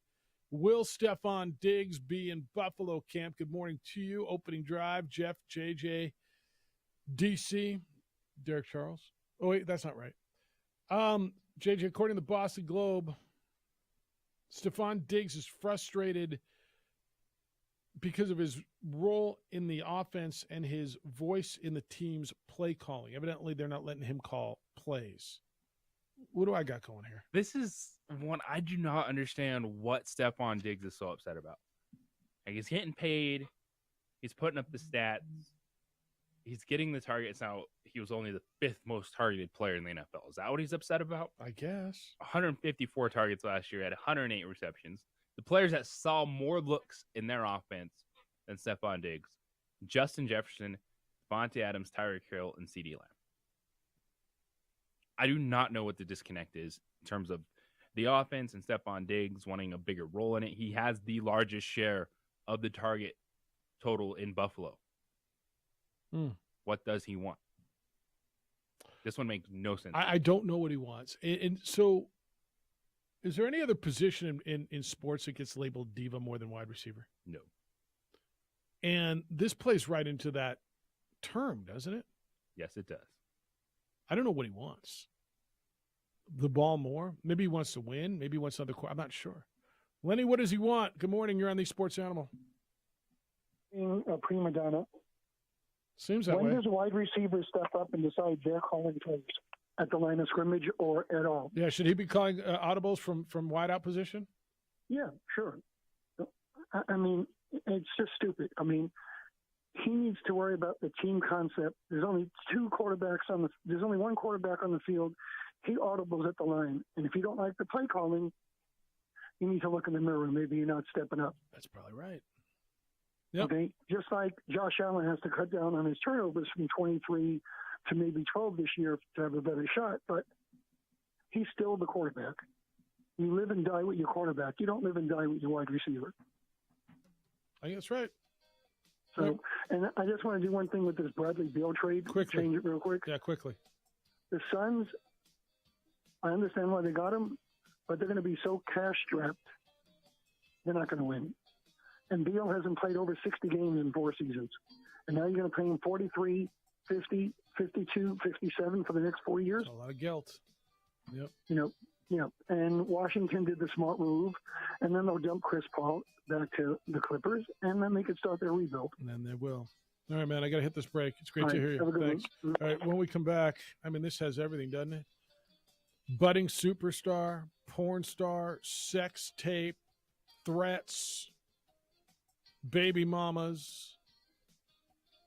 Will Stephon Diggs be in Buffalo camp? Good morning to you. Opening drive, Jeff, JJ, DC, Derek Charles. Oh, wait, that's not right. JJ, according to the Boston Globe, Stephon Diggs is frustrated because of his role in the offense and his voice in the team's play calling. Evidently, they're not letting him call plays. What do I got going here? This is one I do not understand what Stephon Diggs is so upset about. Like, he's getting paid. He's putting up the stats. He's getting the targets. Now, he was only the 5th most targeted player in the NFL. Is that what he's upset about? I guess. 154 targets last year, had 108 receptions. The players that saw more looks in their offense than Stephon Diggs: Justin Jefferson, Devontae Adams, Tyreek Hill, and CeeDee Lamb. I do not know what the disconnect is in terms of the offense and Stephon Diggs wanting a bigger role in it. He has the largest share of the target total in Buffalo. What does he want? This one makes no sense. I don't know what he wants. And so, is there any other position in sports that gets labeled diva more than wide receiver? No. And this plays right into that term, doesn't it? Yes, it does. I don't know what he wants. The ball more? Maybe he wants to win. Maybe he wants another I'm not sure. Lenny, what does he want? Good morning. You're on the Sports Animal. Being a prima donna. Seems that way. When does a wide receiver step up and decide they're calling plays? At the line of scrimmage or at all? Yeah, should he be calling audibles from wideout position? Yeah, sure. I mean, it's just stupid. I mean, he needs to worry about the team concept. There's only there's only one quarterback on the field. He audibles at the line. And if you don't like the play calling, you need to look in the mirror. Maybe you're not stepping up. That's probably right. Yep. Okay. Just like Josh Allen has to cut down on his turnovers from 23 to maybe 12 this year to have a better shot, but he's still the quarterback. You live and die with your quarterback. You don't live and die with your wide receiver. I think that's right. So, and I just want to do one thing with this Bradley Beal trade. Quickly. Change it real quick. Yeah, quickly. The Suns, I understand why they got him, but they're going to be so cash-strapped, they're not going to win. And Beal hasn't played over 60 games in 4 seasons. And now you're going to pay him 43, 50, 52, 57 for the next 4 years? That's a lot of guilt. Yep. And Washington did the smart move, and then they'll dump Chris Paul back to the Clippers, and then they could start their rebuild. And then they will. All right, man, I got to hit this break. It's great All to right, hear have a you. good Thanks. one. All right, when we come back, I mean, this has everything, doesn't it? Budding superstar, porn star, sex tape, threats, baby mamas.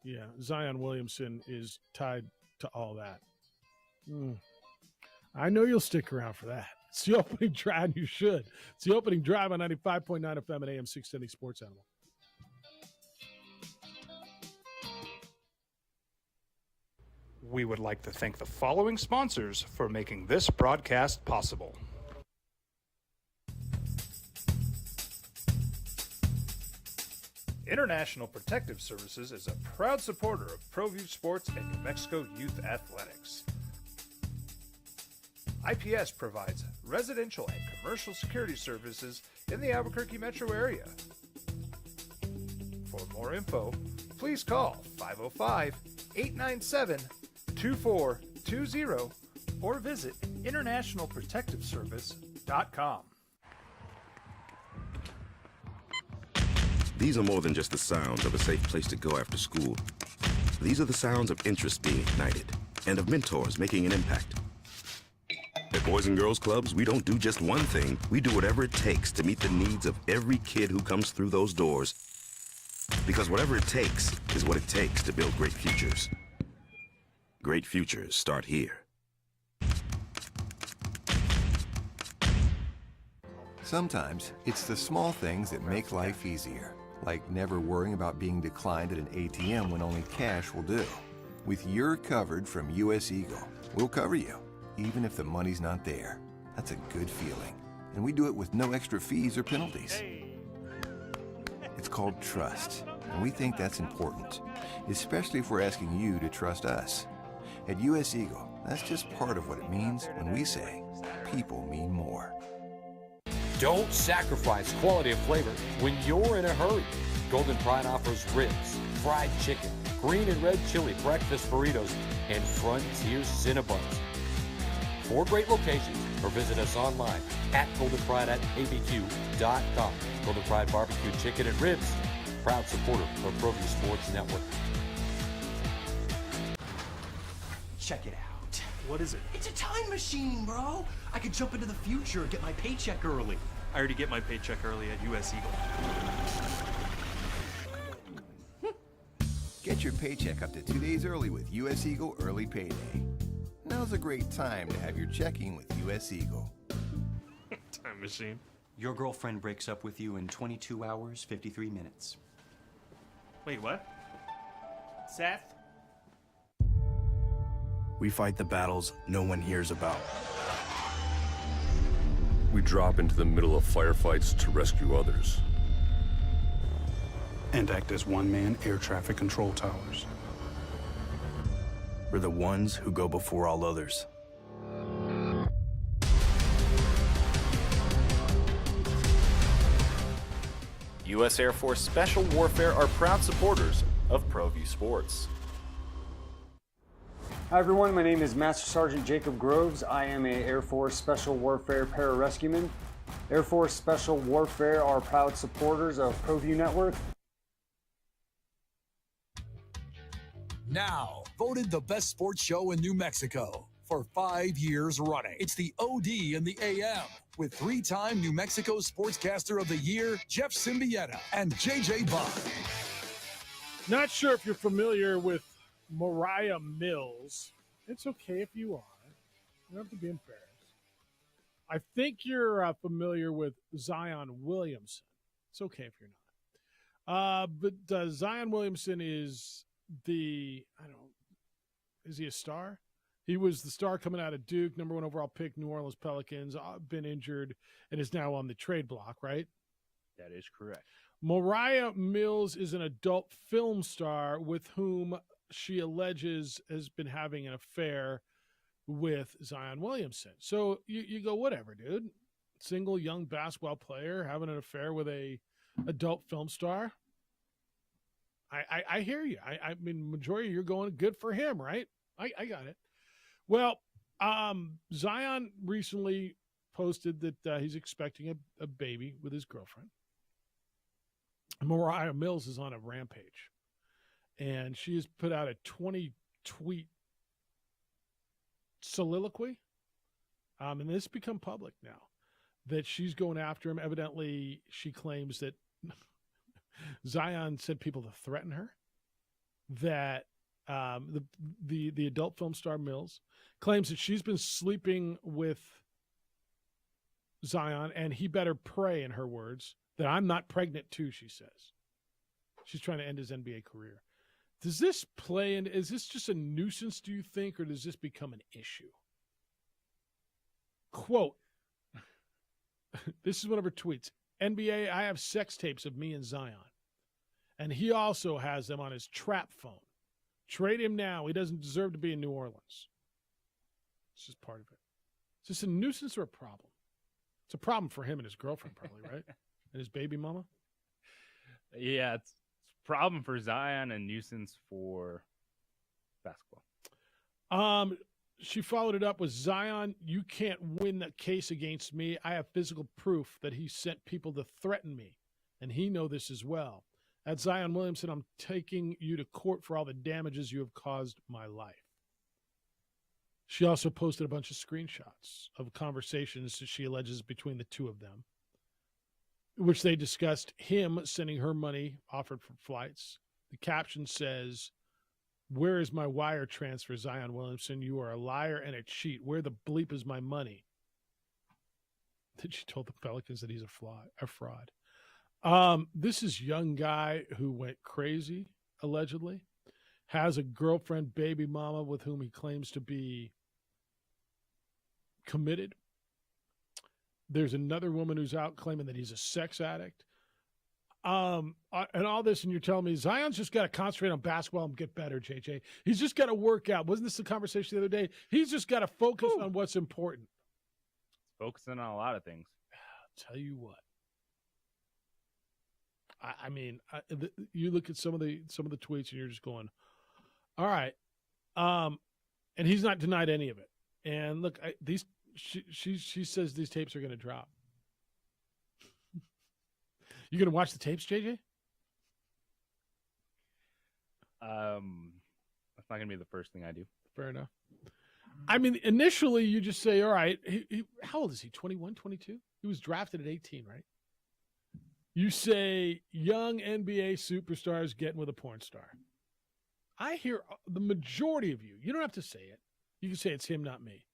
Yeah, Zion Williamson is tied to all that. I know you'll stick around for that. It's the opening drive. You should. It's the opening drive on 95.9 FM and AM 670 Sports Animal. We would like to thank the following sponsors for making this broadcast possible. International Protective Services is a proud supporter of ProView Sports and New Mexico Youth Athletics. IPS provides residential and commercial security services in the Albuquerque metro area. For more info, please call 505-897-2420 or visit internationalprotectiveservice.com. These are more than just the sounds of a safe place to go after school. These are the sounds of interest being ignited and of mentors making an impact. At Boys and Girls Clubs, we don't do just one thing. We do whatever it takes to meet the needs of every kid who comes through those doors. Because whatever it takes is what it takes to build great futures. Great futures start here. Sometimes it's the small things that make life easier, like never worrying about being declined at an ATM when only cash will do. With You're Covered from US Eagle, we'll cover you, even if the money's not there. That's a good feeling. And we do it with no extra fees or penalties. It's called trust, and we think that's important, especially if we're asking you to trust us. At US Eagle, that's just part of what it means when we say people mean more. Don't sacrifice quality of flavor when you're in a hurry. Golden Pride offers ribs, fried chicken, green and red chili breakfast burritos, and Frontier Cinnabons. 4 great locations, or visit us online at goldenpride@abq.com. Golden Pride Barbecue Chicken and Ribs, proud supporter of ProView Sports Network. Check it out. What is it? It's a time machine, bro. I could jump into the future, get my paycheck early. I already get my paycheck early at US Eagle. Get your paycheck up to 2 days early with US Eagle Early Payday. Now's a great time to have your checking with US Eagle. Time machine. Your girlfriend breaks up with you in 22 hours, 53 minutes. Wait, what? Seth? We fight the battles no one hears about. We drop into the middle of firefights to rescue others. And act as one-man air traffic control towers. We're the ones who go before all others. U.S. Air Force Special Warfare are proud supporters of ProView Sports. Hi everyone, my name is Master Sergeant Jacob Groves. I am a Air Force Special Warfare pararescueman. Air Force Special Warfare are proud supporters of ProView Network. Now, voted the best sports show in New Mexico for 5 years running. It's the OD in the AM with 3-time New Mexico Sportscaster of the Year, Jeff Symbieta and JJ Buck. Not sure if you're familiar with Mariah Mills. It's okay if you are. You don't have to be embarrassed. I think you're familiar with Zion Williamson. It's okay if you're not. But Zion Williamson is is he a star? He was the star coming out of Duke, number 1 overall pick, New Orleans Pelicans, been injured, and is now on the trade block, right? That is correct. Mariah Mills is an adult film star with whom she alleges has been having an affair with Zion Williamson. So you go, whatever, dude. Single young basketball player having an affair with a adult film star. I hear you. I mean, majority you're going good for him, right? I got it. Well, Zion recently posted that he's expecting a baby with his girlfriend. Mariah Mills is on a rampage. And she has put out a 20-tweet soliloquy. And this has become public now, that she's going after him. Evidently, she claims that Zion sent people to threaten her, that the adult film star Mills claims that she's been sleeping with Zion, and he better pray, in her words, that I'm not pregnant too, she says. She's trying to end his NBA career. Does this play in? Is this just a nuisance, do you think, or does this become an issue? Quote, this is one of her tweets. NBA, I have sex tapes of me and Zion. And he also has them on his trap phone. Trade him now. He doesn't deserve to be in New Orleans. It's just part of it. Is this a nuisance or a problem? It's a problem for him and his girlfriend, probably, right? And his baby mama? Yeah, it's a problem for Zion and nuisance for basketball. She followed it up with, Zion, you can't win the case against me. I have physical proof that he sent people to threaten me, and he know this as well. At Zion Williamson, I'm taking you to court for all the damages you have caused my life. She also posted a bunch of screenshots of conversations that she alleges between the two of them, which they discussed him sending her money offered for flights. The caption says, "Where is my wire transfer, Zion Williamson? You are a liar and a cheat. Where the bleep is my money?" Then she told the Pelicans that he's a fraud. This is young guy who went crazy, allegedly, has a girlfriend, baby mama, with whom he claims to be committed. There's another woman who's out claiming that he's a sex addict. And all this, and you're telling me Zion's just got to concentrate on basketball and get better, JJ. He's just got to work out. Wasn't this the conversation the other day? He's just got to focus on what's important. Focusing on a lot of things. I'll tell you what. You look at some of the tweets and you're just going, all right. And he's not denied any of it. And look, she says these tapes are going to drop. You going to watch the tapes, JJ? That's not going to be the first thing I do. Fair enough. I mean, initially you just say, all right, how old is he? 21, 22? He was drafted at 18, right? You say young NBA superstars getting with a porn star. I hear the majority of you don't have to say it. You can say it's him, not me.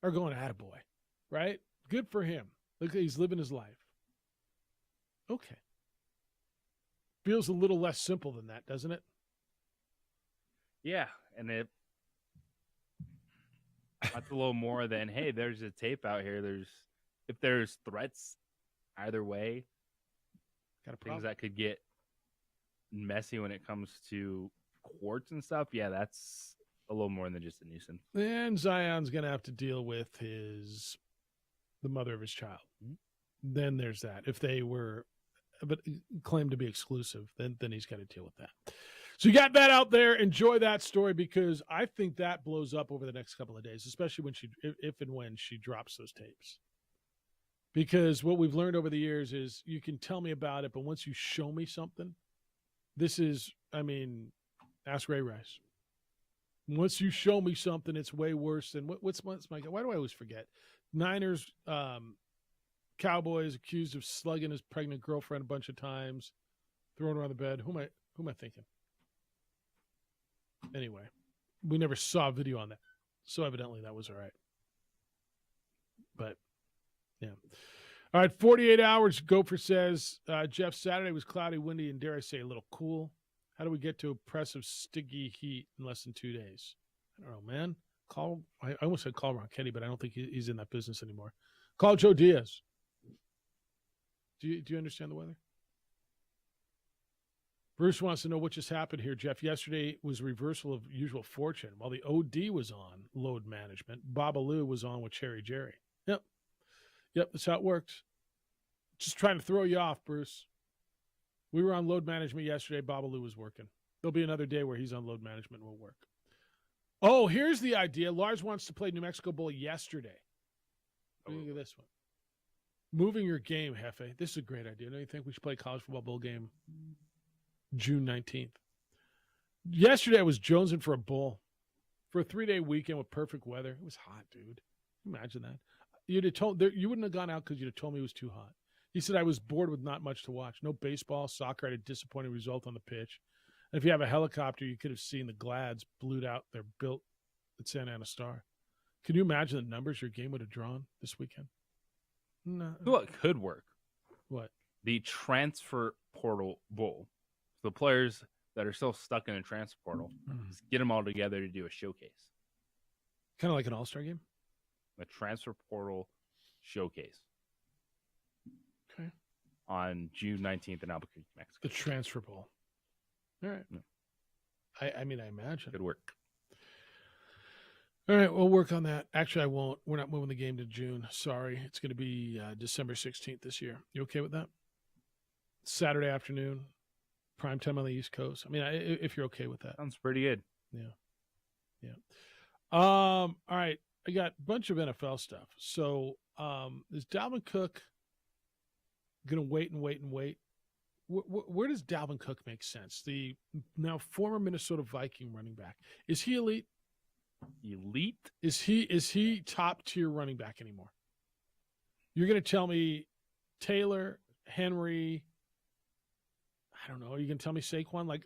Are going, attaboy, right? Good for him. Look, he's living his life. Okay. Feels a little less simple than that, doesn't it? Yeah, and that's a little more than, hey, there's a tape out here. If there's threats either way, things that could get messy when it comes to courts and stuff. Yeah, that's a little more than just a nuisance. And Zion's going to have to deal with the mother of his child. Mm-hmm. Then there's that. If they were claimed to be exclusive, then he's got to deal with that. So you got that out there. Enjoy that story, because I think that blows up over the next couple of days, especially if and when she drops those tapes. Because what we've learned over the years is you can tell me about it, but once you show me something, ask Ray Rice. Once you show me something, it's way worse than what's my guy? Why do I always forget? Niners, Cowboys accused of slugging his pregnant girlfriend a bunch of times, throwing her on the bed. Who am I thinking? Anyway, we never saw a video on that, so evidently that was all right. But yeah. All right, 48 hours. Gopher says, Jeff, Saturday was cloudy, windy, and dare I say a little cool. How do we get to oppressive, sticky heat in less than 2 days? I don't know, man. I almost said call Ron Kenny, but I don't think he's in that business anymore. Call Joe Diaz. Do you understand the weather? Bruce wants to know what just happened here, Jeff. Yesterday was reversal of usual fortune. While the OD was on load management, Babalu was on with Cherry Jerry. Yep, that's how it works. Just trying to throw you off, Bruce. We were on load management yesterday. Babalu was working. There'll be another day where he's on load management and will work. Oh, here's the idea. Lars wants to play New Mexico Bowl yesterday. Look at this one. Moving your game, Hefe. This is a great idea. Don't you think we should play college football bowl game June 19th? Yesterday I was jonesing for a bowl. For a 3-day weekend with perfect weather. It was hot, dude. Imagine that. You wouldn't have gone out because you'd have told me it was too hot. He said I was bored with not much to watch. No baseball, soccer had a disappointing result on the pitch. And if you have a helicopter, you could have seen the Glads blew out their built at Santa Ana Star. Can you imagine the numbers your game would have drawn this weekend? No. What could work? What? The transfer portal bowl. The players that are still stuck in a transfer portal, just get them all together to do a showcase. Kind of like an all-star game? A transfer portal showcase. Okay. On June 19th in Albuquerque, Mexico. The transfer bowl. All right. Yeah. I imagine. Good work. All right, we'll work on that. Actually, I won't. We're not moving the game to June. Sorry. It's going to be December 16th this year. You okay with that? Saturday afternoon, prime time on the East Coast. I mean, if you're okay with that. Sounds pretty good. Yeah. All right. I got a bunch of NFL stuff. So is Dalvin Cook going to wait and wait and wait? Where does Dalvin Cook make sense? The now former Minnesota Viking running back. Is he elite? Elite? Is he top tier running back anymore? You're going to tell me Taylor, Henry, I don't know. Are you going to tell me Saquon? Like,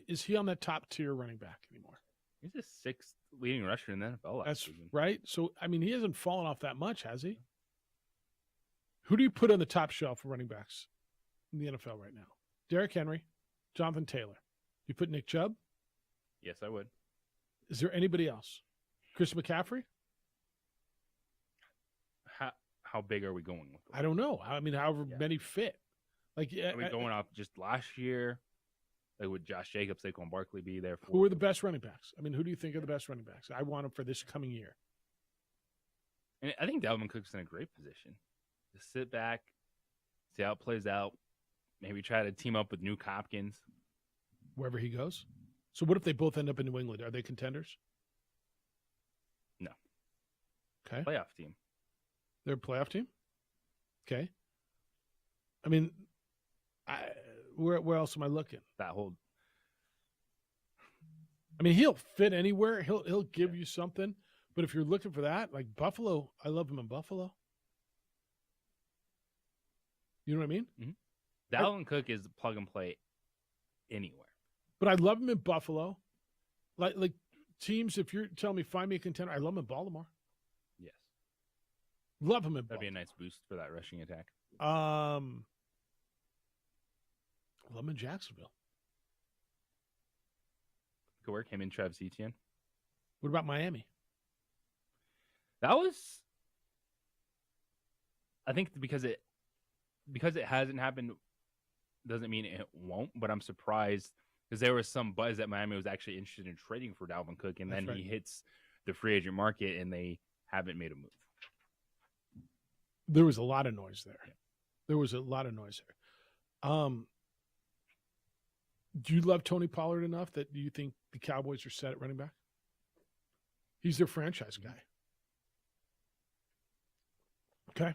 is he on that top tier running back anymore? He's the sixth leading rusher in the NFL last season. Right. So, I mean, he hasn't fallen off that much, has he? Who do you put on the top shelf for running backs in the NFL right now? Derrick Henry, Jonathan Taylor. You put Nick Chubb? Yes, I would. Is there anybody else? Chris McCaffrey? How big are we going with them? I don't know. I mean, however many fit. Like, are we going off just last year? Like, would Josh Jacobs, Saquon Barkley be there? Who are the best running backs? I mean, who do you think are the best running backs? I want them for this coming year. And I think Dalvin Cook's in a great position. Just sit back, see how it plays out. Maybe try to team up with Nuke Hopkins. Wherever he goes? So what if they both end up in New England? Are they contenders? No. Okay. Playoff team. They're a playoff team? Okay. I mean, where else am I looking? That whole. I mean, he'll fit anywhere. He'll give you something. But if you're looking for that, like Buffalo, I love him in Buffalo. You know what I mean? Mm-hmm. Dalvin Cook is plug and play anywhere. But I love him in Buffalo. Like teams, if you're telling me find me a contender, I love him in Baltimore. Yes. Love him in Baltimore. That'd be a nice boost for that rushing attack. Love him in Jacksonville. Could work him and Travis Etienne. What about Miami? That was, I think, because it hasn't happened doesn't mean it won't. But I'm surprised because there was some buzz that Miami was actually interested in trading for Dalvin Cook, and then he hits the free agent market, and they haven't made a move. There was a lot of noise there. Yeah. There was a lot of noise there. Do you love Tony Pollard enough that you think the Cowboys are set at running back? He's their franchise guy. Okay.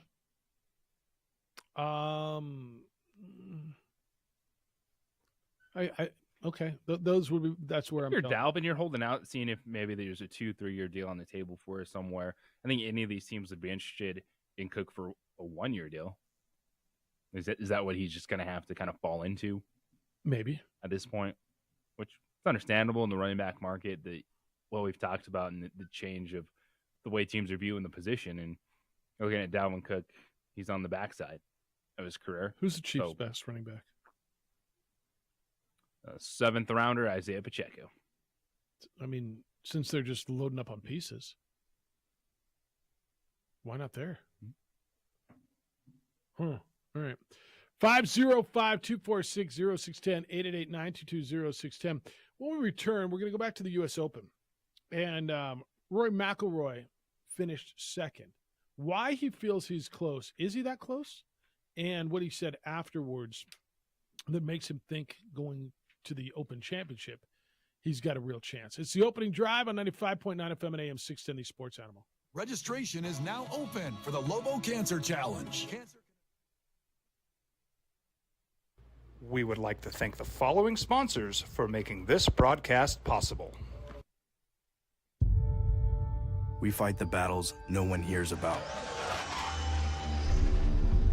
Okay. Those would be. That's where You're Dalvin. You're holding out, seeing if maybe there's a 2-3 year deal on the table for us somewhere. I think any of these teams would be interested in Cook for a 1 year deal. Is that what he's just going to have to kind of fall into? Maybe at this point, which is understandable in the running back market. What we've talked about and the change of the way teams are viewing the position, and looking at Dalvin Cook, he's on the backside of his career. Who's the Chiefs' best running back? 7th rounder Isaiah Pacheco. I mean, since they're just loading up on pieces, why not there? All right. 505-246-0610, 888-922-0610. When we return, we're going to go back to the U.S. Open. And Rory McIlroy finished second. Why he feels he's close. Is he that close? And what he said afterwards that makes him think going to the Open Championship, he's got a real chance. It's the opening drive on 95.9 FM and AM 610, the Sports Animal. Registration is now open for the Lobo Cancer Challenge. We would like to thank the following sponsors for making this broadcast possible. We fight the battles no one hears about.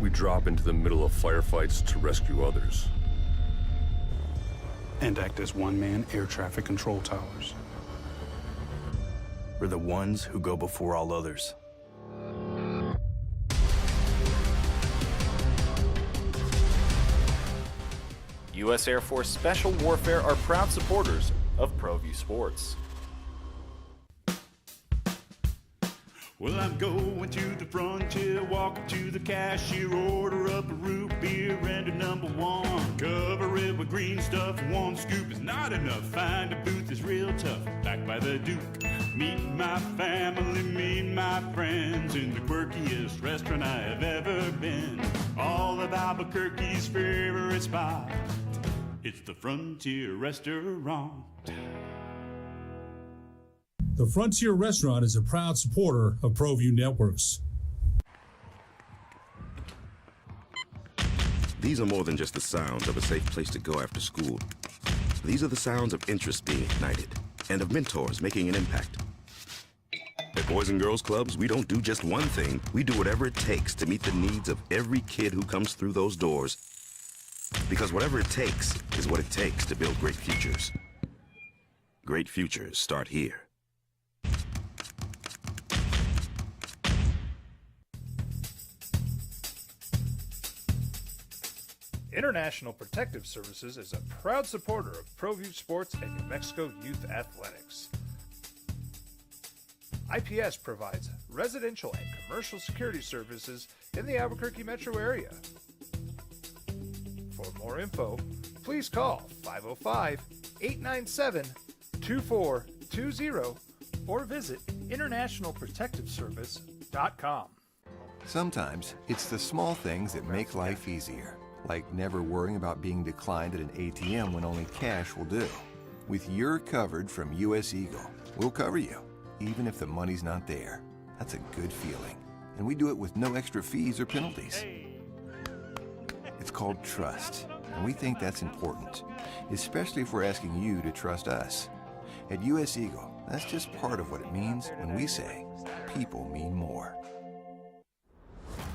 We drop into the middle of firefights to rescue others. And act as one-man air traffic control towers. We're the ones who go before all others. U.S. Air Force Special Warfare are proud supporters of ProView Sports. Well, I'm going to the frontier, walk up to the cashier, order up a root beer and a number one. Cover it with green stuff, one scoop is not enough. Find a booth is real tough, backed by the Duke. Meet my family, meet my friends in the quirkiest restaurant I have ever been. All of Albuquerque's favorite spot. It's the Frontier Restaurant. The Frontier Restaurant is a proud supporter of ProView Networks. These are more than just the sounds of a safe place to go after school. These are the sounds of interest being ignited and of mentors making an impact. At Boys and Girls Clubs, we don't do just one thing. We do whatever it takes to meet the needs of every kid who comes through those doors. Because whatever it takes is what it takes to build great futures. Great futures start here. International Protective Services is a proud supporter of ProView Sports and New Mexico Youth Athletics. IPS provides residential and commercial security services in the Albuquerque metro area. For more info, please call 505-897-2420 or visit internationalprotectiveservice.com. Sometimes it's the small things that make life easier, like never worrying about being declined at an ATM when only cash will do. With You're Covered from US Eagle, we'll cover you, even if the money's not there. That's a good feeling. And we do it with no extra fees or penalties. It's called trust, and we think that's important, especially if we're asking you to trust us. At US Eagle, that's just part of what it means when we say people mean more.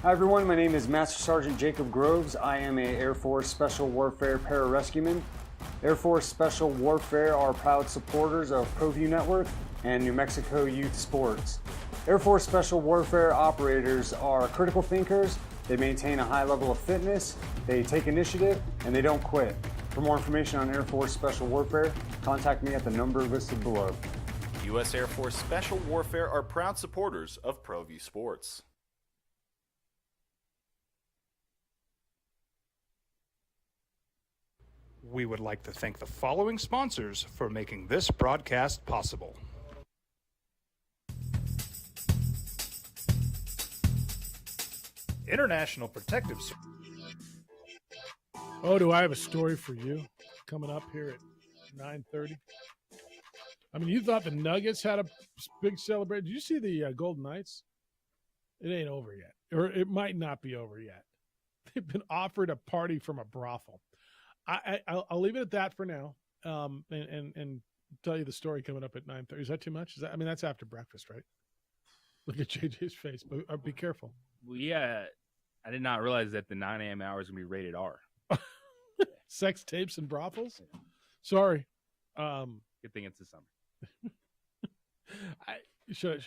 Hi everyone, my name is Master Sergeant Jacob Groves. I am a Air Force Special Warfare Pararescueman. Air Force Special Warfare are proud supporters of ProView Network and New Mexico Youth Sports. Air Force Special Warfare operators are critical thinkers. They maintain a high level of fitness, they take initiative, and they don't quit. For more information on Air Force Special Warfare, contact me at the number listed below. U.S. Air Force Special Warfare are proud supporters of ProView Sports. We would like to thank the following sponsors for making this broadcast possible. International Protective Services. Oh, do I have a story for you coming up here at 9:30? I mean, you thought the Nuggets had a big celebration. Did you see the Golden Knights? It ain't over yet, or it might not be over yet. They've been offered a party from a brothel. I'll leave it at that for now, and tell you the story coming up at 9:30. Is that too much? I mean, that's after breakfast, right? Look at JJ's face, but be careful. Well, yeah, I did not realize that the 9 a.m. hour is going to be rated R. Sex tapes and brothels? Sorry. Good thing it's the summer.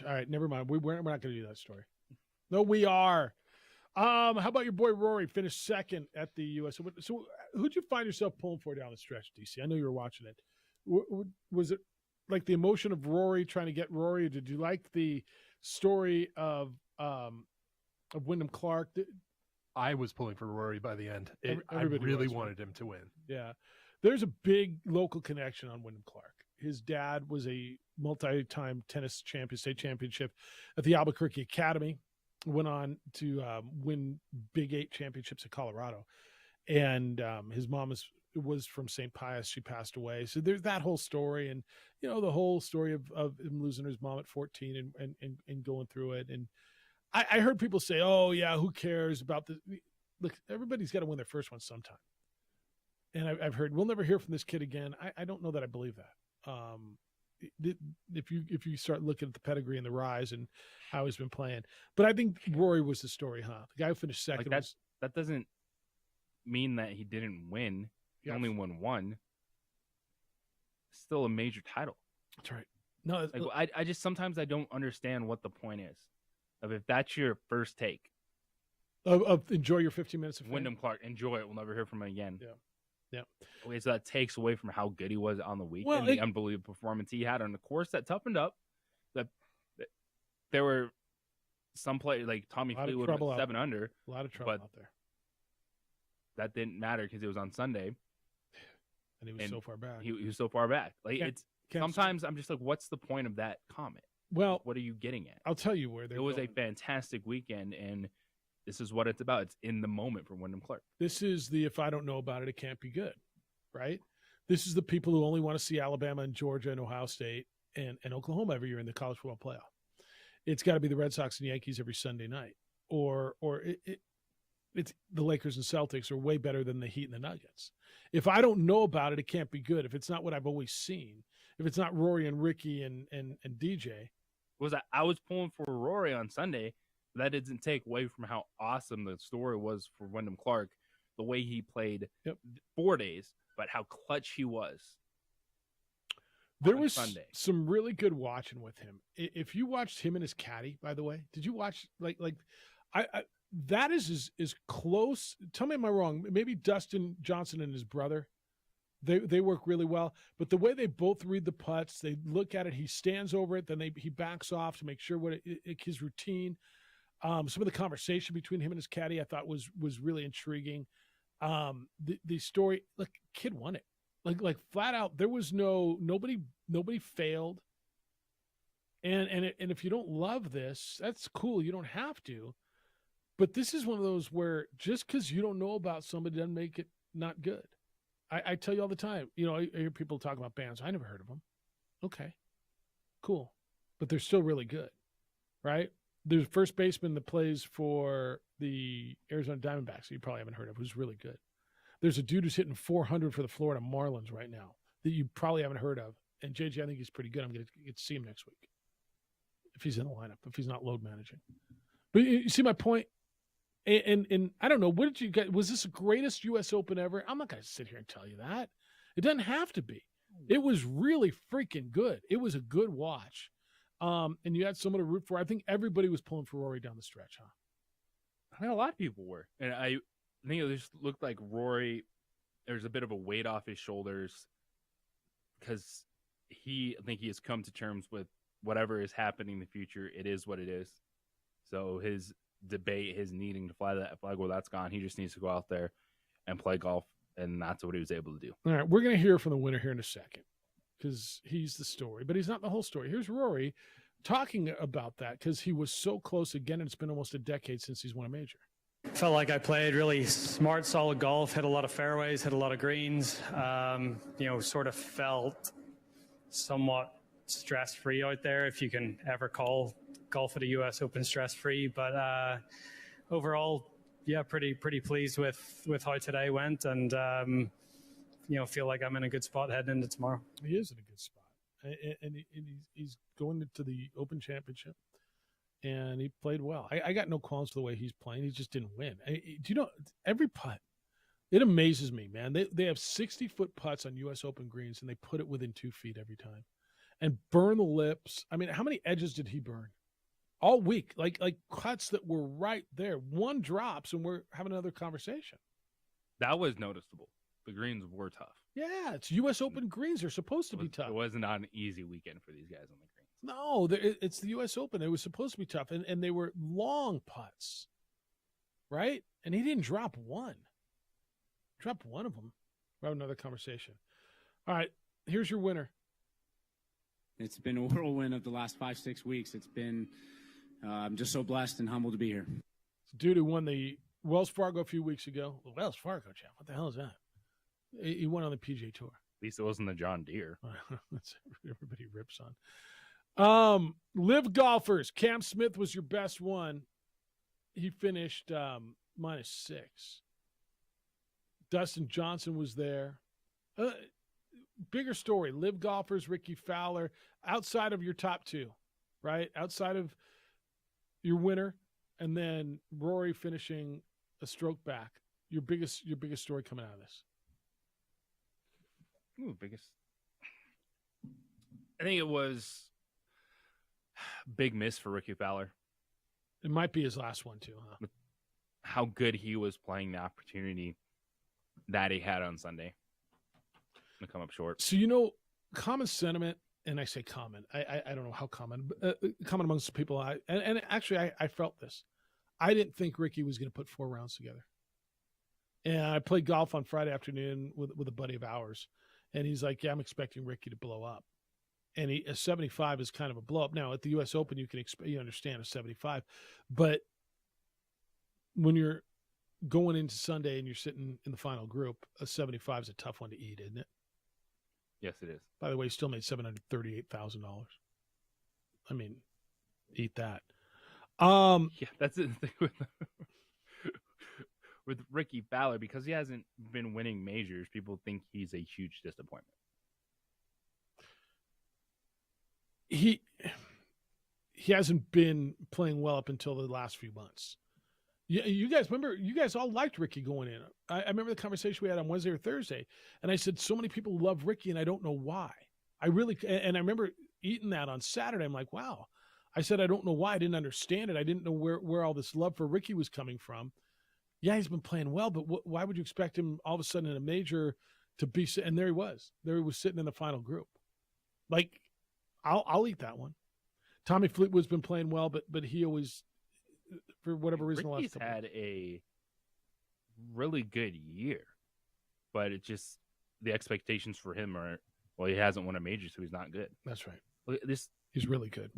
All right, never mind. We're not going to do that story. No, we are. How about your boy Rory finished second at the U.S. So who'd you find yourself pulling for down the stretch, DC? I know you were watching it. Was it like the emotion of Rory trying to get Rory? Or did you like the story of Wyndham Clark? I was pulling for Rory by the end. I really wanted him to win. Yeah. There's a big local connection on Wyndham Clark. His dad was a multi-time tennis champion, state championship at the Albuquerque Academy. Went on to win Big 8 championships in Colorado. And his mom was from St. Pius. She passed away. So there's that whole story. And, you know, the whole story of him losing his mom at 14 and going through it. And I heard people say, oh, yeah, who cares about this? Look, everybody's got to win their first one sometime. And I've heard, we'll never hear from this kid again. I don't know that I believe that. If you start looking at the pedigree and the rise and how he's been playing. But I think Rory was the story, huh? The guy who finished second. Like that doesn't mean that he didn't win. He only won one. Still a major title. That's right. No, like, I just sometimes I don't understand what the point is of if that's your first take of enjoy your 15 minutes of fame. Wyndham Clark, enjoy it. We'll never hear from him again. Yeah. Okay, so that takes away from how good he was on the weekend, the unbelievable performance he had on the course that toughened up. That there were some players like Tommy Fleetwood went 7 under. A lot of trouble out there. That didn't matter because it was on Sunday, and he was so far back. He was so far back. Like sometimes I'm just like, what's the point of that comment? Well, what are you getting at? I'll tell you where it was a fantastic weekend, and this is what it's about. It's in the moment for Wyndham Clark. This is the if I don't know about it can't be good, right? This is the people who only want to see Alabama and Georgia and Ohio State and Oklahoma every year in the college football playoff. It's got to be the Red Sox and Yankees every Sunday night, or it's the Lakers and Celtics are way better than the Heat and the Nuggets. If I don't know about it, it can't be good. If it's not what I've always seen, if it's not Rory and Ricky and DJ. I was pulling for Rory on Sunday. That didn't take away from how awesome the story was for Wyndham Clark, the way he played 4 days, but how clutch he was. There was some really good watching with him. If you watched him and his caddy, by the way, did you watch I that is as close. Tell me, am I wrong? Maybe Dustin Johnson and his brother, they work really well. But the way they both read the putts, they look at it. He stands over it, then he backs off to make sure his routine. Some of the conversation between him and his caddy, I thought was really intriguing. The story, like, kid won it, like flat out. There was nobody failed. And if you don't love this, that's cool. You don't have to. But this is one of those where just because you don't know about somebody doesn't make it not good. I tell you all the time, I hear people talk about bands. I never heard of them. Okay, cool. But they're still really good, right? There's a first baseman that plays for the Arizona Diamondbacks that you probably haven't heard of, who's really good. There's a dude who's hitting 400 for the Florida Marlins right now that you probably haven't heard of. And JJ, I think he's pretty good. I'm going to get to see him next week if he's in the lineup, if he's not load managing. But you see my point? And I don't know, what did you get? Was this the greatest U.S. Open ever? I'm not going to sit here and tell you that. It doesn't have to be. It was really freaking good. It was a good watch. And you had someone to root for. I think everybody was pulling for Rory down the stretch, huh? I mean, a lot of people were. And I think it just looked like Rory, there's a bit of a weight off his shoulders because I think he has come to terms with whatever is happening in the future. It is what it is. So his debate, his needing to fly that flag, well, that's gone. He just needs to go out there and play golf, and that's what he was able to do. All right, we're going to hear from the winner here in a second because he's the story, but he's not the whole story. Here's Rory talking about that because he was so close again, and it's been almost a decade since he's won a major. Felt like I played really smart, solid golf, hit a lot of fairways, hit a lot of greens, sort of felt somewhat stress-free out there, if you can ever call golf at a U.S. Open stress-free. But overall, yeah, pretty pleased with how today went, and feel like I'm in a good spot heading into tomorrow. He is in a good spot, and he's going into the Open Championship, and he played well. I got no qualms for the way he's playing. He just didn't win. Do you know, every putt, it amazes me, man. They have 60-foot putts on U.S. Open greens, and they put it within 2 feet every time. And burn the lips. I mean, how many edges did he burn? All week, like cuts that were right there. One drops, and we're having another conversation. That was noticeable. The greens were tough. Yeah, it's U.S. Open greens. They're supposed to be tough. It wasn't an easy weekend for these guys on the greens. No, it's the U.S. Open. It was supposed to be tough, and they were long putts, right? And he didn't drop one. Dropped one of them. We'll have another conversation. All right, here's your winner. It's been a whirlwind of the last 5-6 weeks. It's been, I'm just so blessed and humbled to be here. Dude who won the Wells Fargo a few weeks ago. The Wells Fargo, champ. What the hell is that? He won on the PGA Tour. At least it wasn't the John Deere. That's everybody rips on. Live golfers. Cam Smith was your best one. He finished -6. Dustin Johnson was there. Bigger story, live golfers, Ricky Fowler, outside of your top two, right? Outside of your winner, and then Rory finishing a stroke back. Your biggest story coming out of this. Biggest. I think it was big miss for Ricky Fowler. It might be his last one too, huh? How good he was playing the opportunity that he had on Sunday. To come up short. So, common sentiment, and I say common, I don't know how common, but common amongst people. And actually I felt this. I didn't think Ricky was going to put 4 rounds together. And I played golf on Friday afternoon with a buddy of ours, and he's like, "Yeah, I'm expecting Ricky to blow up." and a 75 is kind of a blow up. Now at the U.S. Open, you understand a 75, but when you're going into Sunday and you're sitting in the final group, a 75 is a tough one to eat, isn't it? Yes, it is. By the way, he still made $738,000. I mean, eat that. Yeah, that's the thing with Ricky Fowler, because he hasn't been winning majors. People think he's a huge disappointment. He hasn't been playing well up until the last few months. You guys remember? You guys all liked Ricky going in. I remember the conversation we had on Wednesday or Thursday, and I said so many people love Ricky, and I don't know why. I remember eating that on Saturday. I'm like, wow. I said I don't know why. I didn't understand it. I didn't know where all this love for Ricky was coming from. Yeah, he's been playing well, but why would you expect him all of a sudden in a major to be? And there he was. There he was sitting in the final group. Like, I'll eat that one. Tommy Fleetwood's been playing well, but he always, for whatever reason, Ricky's had a really good year, but it just the expectations for him are, well, he hasn't won a major, so he's not good. That's right. Look at this. He's really good.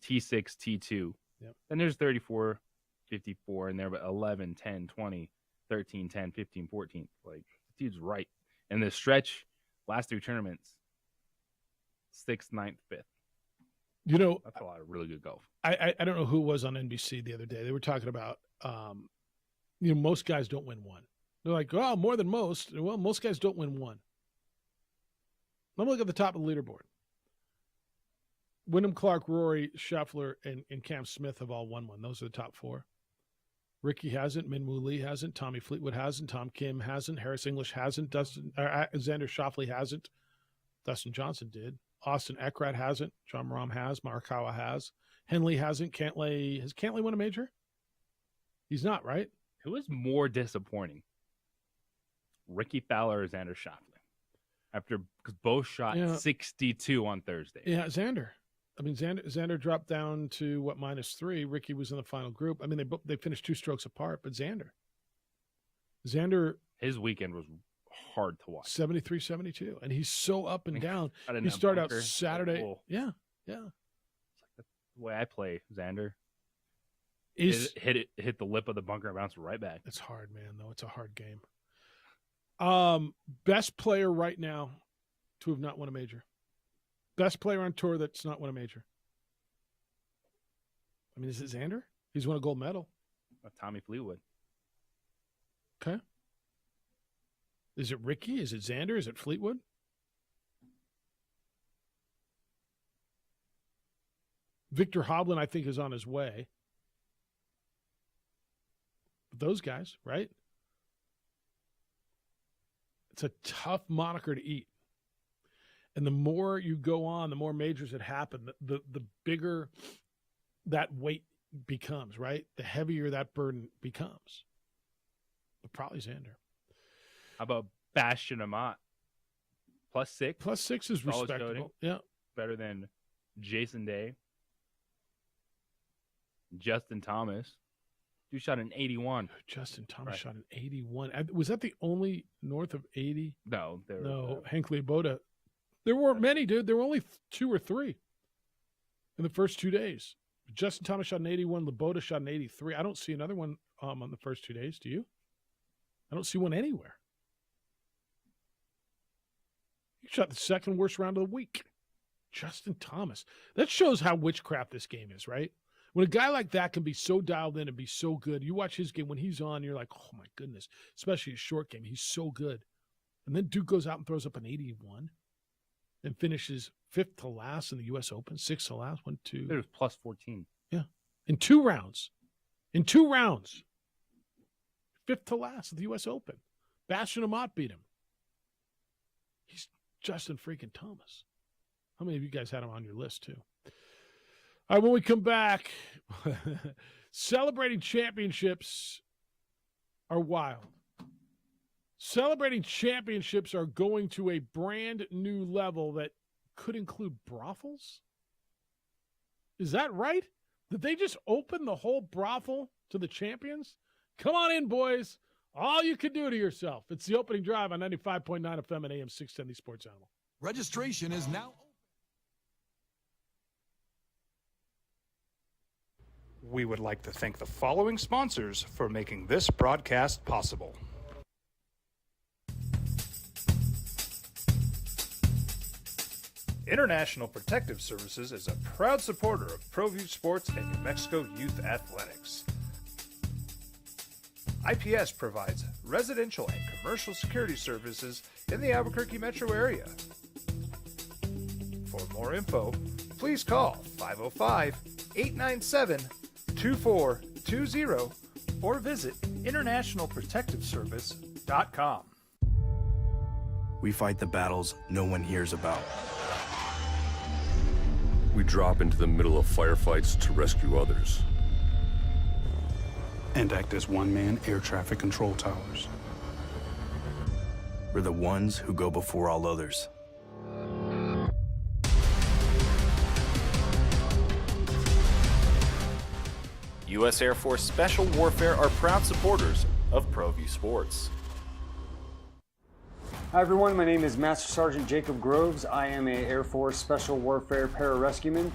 T6, T2. Yep. And there's 34, 54 in there, but 11, 10, 20, 13, 10, 15, 14. Like, the dude's right. And the stretch, last three tournaments, 6th, 9th, 5th. You know, that's a lot of really good golf. I don't know who it was on NBC the other day. They were talking about, most guys don't win one. They're like, oh, more than most. Well, most guys don't win one. Let me look at the top of the leaderboard. Wyndham Clark, Rory, Scheffler, and Cam Smith have all won one. Those are the top four. Ricky hasn't. Min-Woo Lee hasn't. Tommy Fleetwood hasn't. Tom Kim hasn't. Harris English hasn't. Xander Schauffele hasn't. Dustin Johnson did. Austin Eckrat hasn't. John Rahm has. Morikawa has. Henley hasn't. Has Cantlay won a major? He's not, right? Who is more disappointing? Ricky Fowler or Xander Schauffele? Because both shot 62 on Thursday. Yeah, Xander. I mean, Xander dropped down to -3. Ricky was in the final group. I mean, they finished 2 strokes apart, but Xander, his weekend was hard to watch. 73, 72, and he's so up and down. He He started out Saturday. Like, yeah. That's the way I play, Xander. He's hit the lip of the bunker and bounce right back. It's hard, man. Though it's a hard game. Best player right now to have not won a major. Best player on tour that's not won a major. I mean, is it Xander? He's won a gold medal. Tommy Fleetwood. Okay. Is it Ricky? Is it Xander? Is it Fleetwood? Victor Hovland, I think, is on his way. But those guys, right? It's a tough moniker to eat. And the more you go on, the more majors that happen, the bigger that weight becomes, right? The heavier that burden becomes. But probably Xander. How about Bastion Amat? +6. +6 is Solid respectable. showing. Yeah. Better than Jason Day. Justin Thomas. Dude shot an 81. Justin Thomas shot an 81. Was that the only north of 80? No. Hankley Boda. There weren't many, dude. There were only 2 or 3 in the first 2 days. Justin Thomas shot an 81. Laboda shot an 83. I don't see another one on the first 2 days. Do you? I don't see one anywhere. He shot the second worst round of the week. Justin Thomas. That shows how witchcraft this game is, right? When a guy like that can be so dialed in and be so good, you watch his game, when he's on, you're like, oh my goodness, especially his short game. He's so good. And then Duke goes out and throws up an 81 and finishes 5th to last in the U.S. Open, 6th to last, 1, 2. It was +14. Yeah. In 2 rounds. 5th to last at the U.S. Open. Bastion Amat beat him. He's Justin freaking Thomas. How many of you guys had him on your list, too? All right, when we come back, celebrating championships are wild. Celebrating championships are going to a brand new level that could include brothels? Is that right? Did they just open the whole brothel to the champions? Come on in, boys. All you can do to yourself. It's the opening drive on 95.9 FM and AM 610, the Sports Animal. Registration is now open. We would like to thank the following sponsors for making this broadcast possible. International Protective Services is a proud supporter of ProView Sports and New Mexico Youth Athletics. IPS provides residential and commercial security services in the Albuquerque metro area. For more info, please call 505-897-2420 or visit internationalprotectiveservice.com. We fight the battles no one hears about. We drop into the middle of firefights to rescue others. And act as one-man air traffic control towers. We're the ones who go before all others. U.S. Air Force Special Warfare are proud supporters of ProView Sports. Hi everyone, my name is Master Sergeant Jacob Groves. I am a Air Force Special Warfare pararescueman.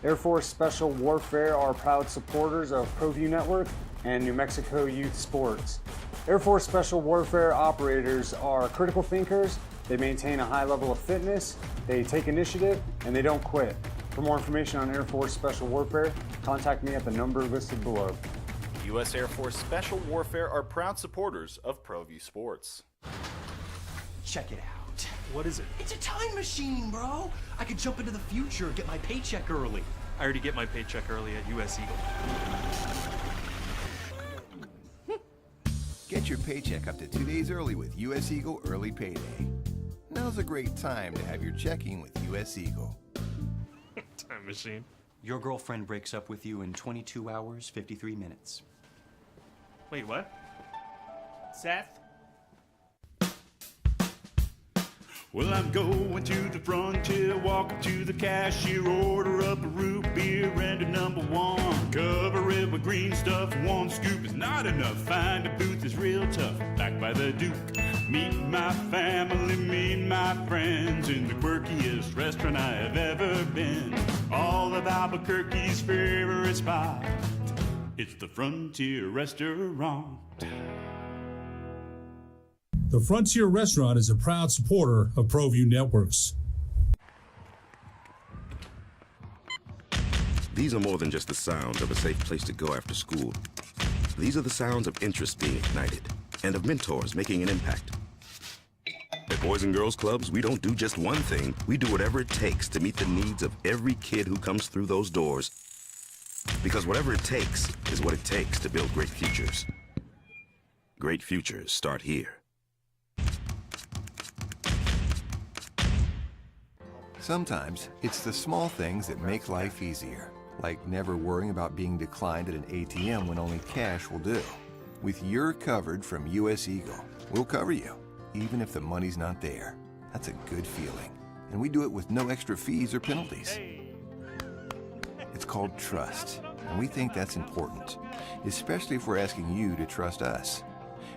Air Force Special Warfare are proud supporters of ProView Network and New Mexico Youth Sports. Air Force Special Warfare operators are critical thinkers. They maintain a high level of fitness, they take initiative, and they don't quit. For more information on Air Force Special Warfare, contact me at the number listed below. U.S. Air Force Special Warfare are proud supporters of ProView Sports. Check it out. What is it? It's a time machine, bro. I could jump into the future, get my paycheck early. I already get my paycheck early at US Eagle. Get your paycheck up to 2 days early with US Eagle Early Payday. Now's a great time to have your checking with US Eagle. Time machine. Your girlfriend breaks up with you in 22 hours, 53 minutes. Wait, what? Seth? Well, I'm going to the frontier, walk up to the cashier, order up a root beer and a number one. Cover it with green stuff, one scoop is not enough. Find a booth is real tough, back by the Duke. Meet my family, meet my friends in the quirkiest restaurant I have ever been. All of Albuquerque's favorite spot, it's the Frontier Restaurant. The Frontier Restaurant is a proud supporter of ProView Networks. These are more than just the sounds of a safe place to go after school. These are the sounds of interest being ignited and of mentors making an impact. At Boys and Girls Clubs, we don't do just one thing. We do whatever it takes to meet the needs of every kid who comes through those doors. Because whatever it takes is what it takes to build great futures. Great futures start here. Sometimes it's the small things that make life easier, like never worrying about being declined at an ATM when only cash will do. With your covered from US Eagle, we'll cover you, even if the money's not there. That's a good feeling. And we do it with no extra fees or penalties. It's called trust, and we think that's important, especially if we're asking you to trust us.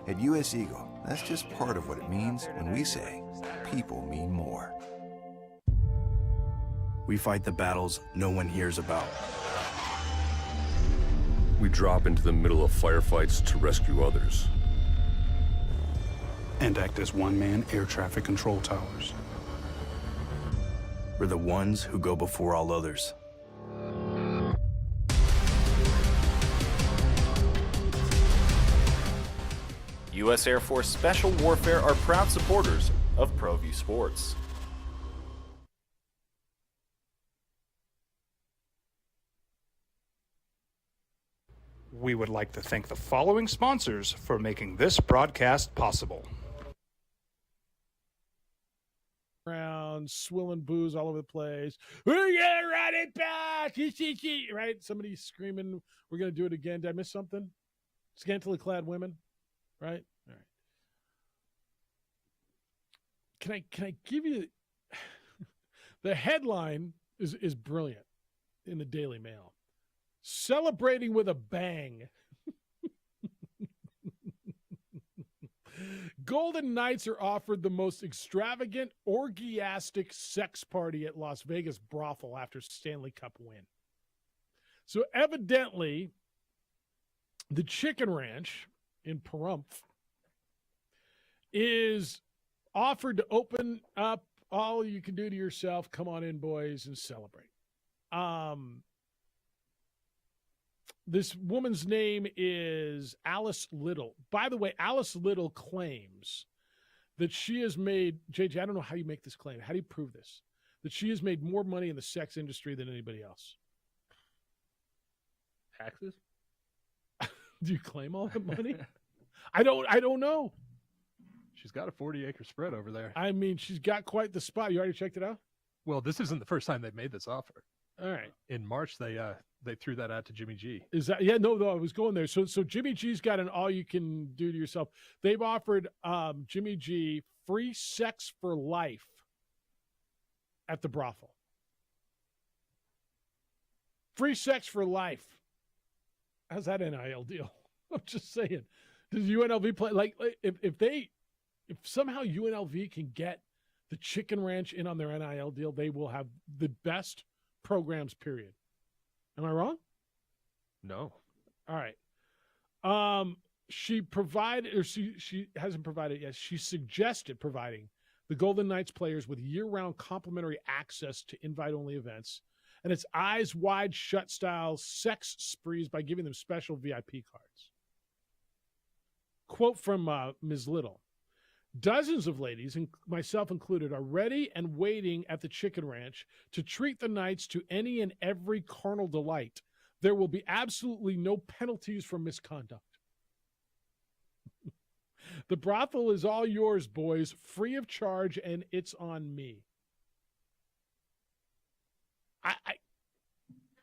At US Eagle, that's just part of what it means when we say, people mean more. We fight the battles no one hears about. We drop into the middle of firefights to rescue others. And act as one-man air traffic control towers. We're the ones who go before all others. U.S. Air Force Special Warfare are proud supporters of ProView Sports. We would like to thank the following sponsors for making this broadcast possible. Around, swilling booze all over the place. We're gonna run it back, right? Somebody screaming, "We're gonna do it again." Did I miss something? Scantily clad women, right? All right. Can I give you the headline is brilliant in the Daily Mail. Celebrating with a bang. Golden Knights are offered the most extravagant, orgiastic sex party at Las Vegas brothel after Stanley Cup win. So evidently, the Chicken Ranch in Pahrump is offered to open up all you can do to yourself. Come on in, boys, and celebrate. This woman's name is Alice Little. By the way, Alice Little claims that she has made, JJ, I don't know how you make this claim. How do you prove this? That she has made more money in the sex industry than anybody else. Taxes? Do you claim all the money? I don't know. She's got a 40-acre spread over there. I mean, she's got quite the spot. You already checked it out? Well, this isn't the first time they've made this offer. All right. In March, they threw that out to Jimmy G. Is that no, I was going there. So Jimmy G's got an all you can do to yourself. They've offered Jimmy G free sex for life at the brothel. Free sex for life. How's that NIL deal? I'm just saying. Does UNLV play like if somehow UNLV can get the Chicken Ranch in on their NIL deal, they will have the best programs, period. Am I wrong? No. All right. She provided, or she hasn't provided yet. She suggested providing the Golden Knights players with year-round complimentary access to invite-only events and its eyes wide shut style sex sprees by giving them special VIP cards. Quote from Ms. Little. Dozens of ladies, myself included, are ready and waiting at the Chicken Ranch to treat the Knights to any and every carnal delight. There will be absolutely no penalties for misconduct. The brothel is all yours, boys, free of charge, and it's on me.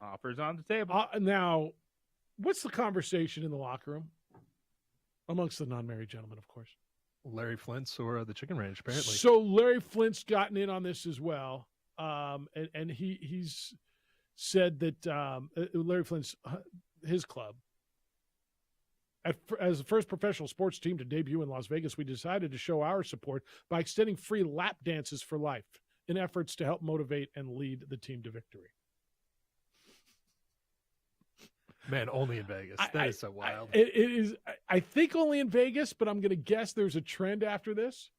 Offers on the table. Now, what's the conversation in the locker room? Amongst the non-married gentlemen, of course. Larry Flint's or the Chicken Ranch, apparently. So Larry Flint's gotten in on this as well. And he's said that Larry Flint's, his club, as the first professional sports team to debut in Las Vegas, we decided to show our support by extending free lap dances for life in efforts to help motivate and lead the team to victory. Man, only in Vegas. That is so wild. It is, I think, only in Vegas, but I'm going to guess there's a trend after this.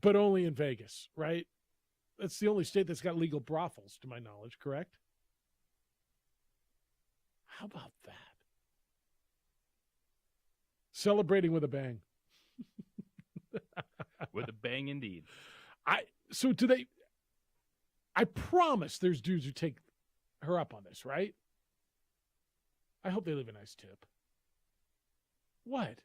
But only in Vegas, right? That's the only state that's got legal brothels, to my knowledge, correct? How about that? Celebrating with a bang. With a bang, indeed. So do they? I promise there's dudes who take her up on this, right? I hope they leave a nice tip. What?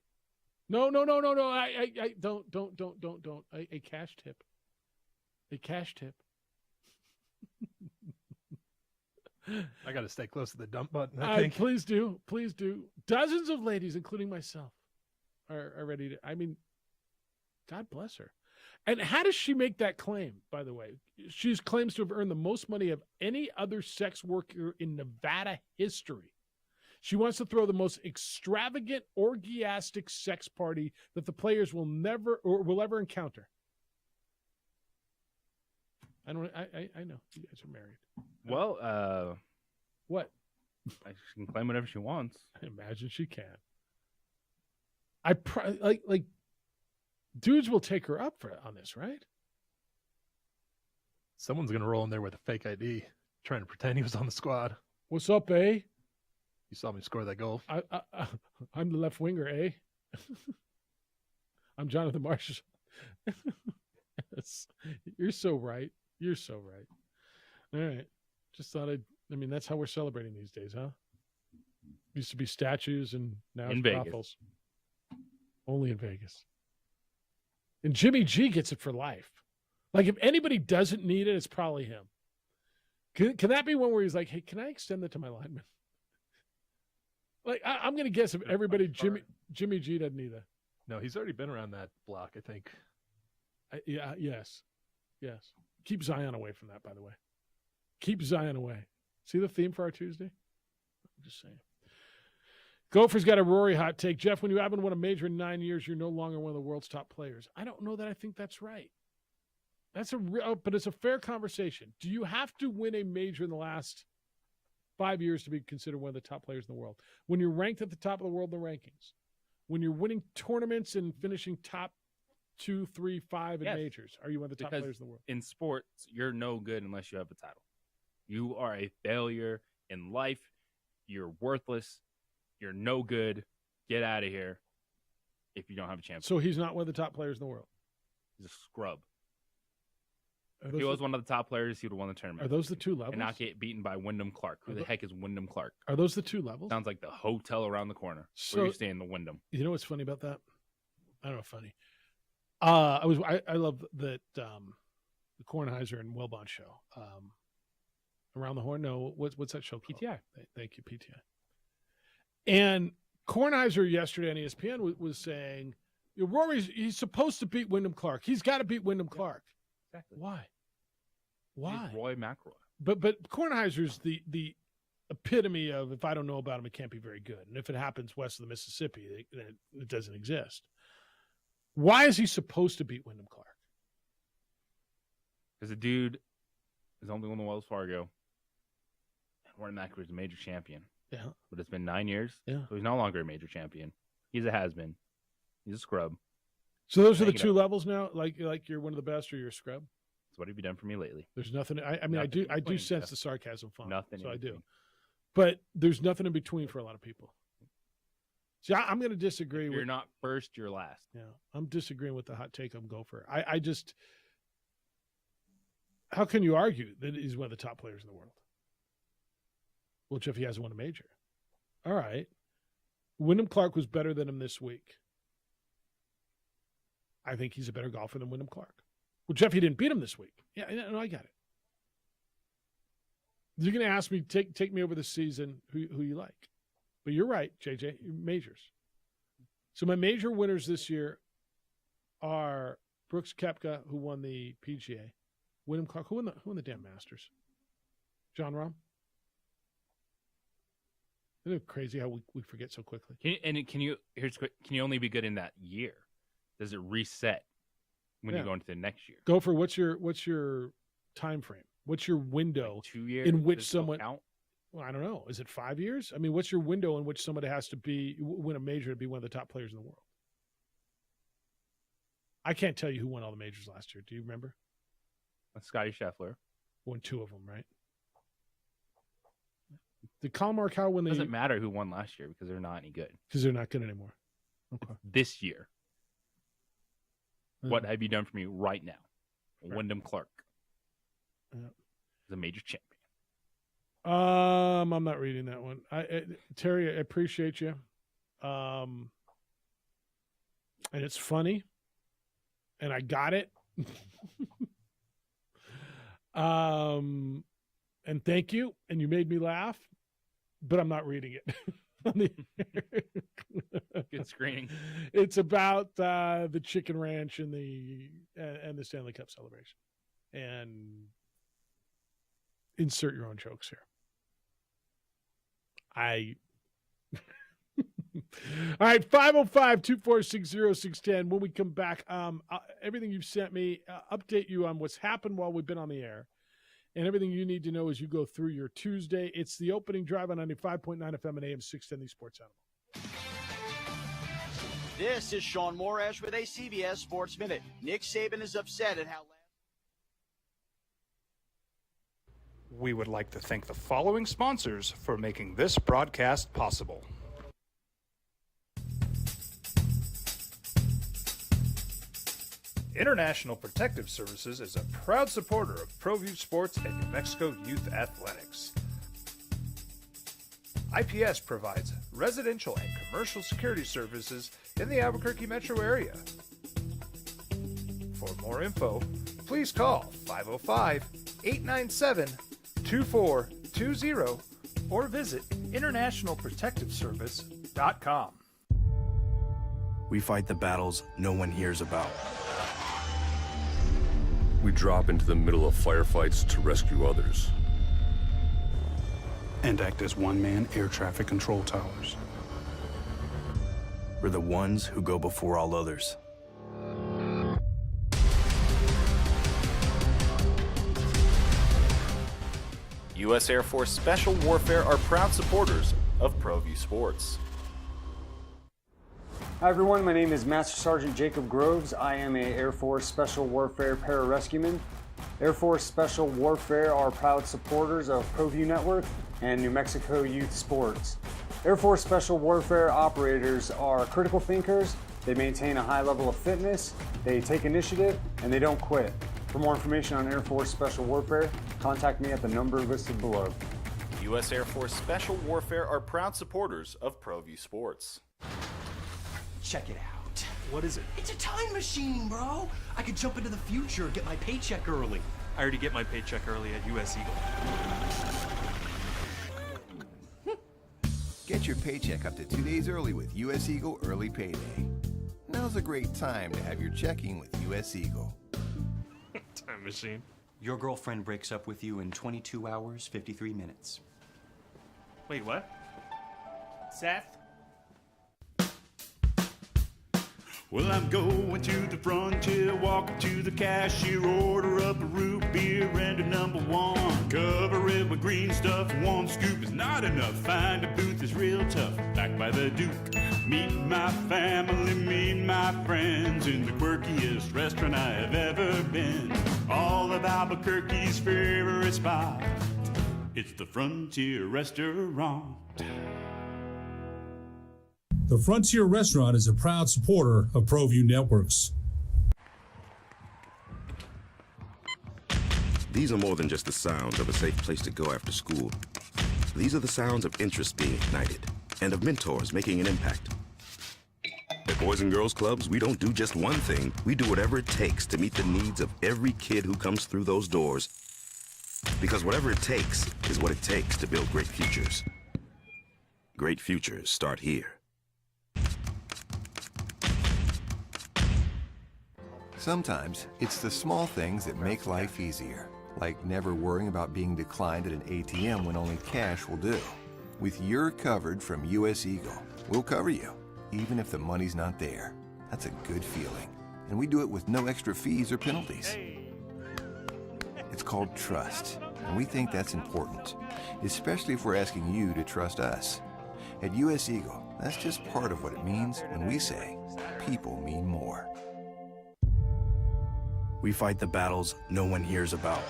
No. I don't. A cash tip. A cash tip. I got to stay close to the dump button, I think. Please do. Please do. Dozens of ladies, including myself, are ready to. I mean, God bless her. And how does she make that claim, by the way? She claims to have earned the most money of any other sex worker in Nevada history. She wants to throw the most extravagant, orgiastic sex party that the players will ever encounter. I know you guys are married. Well, what? She can claim whatever she wants. I imagine she can. Like dudes will take her up on this, right? Someone's going to roll in there with a fake ID, trying to pretend he was on the squad. What's up, eh? You saw me score that goal. I'm the left winger, eh? I'm Jonathan Marsh. Yes. You're so right. You're so right. All right. Just thought I mean, that's how we're celebrating these days, huh? Used to be statues and now it's brothels. Only in Vegas. And Jimmy G gets it for life. Like, if anybody doesn't need it, it's probably him. Can that be one where he's like, hey, can I extend that to my lineman? Like, I'm going to guess if everybody, Jimmy G doesn't either. No, he's already been around that block, I think. Yes. Keep Zion away from that, by the way. Keep Zion away. See the theme for our Tuesday? I'm just saying. Gopher's got a Rory hot take. Jeff, when you haven't won a major in 9 years, you're no longer one of the world's top players. I don't know that I think that's right. But it's a fair conversation. Do you have to win a major in the last 5 years to be considered one of the top players in the world. When you're ranked at the top of the world in the rankings, when you're winning tournaments and finishing top 2, 3, 5 in majors, are you one of the top players in the world? In sports, you're no good unless you have a title. You are a failure in life. You're worthless. You're no good. Get out of here if you don't have a champion. So he's not one of the top players in the world? He's a scrub. If he was one of the top players, he would have won the tournament. Are those the two levels? And not get beaten by Wyndham Clark. Who the heck is Wyndham Clark? Are those the two levels? Sounds like the hotel around the corner So- where you stay in the Wyndham. You know what's funny about that? I don't know, funny. I love that the Kornheiser and Wilbon show. Around the Horn? No, what's that show called? PTI. Thank you, PTI. And Kornheiser yesterday on ESPN was saying, he's supposed to beat Wyndham Clark. He's got to beat Wyndham Clark. Exactly. Why? He's Roy McIlroy. But Kornheiser's the epitome of, if I don't know about him, it can't be very good. And if it happens west of the Mississippi, it doesn't exist. Why is he supposed to beat Wyndham Clark? Because the dude is only won the Wells Fargo. And Roy McIlroy is a major champion. Yeah. But it's been 9 years. Yeah. So he's no longer a major champion. He's a has-been. He's a scrub. So those are the Hang it two up. levels now? Like you're one of the best or you're a scrub? So what have you done for me lately? There's nothing. I mean, Nothing I in do between, sense Jeff. the sarcasm fun. Nothing So in I do. between. But there's nothing in between for a lot of people. See, I'm going to disagree If with. you're not first, you're last. Yeah, I'm disagreeing with the hot take on Gopher. I just. How can you argue that he's one of the top players in the world? Well, Jeff, he hasn't won a major. All right. Wyndham Clark was better than him this week. I think he's a better golfer than Wyndham Clark. Well, Jeff, he didn't beat him this week. Yeah, no, I got it. You're going to ask me, take me over the season, who you like. But you're right, JJ, majors. So my major winners this year are Brooks Koepka, who won the PGA, Wyndham Clark, who won the damn Masters? John Rahm? Isn't it crazy how we forget so quickly? Can you only be good in that year? Does it reset when you go into the next year? Gopher, what's your time frame? What's your window Like 2 years? in which Does it still someone? count? Well, I don't know. Is it 5 years? I mean, what's your window in which somebody has to win a major to be one of the top players in the world? I can't tell you who won all the majors last year. Do you remember? Scotty Scheffler Won 2 of them, right? Did Colin Morikawa win It the? doesn't matter who won last year because they're not any good. Because they're not good anymore. Okay. This year, what have you done for me right now? Wyndham Clark is a major champion. I'm not reading that one. Terry, I appreciate you. And it's funny. And I got it. And thank you. And you made me laugh. But I'm not reading it. Good screening. It's about the Chicken Ranch and the Stanley Cup celebration. And insert your own jokes here. All right, 505-246-0610. When we come back, everything you've sent me, update you on what's happened while we've been on the air, and everything you need to know as you go through your Tuesday. It's the opening drive on 95.9 FM and AM 610, the Sports Animal. This is Sean Morash with a CBS Sports Minute. Nick Saban is upset at how... We would like to thank the following sponsors for making this broadcast possible. International Protective Services is a proud supporter of ProView Sports and New Mexico Youth Athletics. IPS provides residential and commercial security services in the Albuquerque metro area. For more info, please call 505-897-2420 or visit internationalprotectiveservice.com. We fight the battles no one hears about. We drop into the middle of firefights to rescue others. And act as one-man air traffic control towers. We're the ones who go before all others. U.S. Air Force Special Warfare are proud supporters of ProView Sports. Hi everyone, my name is Master Sergeant Jacob Groves. I am a Air Force Special Warfare pararescueman. Air Force Special Warfare are proud supporters of ProView Network and New Mexico Youth Sports. Air Force Special Warfare operators are critical thinkers. They maintain a high level of fitness, they take initiative, and they don't quit. For more information on Air Force Special Warfare, contact me at the number listed below. U.S. Air Force Special Warfare are proud supporters of ProView Sports. Check it out. What is it? It's a time machine, bro. I could jump into the future, get my paycheck early. I already get my paycheck early at U.S. Eagle. Get your paycheck up to 2 days early with U.S. Eagle Early Payday. Now's a great time to have your checking with U.S. Eagle. Time machine. Your girlfriend breaks up with you in 22 hours, 53 minutes. Wait, what? Seth? Well, I'm going to the frontier, walk up to the cashier, order up a root beer and a number one. Cover it with green stuff, one scoop is not enough. Find a booth is real tough, backed by the Duke. Meet my family, meet my friends in the quirkiest restaurant I have ever been. All of Albuquerque's favorite spot, it's the Frontier Restaurant. The Frontier Restaurant is a proud supporter of ProView Networks. These are more than just the sounds of a safe place to go after school. These are the sounds of interest being ignited and of mentors making an impact. At Boys and Girls Clubs, we don't do just one thing. We do whatever it takes to meet the needs of every kid who comes through those doors. Because whatever it takes is what it takes to build great futures. Great futures start here. Sometimes it's the small things that make life easier, like never worrying about being declined at an ATM when only cash will do. With You're Covered from U.S. Eagle, we'll cover you, even if the money's not there. That's a good feeling. And we do it with no extra fees or penalties. It's called trust, and we think that's important, especially if we're asking you to trust us. At U.S. Eagle, that's just part of what it means when we say people mean more. We fight the battles no one hears about.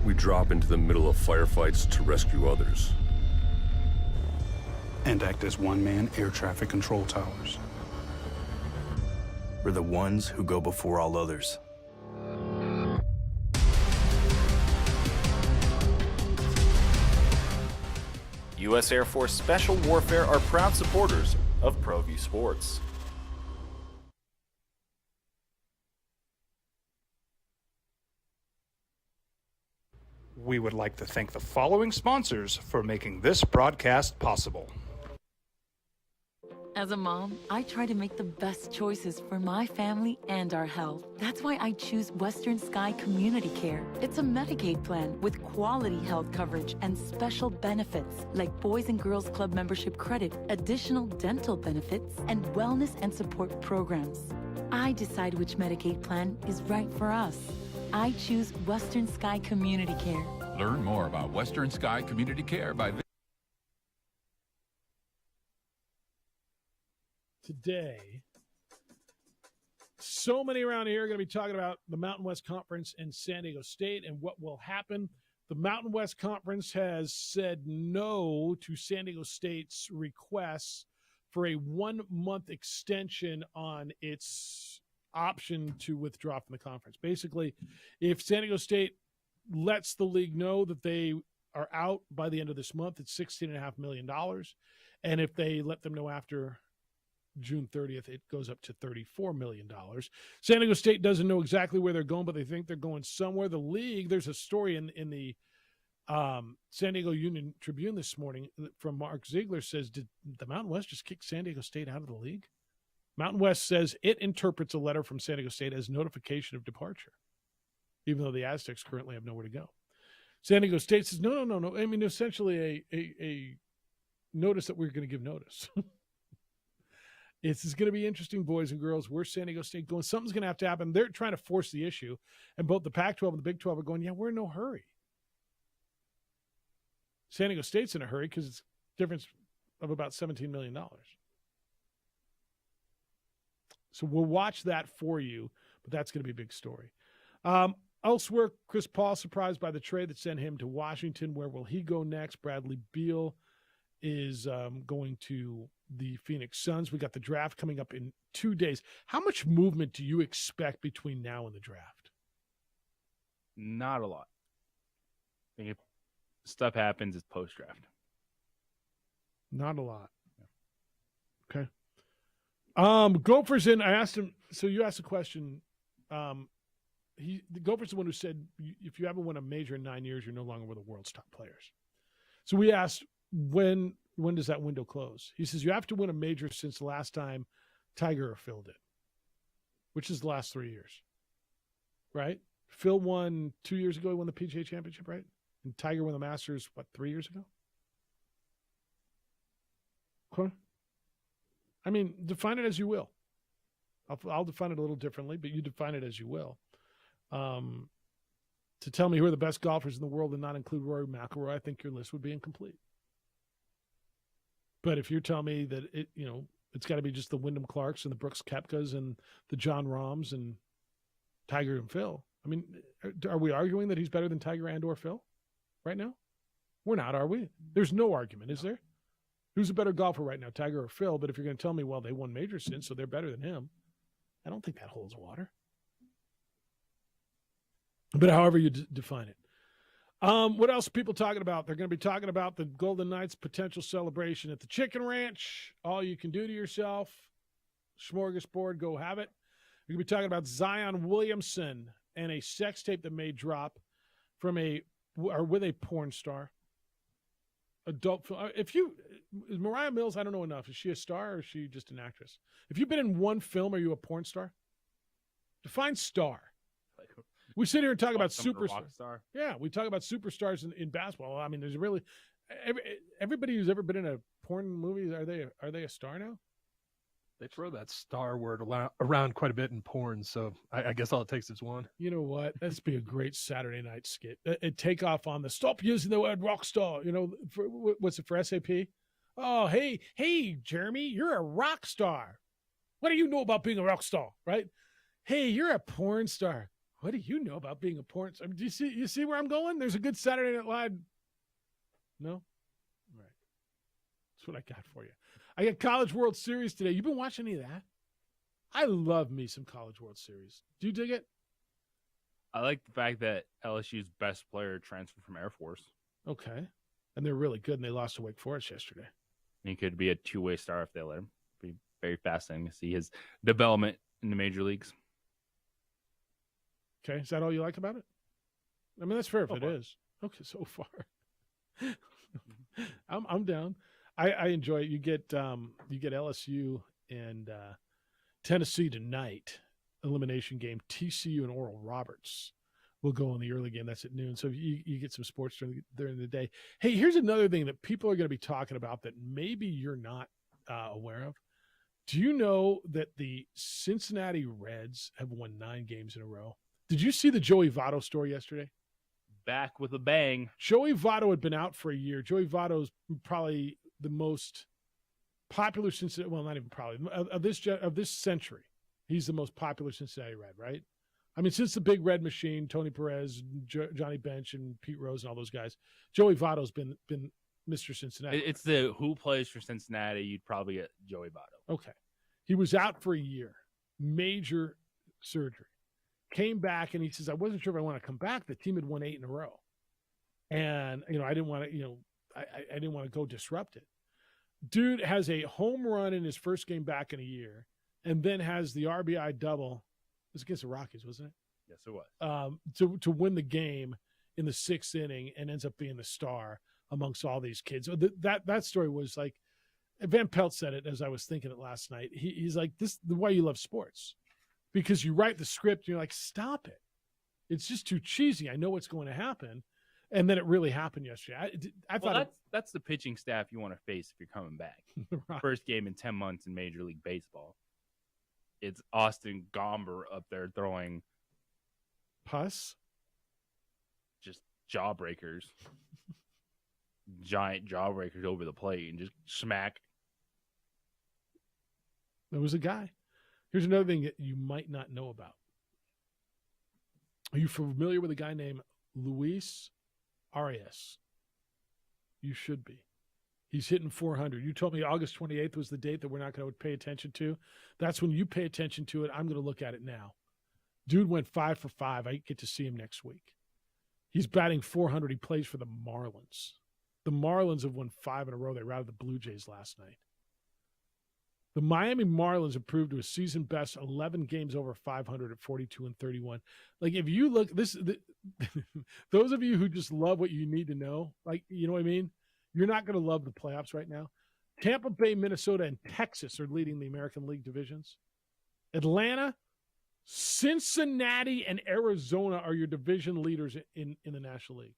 We drop into the middle of firefights to rescue others. And act as one-man air traffic control towers. We're the ones who go before all others. U.S. Air Force Special Warfare are proud supporters of ProView Sports. We would like to thank the following sponsors for making this broadcast possible. As a mom, I try to make the best choices for my family and our health. That's why I choose Western Sky Community Care. It's a Medicaid plan with quality health coverage and special benefits like Boys and Girls Club membership credit, additional dental benefits, and wellness and support programs. I decide which Medicaid plan is right for us. I choose Western Sky Community Care. Learn more about Western Sky Community Care by today. So many around here are going to be talking about the Mountain West Conference in San Diego State and what will happen. The Mountain West Conference has said no to San Diego State's requests for a 1-month extension on its option to withdraw from the conference. Basically, if San Diego State lets the league know that they are out by the end of this month, it's $16.5 million. And if they let them know after June 30th, it goes up to $34 million. San Diego State doesn't know exactly where they're going, but they think they're going somewhere. The league, there's a story in the San Diego Union Tribune this morning from Mark Ziegler says, did the Mountain West just kick San Diego State out of the league? Mountain West says it interprets a letter from San Diego State as notification of departure, even though the Aztecs currently have nowhere to go. San Diego State says, no. I mean, essentially a notice that we're going to give notice. This is going to be interesting, boys and girls. Where's San Diego State going? Something's going to have to happen. They're trying to force the issue, and both the Pac-12 and the Big 12 are going, yeah, we're in no hurry. San Diego State's in a hurry because it's a difference of about $17 million. So we'll watch that for you, but that's going to be a big story. Elsewhere, Chris Paul surprised by the trade that sent him to Washington. Where will he go next? Bradley Beal is going to the Phoenix Suns. We got the draft coming up in 2 days. How much movement do you expect between now and the draft? Not a lot. I think if stuff happens, it's post-draft. Not a lot. Okay. Gophers in. I asked him. So you asked a question. The Gophers is the one who said, if you haven't won a major in 9 years, you're no longer one of the world's top players. So we asked, when does that window close? He says, you have to win a major since the last time Tiger or Phil did, which is the last 3 years, right? Phil won 2 years ago. He won the PGA Championship, right? And Tiger won the Masters, 3 years ago? Okay. I mean, define it as you will. I'll define it a little differently, but you define it as you will. To tell me who are the best golfers in the world and not include Rory McIlroy, I think your list would be incomplete. But if you're telling me that it's got to be just the Wyndham Clarks and the Brooks Koepkas and the John Rahms and Tiger and Phil, I mean, are we arguing that he's better than Tiger and or Phil right now? We're not, are we? There's no argument, is there? Who's a better golfer right now, Tiger or Phil? But if you're going to tell me, well, they won majors since, so they're better than him, I don't think that holds water. But however you define it. What else are people talking about? They're going to be talking about the Golden Knights' potential celebration at the Chicken Ranch. All you can do to yourself. Smorgasbord, go have it. We're going to be talking about Zion Williamson and a sex tape that may drop with a porn star. Adult film. Is Mariah Mills, I don't know enough. Is she a star or is she just an actress? If you've been in one film, are you a porn star? Define star. We sit here and talk about superstars. Yeah, we talk about superstars in basketball. I mean, there's really everybody who's ever been in a porn movie, are they a star now? They throw that star word around quite a bit in porn, so I guess all it takes is one. You know what? That'd be a great Saturday night skit. It'd take off on the stop using the word rock star. What's it for SAP? Oh, hey, Jeremy, you're a rock star. What do you know about being a rock star, right? Hey, you're a porn star. What do you know about being a porn star? Do you see where I'm going? There's a good Saturday Night Live. No? All right. That's what I got for you. I got College World Series today. You been watching any of that? I love me some College World Series. Do you dig it? I like the fact that LSU's best player transferred from Air Force. Okay. And they're really good, and they lost to Wake Forest yesterday. He could be a two-way star if they let him. Be very fascinating to see his development in the major leagues. Okay. Is that all you like about it? I mean, that's fair if it is. Okay, so far. I'm down. I enjoy it. You get LSU and Tennessee tonight, elimination game. TCU and Oral Roberts will go in the early game. That's at noon. So you get some sports during the day. Hey, here's another thing that people are going to be talking about that maybe you're not aware of. Do you know that the Cincinnati Reds have won 9 games in a row? Did you see the Joey Votto story yesterday? Back with a bang. Joey Votto had been out for a year. Joey Votto's probably the most popular Cincinnati, well, not even probably, of this century. He's the most popular Cincinnati Red, right? I mean, since the big red machine, Tony Perez, Johnny Bench, and Pete Rose and all those guys, Joey Votto's been Mr. Cincinnati. It's the who plays for Cincinnati, you'd probably get Joey Votto. Okay. He was out for a year, major surgery. Came back, and he says, I wasn't sure if I want to come back. The team had won 8 in a row. And, I didn't want to, I didn't want to go disrupt it. Dude has a home run in his first game back in a year, and then has the RBI double. It was against the Rockies, wasn't it? Yes, it was. To win the game in the 6th inning, and ends up being the star amongst all these kids. That story was like, Van Pelt said it as I was thinking it last night. He's like, this is the way you love sports. Because you write the script, and you're like, stop it. It's just too cheesy. I know what's going to happen. And then it really happened yesterday. I thought that's the pitching staff you want to face if you're coming back. Right. First game in 10 months in Major League Baseball. It's Austin Gomber up there throwing pus, just jawbreakers. giant jawbreakers over the plate and just smack. There was a guy. Here's another thing that you might not know about. Are you familiar with a guy named Luis Arias? You should be. He's hitting 400. You told me August 28th was the date that we're not going to pay attention to. That's when you pay attention to it. I'm going to look at it now. Dude went 5 for 5. I get to see him next week. He's batting 400. He plays for the Marlins. The Marlins have won 5 in a row. They routed the Blue Jays last night. The Miami Marlins improved to a season best 11 games over 500 at 42-31. Like, if you look, those of you who just love what you need to know, like, you know what I mean? You're not going to love the playoffs right now. Tampa Bay, Minnesota, and Texas are leading the American League divisions. Atlanta, Cincinnati, and Arizona are your division leaders in the National League.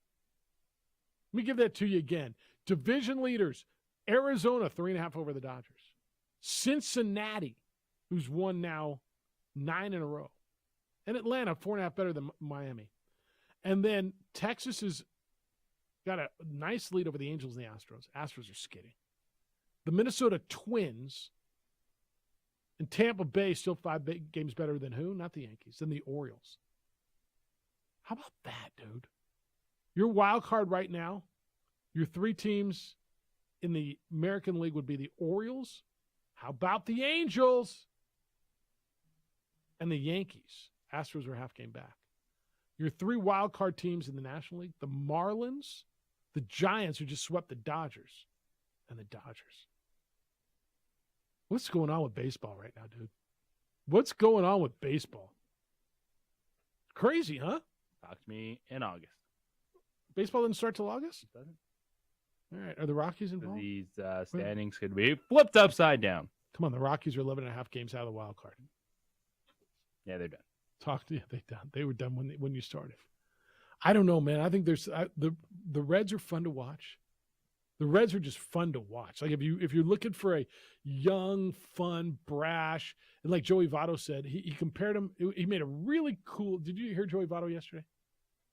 Let me give that to you again. Division leaders, Arizona, 3.5 over the Dodgers. Cincinnati, who's won now 9 in a row. And Atlanta, 4.5 better than Miami. And then Texas has got a nice lead over the Angels and the Astros. Astros are skidding. The Minnesota Twins and Tampa Bay still 5 games better than who? Not the Yankees, than the Orioles. How about that, dude? Your wild card right now, your 3 teams in the American League would be the Orioles. How about the Angels? And the Yankees. Astros are half game back. Your 3 wild card teams in the National League, the Marlins, the Giants, who just swept the Dodgers, and the Dodgers. What's going on with baseball right now, dude? What's going on with baseball? Crazy, huh? Talk to me in August. Baseball didn't start till August? It doesn't. All right. Are the Rockies involved? These standings could be flipped upside down. Come on, the Rockies are 11.5 games out of the wild card. Yeah, they're done. They're done. They were done when you started. I don't know, man. I think there's the Reds are fun to watch. The Reds are just fun to watch. Like if you're looking for a young, fun, brash, and like Joey Votto said, he compared him. He made a really cool. Did you hear Joey Votto yesterday?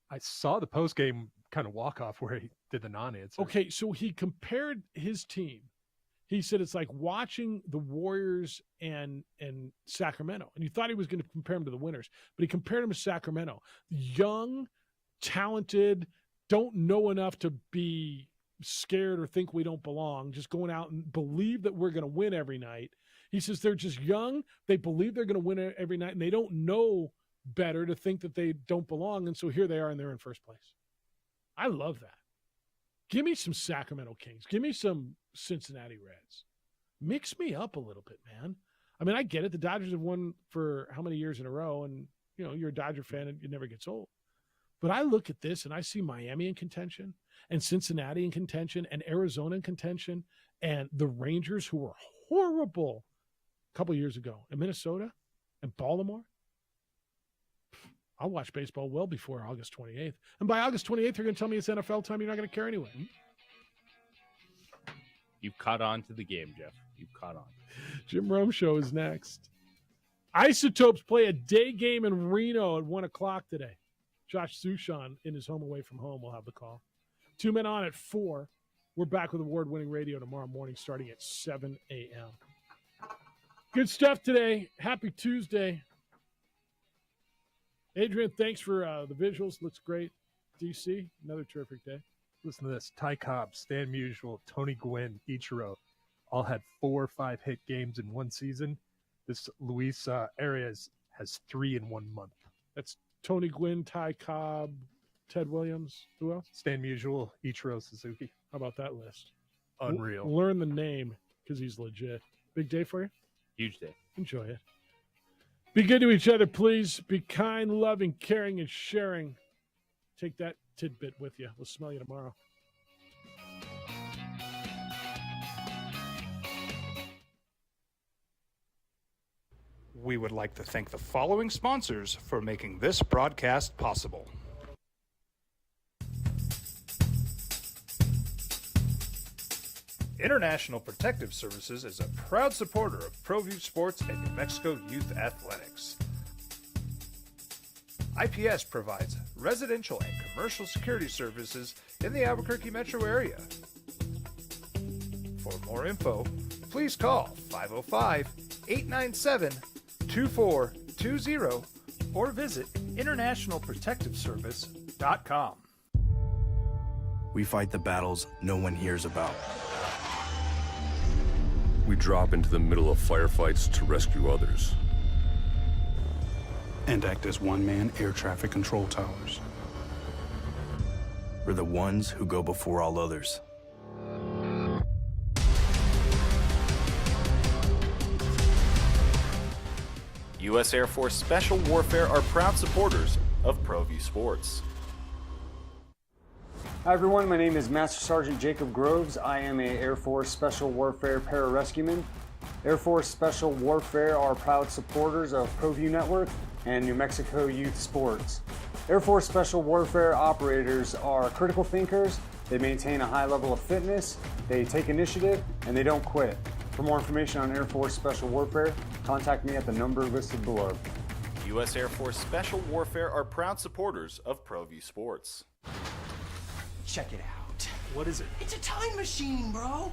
I saw the post game kind of walk off where he did the non-answer. Okay, so he compared his team. He said it's like watching the Warriors and Sacramento. And you thought he was going to compare them to the winners, but he compared them to Sacramento. Young, talented, don't know enough to be scared or think we don't belong, just going out and believe that we're going to win every night. He says they're just young. They believe they're going to win every night, and they don't know better to think that they don't belong. And so here they are, and they're in first place. I love that. Give me some Sacramento Kings. Give me some Cincinnati Reds. Mix me up a little bit, man. I mean, I get it. The Dodgers have won for how many years in a row, and you know you're a Dodger fan, and it never gets old. But I look at this, and I see Miami in contention, and Cincinnati in contention, and Arizona in contention, and the Rangers, who were horrible a couple years ago, and Minnesota, and Baltimore. I'll watch baseball well before August 28th. And by August 28th, you're going to tell me it's NFL time. You're not going to care anyway. You've caught on to the game, Jeff. You've caught on. Jim Rome Show is next. Isotopes play a day game in Reno at 1 o'clock today. Josh Sushan in his home away from home will have the call. 2 men on at 4. We're back with award-winning radio tomorrow morning starting at 7 a.m. Good stuff today. Happy Tuesday. Adrian, thanks for the visuals. Looks great. DC, another terrific day. Listen to this. Ty Cobb, Stan Musial, Tony Gwynn, Ichiro all had 4 or 5 hit games in one season. This Luis Arias has 3 in 1 month. That's Tony Gwynn, Ty Cobb, Ted Williams. Who else? Stan Musial, Ichiro Suzuki. How about that list? Unreal. Learn the name because he's legit. Big day for you? Huge day. Enjoy it. Be good to each other, please. Be kind, loving, caring, and sharing. Take that tidbit with you. We'll smell you tomorrow. We would like to thank the following sponsors for making this broadcast possible. International Protective Services is a proud supporter of ProView Sports and New Mexico Youth Athletics. IPS provides residential and commercial security services in the Albuquerque metro area. For more info, please call 505-897-2420 or visit internationalprotectiveservice.com. We fight the battles no one hears about. We drop into the middle of firefights to rescue others. And act as one-man air traffic control towers. We're the ones who go before all others. U.S. Air Force Special Warfare are proud supporters of ProView Sports. Hi everyone, my name is Master Sergeant Jacob Groves. I am a Air Force Special Warfare pararescueman. Air Force Special Warfare are proud supporters of ProView Network and New Mexico Youth Sports. Air Force Special Warfare operators are critical thinkers. They maintain a high level of fitness, they take initiative, and they don't quit. For more information on Air Force Special Warfare, contact me at the number listed below. U.S. Air Force Special Warfare are proud supporters of ProView Sports. Check it out. What is it? It's a time machine, bro.